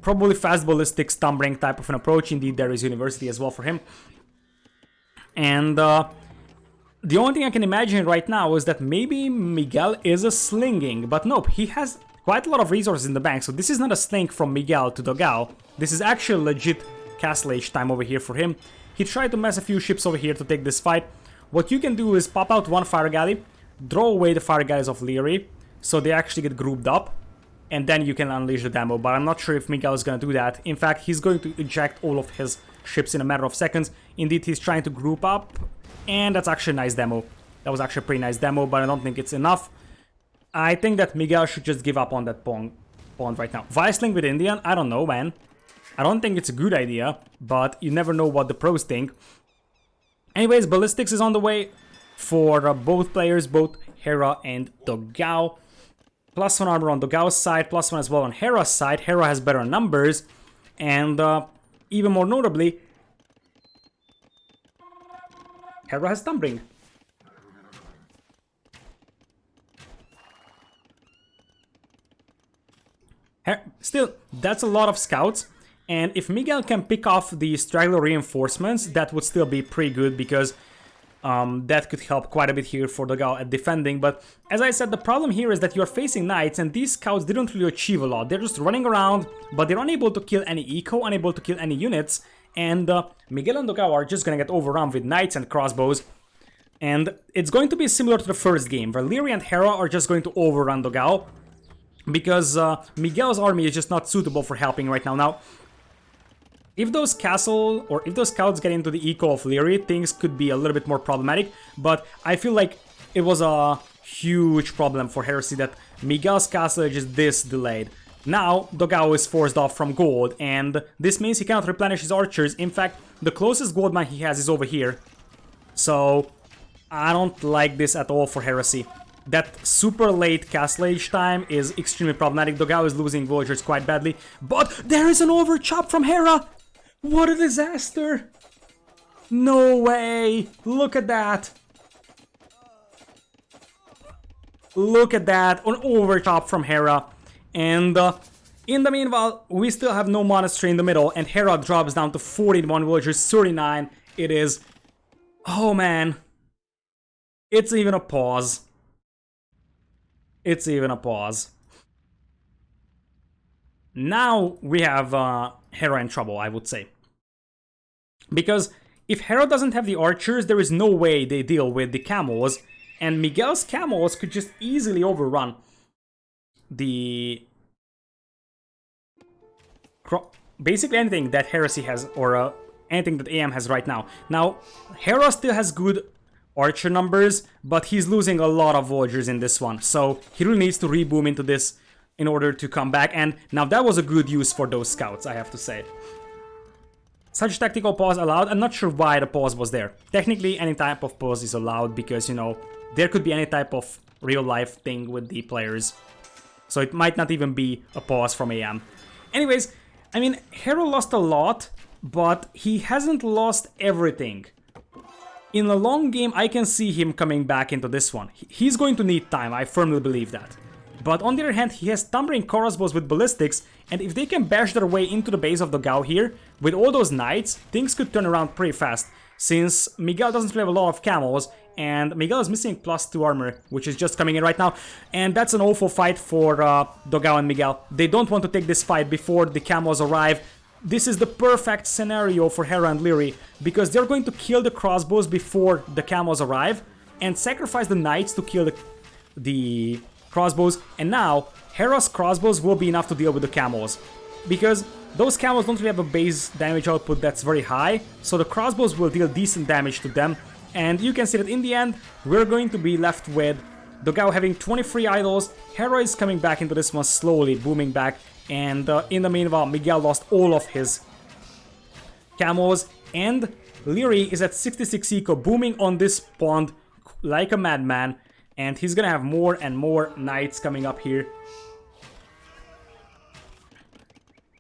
probably fast ballistics tumbling type of an approach. Indeed, there is University as well for him. And the only thing I can imagine right now is that maybe Miguel is a slinging, but nope, he has quite a lot of resources in the bank, so this is not a sling from Miguel to Dogao. This is actually legit Castle Age time over here for him. He tried to mass a few ships over here to take this fight. What you can do is pop out one fire galley, draw away the fire galleys of Liereyy, so they actually get grouped up, and then you can unleash the demo. But I'm not sure if Miguel is going to do that. In fact, he's going to eject all of his ships in a matter of seconds. Indeed, he's trying to group up, and that's actually a nice demo. That was actually a pretty nice demo, but I don't think it's enough. I think that Miguel should just give up on that pawn right now. Vice-link with Indian? I don't know, man. I don't think it's a good idea, but you never know what the pros think. Anyways, Ballistics is on the way for both players, both Hera and Dogao. +1 armor on Dogao's side, +1 as well on Hera's side. Hera has better numbers, and even more notably, Hera has Thumbring. Still, that's a lot of scouts, and if Miguel can pick off the straggler reinforcements, that would still be pretty good, because that could help quite a bit here for Dogao at defending. But as I said, the problem here is that you're facing knights, and these scouts didn't really achieve a lot. They're just running around, but they're unable to kill any eco, unable to kill any units, and Miguel and Dogao are just gonna get overrun with knights and crossbows. And it's going to be similar to the first game, where Liereyy and Hera are just going to overrun Dogao, because Miguel's army is just not suitable for helping right now. Now, if those scouts get into the eco of Liereyy, things could be a little bit more problematic, but I feel like it was a huge problem for Heresy that Miguel's castle is just this delayed. Now, Dogao is forced off from gold, and this means he cannot replenish his archers. In fact, the closest gold mine he has is over here. So, I don't like this at all for Heresy. That super late castle age time is extremely problematic. Dogao is losing villagers quite badly, but there is an overchop from Hera! What a disaster! No way! Look at that! Look at that, an overchop from Hera. And in the meanwhile, we still have no monastery in the middle, and Hera drops down to 41 villagers, 39. It is... Oh man. It's even a pause. It's even a pause. Now we have Hera in trouble, I would say. Because if Hera doesn't have the archers, there is no way they deal with the camels, and Miguel's camels could just easily overrun the... basically anything that Heresy has, or anything that AM has right now. Now, Hera still has good archer numbers, but he's losing a lot of villagers in this one, so he really needs to reboom into this in order to come back. And now that was a good use for those scouts, I have to say. Such tactical pause allowed. I'm not sure why the pause was there. Technically, any type of pause is allowed because, you know, there could be any type of real life thing with the players, so it might not even be a pause from AM. Anyways, I mean, Hera lost a lot, but he hasn't lost everything. In the long game, I can see him coming back into this one. He's going to need time, I firmly believe that. But on the other hand, he has Thumbring crossbows with ballistics, and if they can bash their way into the base of Dogao here, with all those knights, things could turn around pretty fast, since Miguel doesn't really have a lot of camels, and Miguel is missing +2 armor, which is just coming in right now, and that's an awful fight for Dogao and Miguel. They don't want to take this fight before the camels arrive. This is the perfect scenario for Hera and Liereyy, because they're going to kill the crossbows before the camels arrive, and sacrifice the knights to kill the crossbows, and now Hera's crossbows will be enough to deal with the camels, because those camels don't really have a base damage output that's very high, so the crossbows will deal decent damage to them, and you can see that in the end, we're going to be left with Dogao having 23 idols, Hera is coming back into this one slowly, booming back, and in the meanwhile, Miguel lost all of his camels, and Liereyy is at 66 eco, booming on this pond like a madman, and he's gonna have more and more knights coming up here.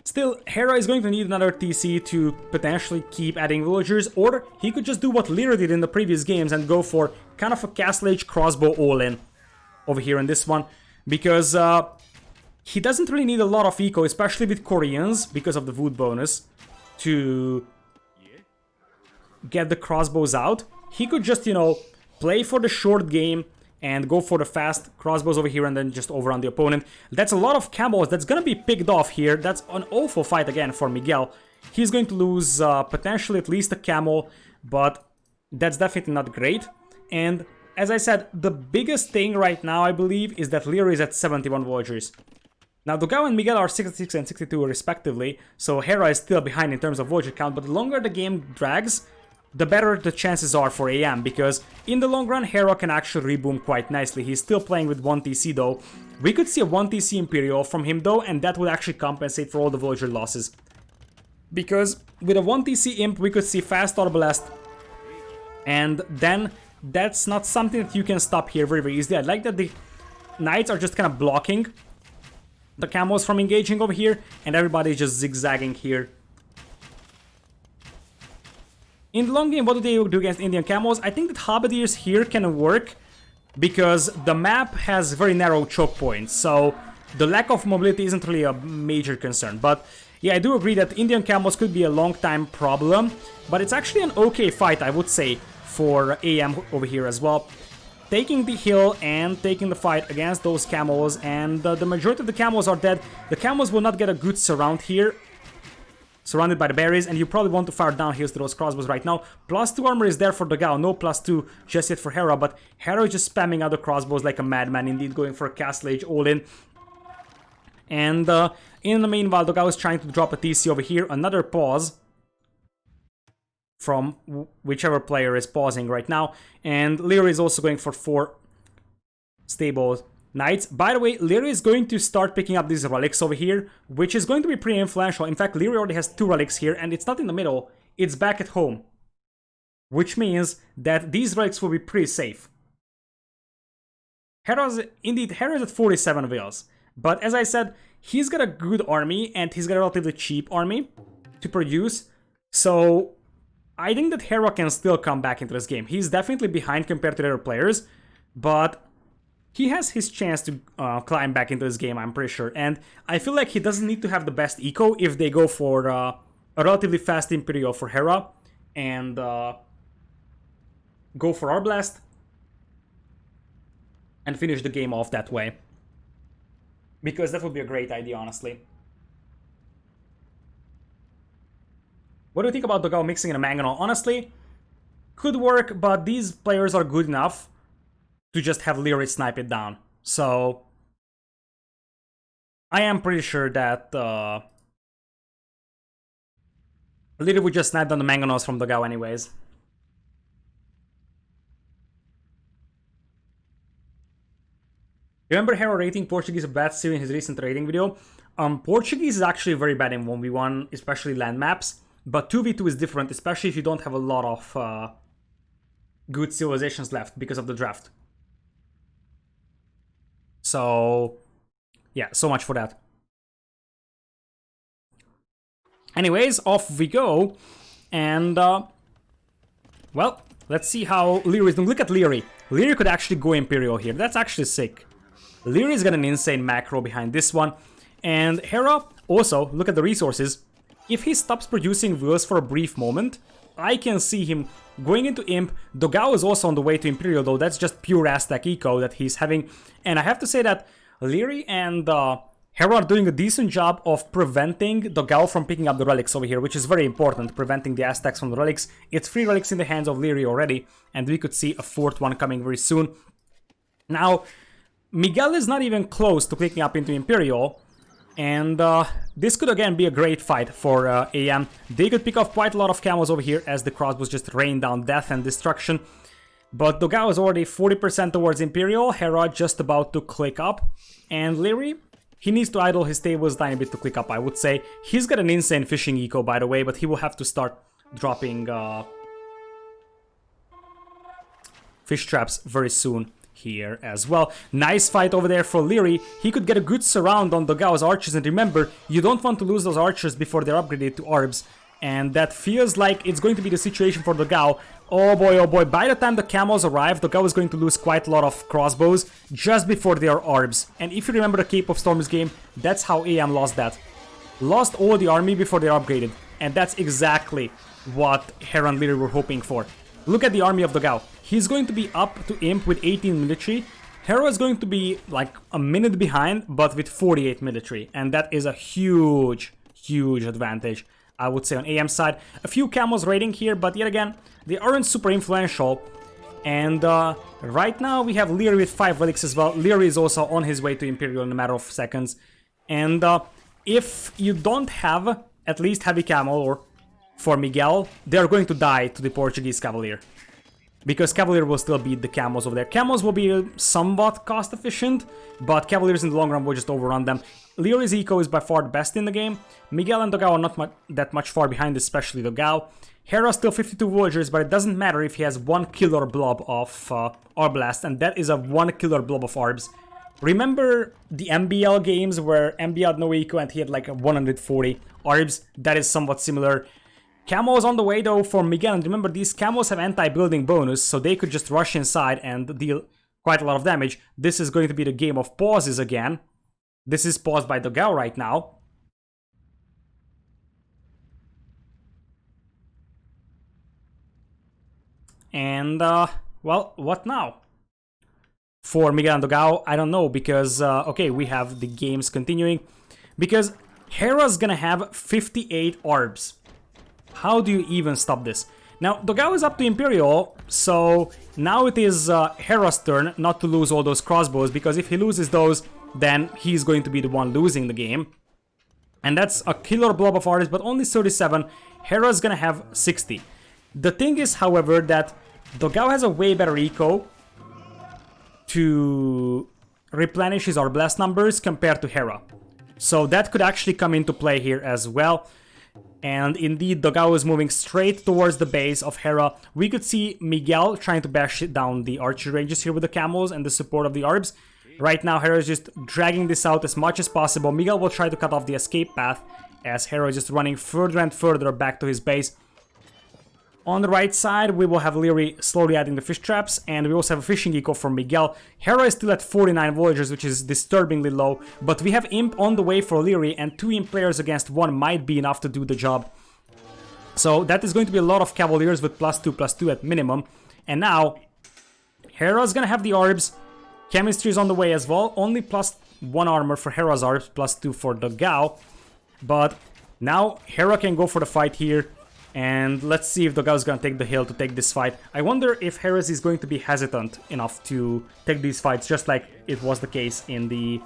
Still, Hera is going to need another TC to potentially keep adding villagers, or he could just do what Liereyy did in the previous games and go for kind of a Castle Age crossbow all-in over here in this one, because he doesn't really need a lot of eco, especially with Koreans, because of the wood bonus, to get the crossbows out. He could just, you know, play for the short game and go for the fast crossbows over here and then just overrun the opponent. That's a lot of camels that's gonna be picked off here. That's an awful fight again for Miguel. He's going to lose potentially at least a camel, but that's definitely not great. And as I said, the biggest thing right now, I believe, is that Liereyy is at 71 villagers. Now, Dogao and Miguel are 66 and 62 respectively, so Hera is still behind in terms of villager count, but the longer the game drags, the better the chances are for AM, because in the long run, Hera can actually reboom quite nicely. He's still playing with 1 TC though. We could see a 1 TC Imperial from him though, and that would actually compensate for all the villager losses. Because with a 1 TC Imp, we could see fast Arbalest, and then that's not something that you can stop here very, very easily. I like that the Knights are just kind of blocking the camels from engaging over here, and everybody is just zigzagging here. In the long game, what do they do against Indian camels? I think that halberdiers here can work because the map has very narrow choke points, so the lack of mobility isn't really a major concern. But yeah, I do agree that Indian camels could be a long time problem, but it's actually an okay fight, I would say, for AM over here as well. Taking the hill and taking the fight against those camels, and the majority of the camels are dead. The camels will not get a good surround here, surrounded by the berries, and you probably want to fire down hills to those crossbows right now. +2 armor is there for Dogao, no +2 just yet for Hera, but Hera is just spamming other crossbows like a madman, indeed, going for a Castle Age all-in. And in the meanwhile, Dogao is trying to drop a TC over here, another pause from whichever player is pausing right now, and Liereyy is also going for 4 stable Knights. By the way, Liereyy is going to start picking up these relics over here, which is going to be pretty influential. In fact, Liereyy already has 2 relics here, and it's not in the middle, it's back at home. Which means that these relics will be pretty safe. Hera's at 47 vills. But as I said, he's got a good army, and he's got a relatively cheap army to produce. So I think that Hera can still come back into this game. He's definitely behind compared to the other players, but he has his chance to climb back into this game, I'm pretty sure. And I feel like he doesn't need to have the best eco if they go for a relatively fast Imperial for Hera and go for Arbalest and finish the game off that way. Because that would be a great idea, honestly. What do you think about Dogao mixing in a Mangonel? Honestly, could work, but these players are good enough to just have Liereyy snipe it down. So I am pretty sure that Liereyy would just snipe down the Mangonels from Dogao anyways. Remember Hera rating Portuguese a bad Syria in his recent rating video? Portuguese is actually very bad in 1v1, especially land maps. But 2v2 is different, especially if you don't have a lot of good civilizations left because of the draft. So, yeah, so much for that. Anyways, off we go. And, well, let's see how Liereyy is doing. Look at Liereyy. Liereyy could actually go Imperial here. That's actually sick. Lierey's got an insane macro behind this one. And Hera, also, look at the resources. If he stops producing vills for a brief moment, I can see him going into Imp. Dogao is also on the way to Imperial, though that's just pure Aztec eco that he's having. And I have to say that Liereyy and Hera are doing a decent job of preventing Dogao from picking up the relics over here, which is very important, preventing the Aztecs from the relics. It's 3 relics in the hands of Liereyy already, and we could see a 4th one coming very soon. Now, Miguel is not even close to clicking up into Imperial, and this could again be a great fight for AM. They could pick off quite a lot of camels over here as the crossbows just rain down death and destruction. But Dogao is already 40% towards Imperial, Hera just about to click up. And Liereyy, he needs to idle his tables a tiny bit to click up, I would say. He's got an insane fishing eco, by the way, but he will have to start dropping fish traps very soon here as well. Nice fight over there for Liereyy. He could get a good surround on Dogao's archers, and remember, you don't want to lose those archers before they're upgraded to Arbs, and that feels like it's going to be the situation for Dogao. Oh boy, by the time the camels arrive, Dogao is going to lose quite a lot of crossbows just before they are Arbs. And if you remember the Cape of Storms game, that's how AM lost that. Lost all the army before they're upgraded, and that's exactly what Hera and Liereyy were hoping for. Look at the army of Dogao. He's going to be up to Imp with 18 military. Hera is going to be like a minute behind, but with 48 military. And that is a huge advantage. I would say, on AM side. A few camels raiding here, but yet again, they aren't super influential. And right now we have Liereyy with 5 relics as well. Liereyy is also on his way to Imperial in a matter of seconds. And if you don't have at least heavy camel or for Miguel, they are going to die to the Portuguese Cavalier. Because Cavalier will still beat the camels over there. Camels will be somewhat cost efficient, but Cavaliers in the long run will just overrun them. Lierey's eco is by far the best in the game. Miguel and Dogao are not that much far behind, especially Dogao. Hera still 52 villagers, but it doesn't matter if he has 1 killer blob of Arblast, and that is a 1 killer blob of Arbs. Remember the MBL games where MBL had no eco and he had like 140 Arbs? That is somewhat similar. Camos on the way though for Miguel, and remember these camos have anti-building bonus, so they could just rush inside and deal quite a lot of damage. This is going to be the game of pauses again. This is paused by Dogao right now. And, well, what now? For Miguel and Dogao, I don't know, because, okay, we have the games continuing. Because Hera's gonna have 58 Arbs. How do you even stop this? Now, Dogao is up to Imperial, so now it is Hera's turn not to lose all those crossbows, because if he loses those, then he's going to be the one losing the game. And that's a killer blob of Arbs, but only 37. Hera's gonna have 60. The thing is, however, that Dogao has a way better eco to replenish his Arblast numbers compared to Hera. So that could actually come into play here as well. And indeed, Dogao is moving straight towards the base of Hera. We could see Miguel trying to bash down the archer ranges here with the camels and the support of the Arbs. Right now, Hera is just dragging this out as much as possible. Miguel will try to cut off the escape path as Hera is just running further and further back to his base. On the right side, we will have Liereyy slowly adding the fish traps, and we also have a fishing eco from Miguel. Hera is still at 49 villagers, which is disturbingly low, but we have Imp on the way for Liereyy, and 2 Imp players against 1 might be enough to do the job. So that is going to be a lot of Cavaliers with +2/+2 at minimum. And now, Hera's gonna have the Arbs. Chemistry is on the way as well, only +1 armor for Hera's Arbs, +2 for Dogao. But now Hera can go for the fight here. And let's see if Dogao's gonna take the hill to take this fight. I wonder if Heresy is going to be hesitant enough to take these fights, just like it was the case in the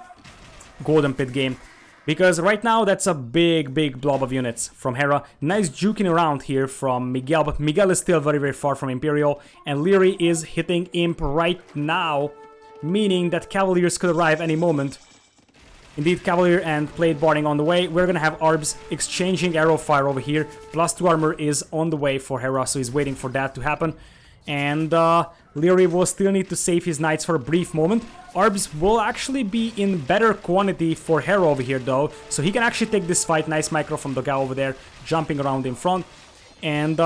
Golden Pit game. Because right now, that's a big blob of units from Hera. Nice juking around here from Miguel, but Miguel is still very far from Imperial. And Liereyy is hitting Imp right now, meaning that Cavaliers could arrive any moment. Indeed, Cavalier and Plate Barding on the way. We're gonna have Arbs exchanging arrow fire over here. +2 armor is on the way for Hera, so he's waiting for that to happen. And Liereyy will still need to save his knights for a brief moment. Arbs will actually be in better quantity for Hera over here though, so he can actually take this fight. Nice micro from Dogao over there, jumping around in front. And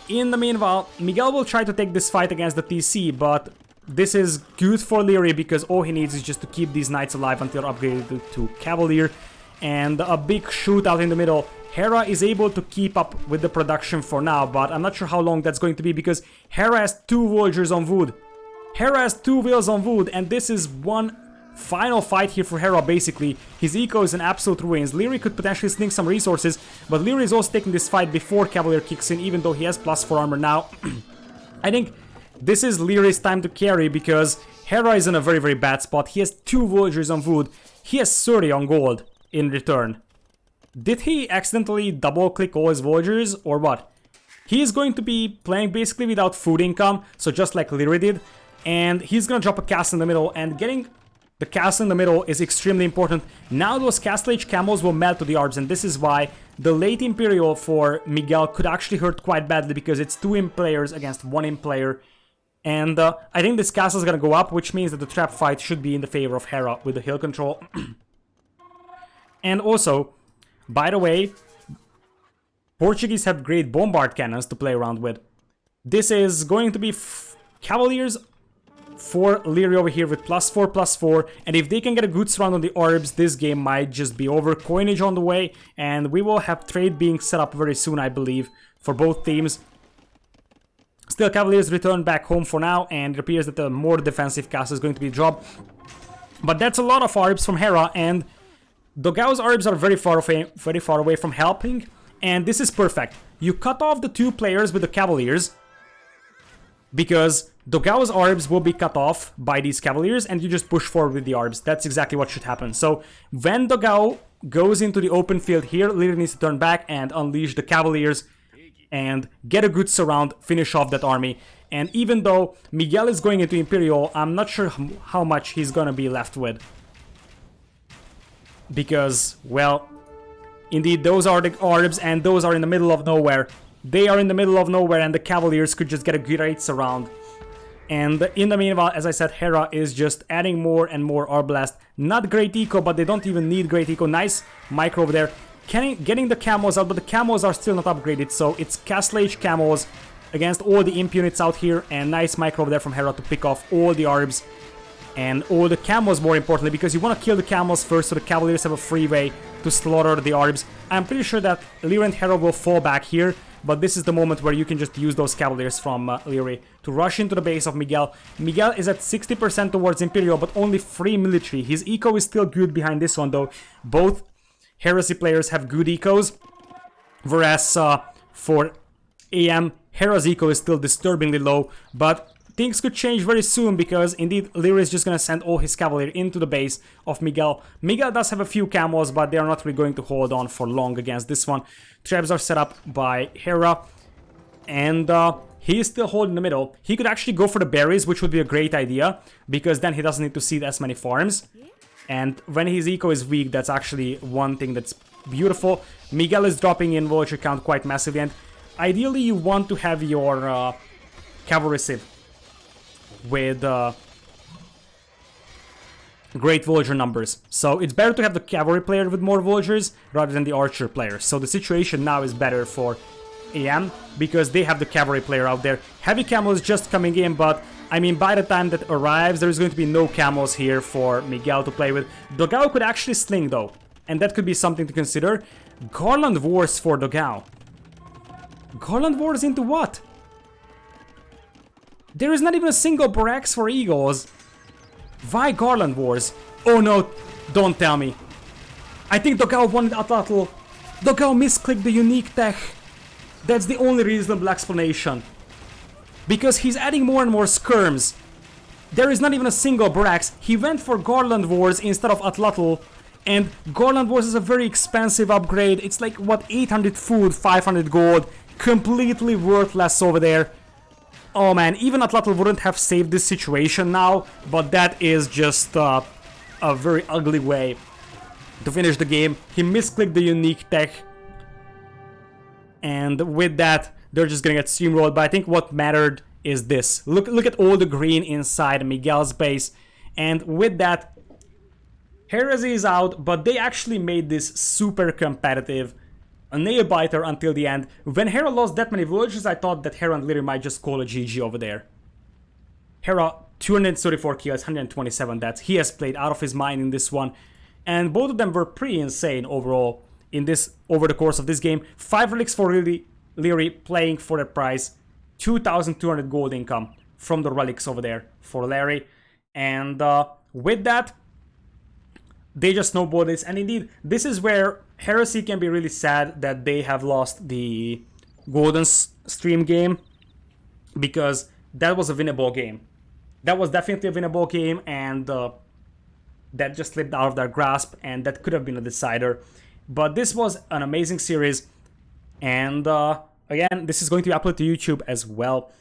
in the meanwhile, Miguel will try to take this fight against the TC, but this is good for Liereyy because all he needs is just to keep these knights alive until upgraded to Cavalier. And a big shootout in the middle. Hera is able to keep up with the production for now, but I'm not sure how long that's going to be because Hera has 2 villagers on wood. Hera has 2 wheels on wood, and this is one final fight here for Hera basically. His eco is in absolute ruins. Liereyy could potentially sneak some resources, but Liereyy is also taking this fight before Cavalier kicks in, even though he has +4 armor now. I think this is Lierey's time to carry because Hera is in a very bad spot. He has 2 villagers on wood. He has 30 on gold in return. Did he accidentally double click all his villagers or what? He is going to be playing basically without food income, so just like Liereyy did. And he's gonna drop a castle in the middle, and getting the castle in the middle is extremely important. Now those Castle Age camels will melt to the Arbs, and this is why the late Imperial for Miguel could actually hurt quite badly because it's 2 Imp players against 1 Imp player. And I think this castle is gonna go up, which means that the trap fight should be in the favor of Hera with the hill control. And also, by the way, Portuguese have great bombard cannons to play around with. This is going to be Cavaliers for Liereyy over here with +4/+4, and if they can get a good surround on the Arbs, this game might just be over. Coinage on the way, and we will have trade being set up very soon, I believe, for both teams. Still, Cavaliers return back home for now, and it appears that the more defensive castle is going to be dropped. But that's a lot of Arbs from Hera, and Dogao's Arbs are very far away from helping, And this is perfect. You cut off the 2 players with the Cavaliers, because Dogao's orbs will be cut off by these Cavaliers, and you just push forward with the orbs. That's exactly what should happen. So when Dogao goes into the open field here, Liereyy needs to turn back and unleash the Cavaliers and get a good surround, finish off that army. And even though Miguel is going into Imperial, I'm not sure how much he's gonna be left with. Because, well, indeed, those are the orbs, and those are in the middle of nowhere. They are in the middle of nowhere, and the Cavaliers could just get a great surround. And in the meanwhile, as I said, Hera is just adding more and more Orb Blast. Not great eco, but they don't even need great eco. Nice micro over there. Getting the camos out, but the camos are still not upgraded, so it's Castle Age camos against all the imp units out here, and nice micro over there from Hera to pick off all the orbs and all the camos, more importantly, because you want to kill the camos first so the Cavaliers have a free way to slaughter the orbs. I'm pretty sure that Liereyy and Hera will fall back here, but this is the moment where you can just use those Cavaliers from Liereyy to rush into the base of Miguel. Miguel is at 60% towards Imperial, but only 3 military. His eco is still good behind this one, though. Both Heresy players have good ecos, whereas for AM, Hera's eco is still disturbingly low, but things could change very soon, because indeed Liereyy is just going to send all his Cavalier into the base of Miguel. Miguel does have a few camos, but they are not really going to hold on for long against this one. Traps are set up by Hera, and he is still holding the middle. He could actually go for the berries, which would be a great idea, because then he doesn't need to seed as many farms. And when his eco is weak, that's actually one thing that's beautiful. Miguel is dropping in villager count quite massively, and ideally you want to have your cavalry civ with great villager numbers. So it's better to have the cavalry player with more villagers rather than the archer player. So the situation now is better for AM because they have the cavalry player out there. Heavy camo is just coming in, but I mean, by the time that arrives, there's going to be no camos here for Miguel to play with. Dogao could actually sling, though, and that could be something to consider. Garland Wars for Dogao. Garland Wars into what? There is not even a single Brax for Eagles. Why Garland Wars? Oh no, don't tell me. I think Dogao wanted Atlatl. Dogao misclicked the unique tech. That's the only reasonable explanation. Because he's adding more and more skirms. There is not even a single Brax. He went for Garland Wars instead of Atlatl. And Garland Wars is a very expensive upgrade. It's like, what, 800 food, 500 gold. Completely worthless over there. Oh man, even Atlatl wouldn't have saved this situation now. But that is just a very ugly way to finish the game. He misclicked the unique tech. And with that, they're just gonna get steamrolled. But I think what mattered is this. Look at all the green inside Miguel's base. And with that, Heresy is out, but they actually made this super competitive. A nail-biter until the end. When Hera lost that many villagers, I thought that Hera and Liereyy might just call a GG over there. Hera, 234 kills, 127 deaths. He has played out of his mind in this one. And both of them were pretty insane overall in this over the course of this game. 5 relics for Liereyy playing for the price. 2,200 gold income from the relics over there for Liereyy. And with that, they just snowballed this. And indeed, this is where Heresy can be really sad that they have lost the Golden Stream game, because that was a winnable game. That was definitely a winnable game, and that just slipped out of their grasp, and that could have been a decider. But this was an amazing series, and again, this is going to be uploaded to YouTube as well.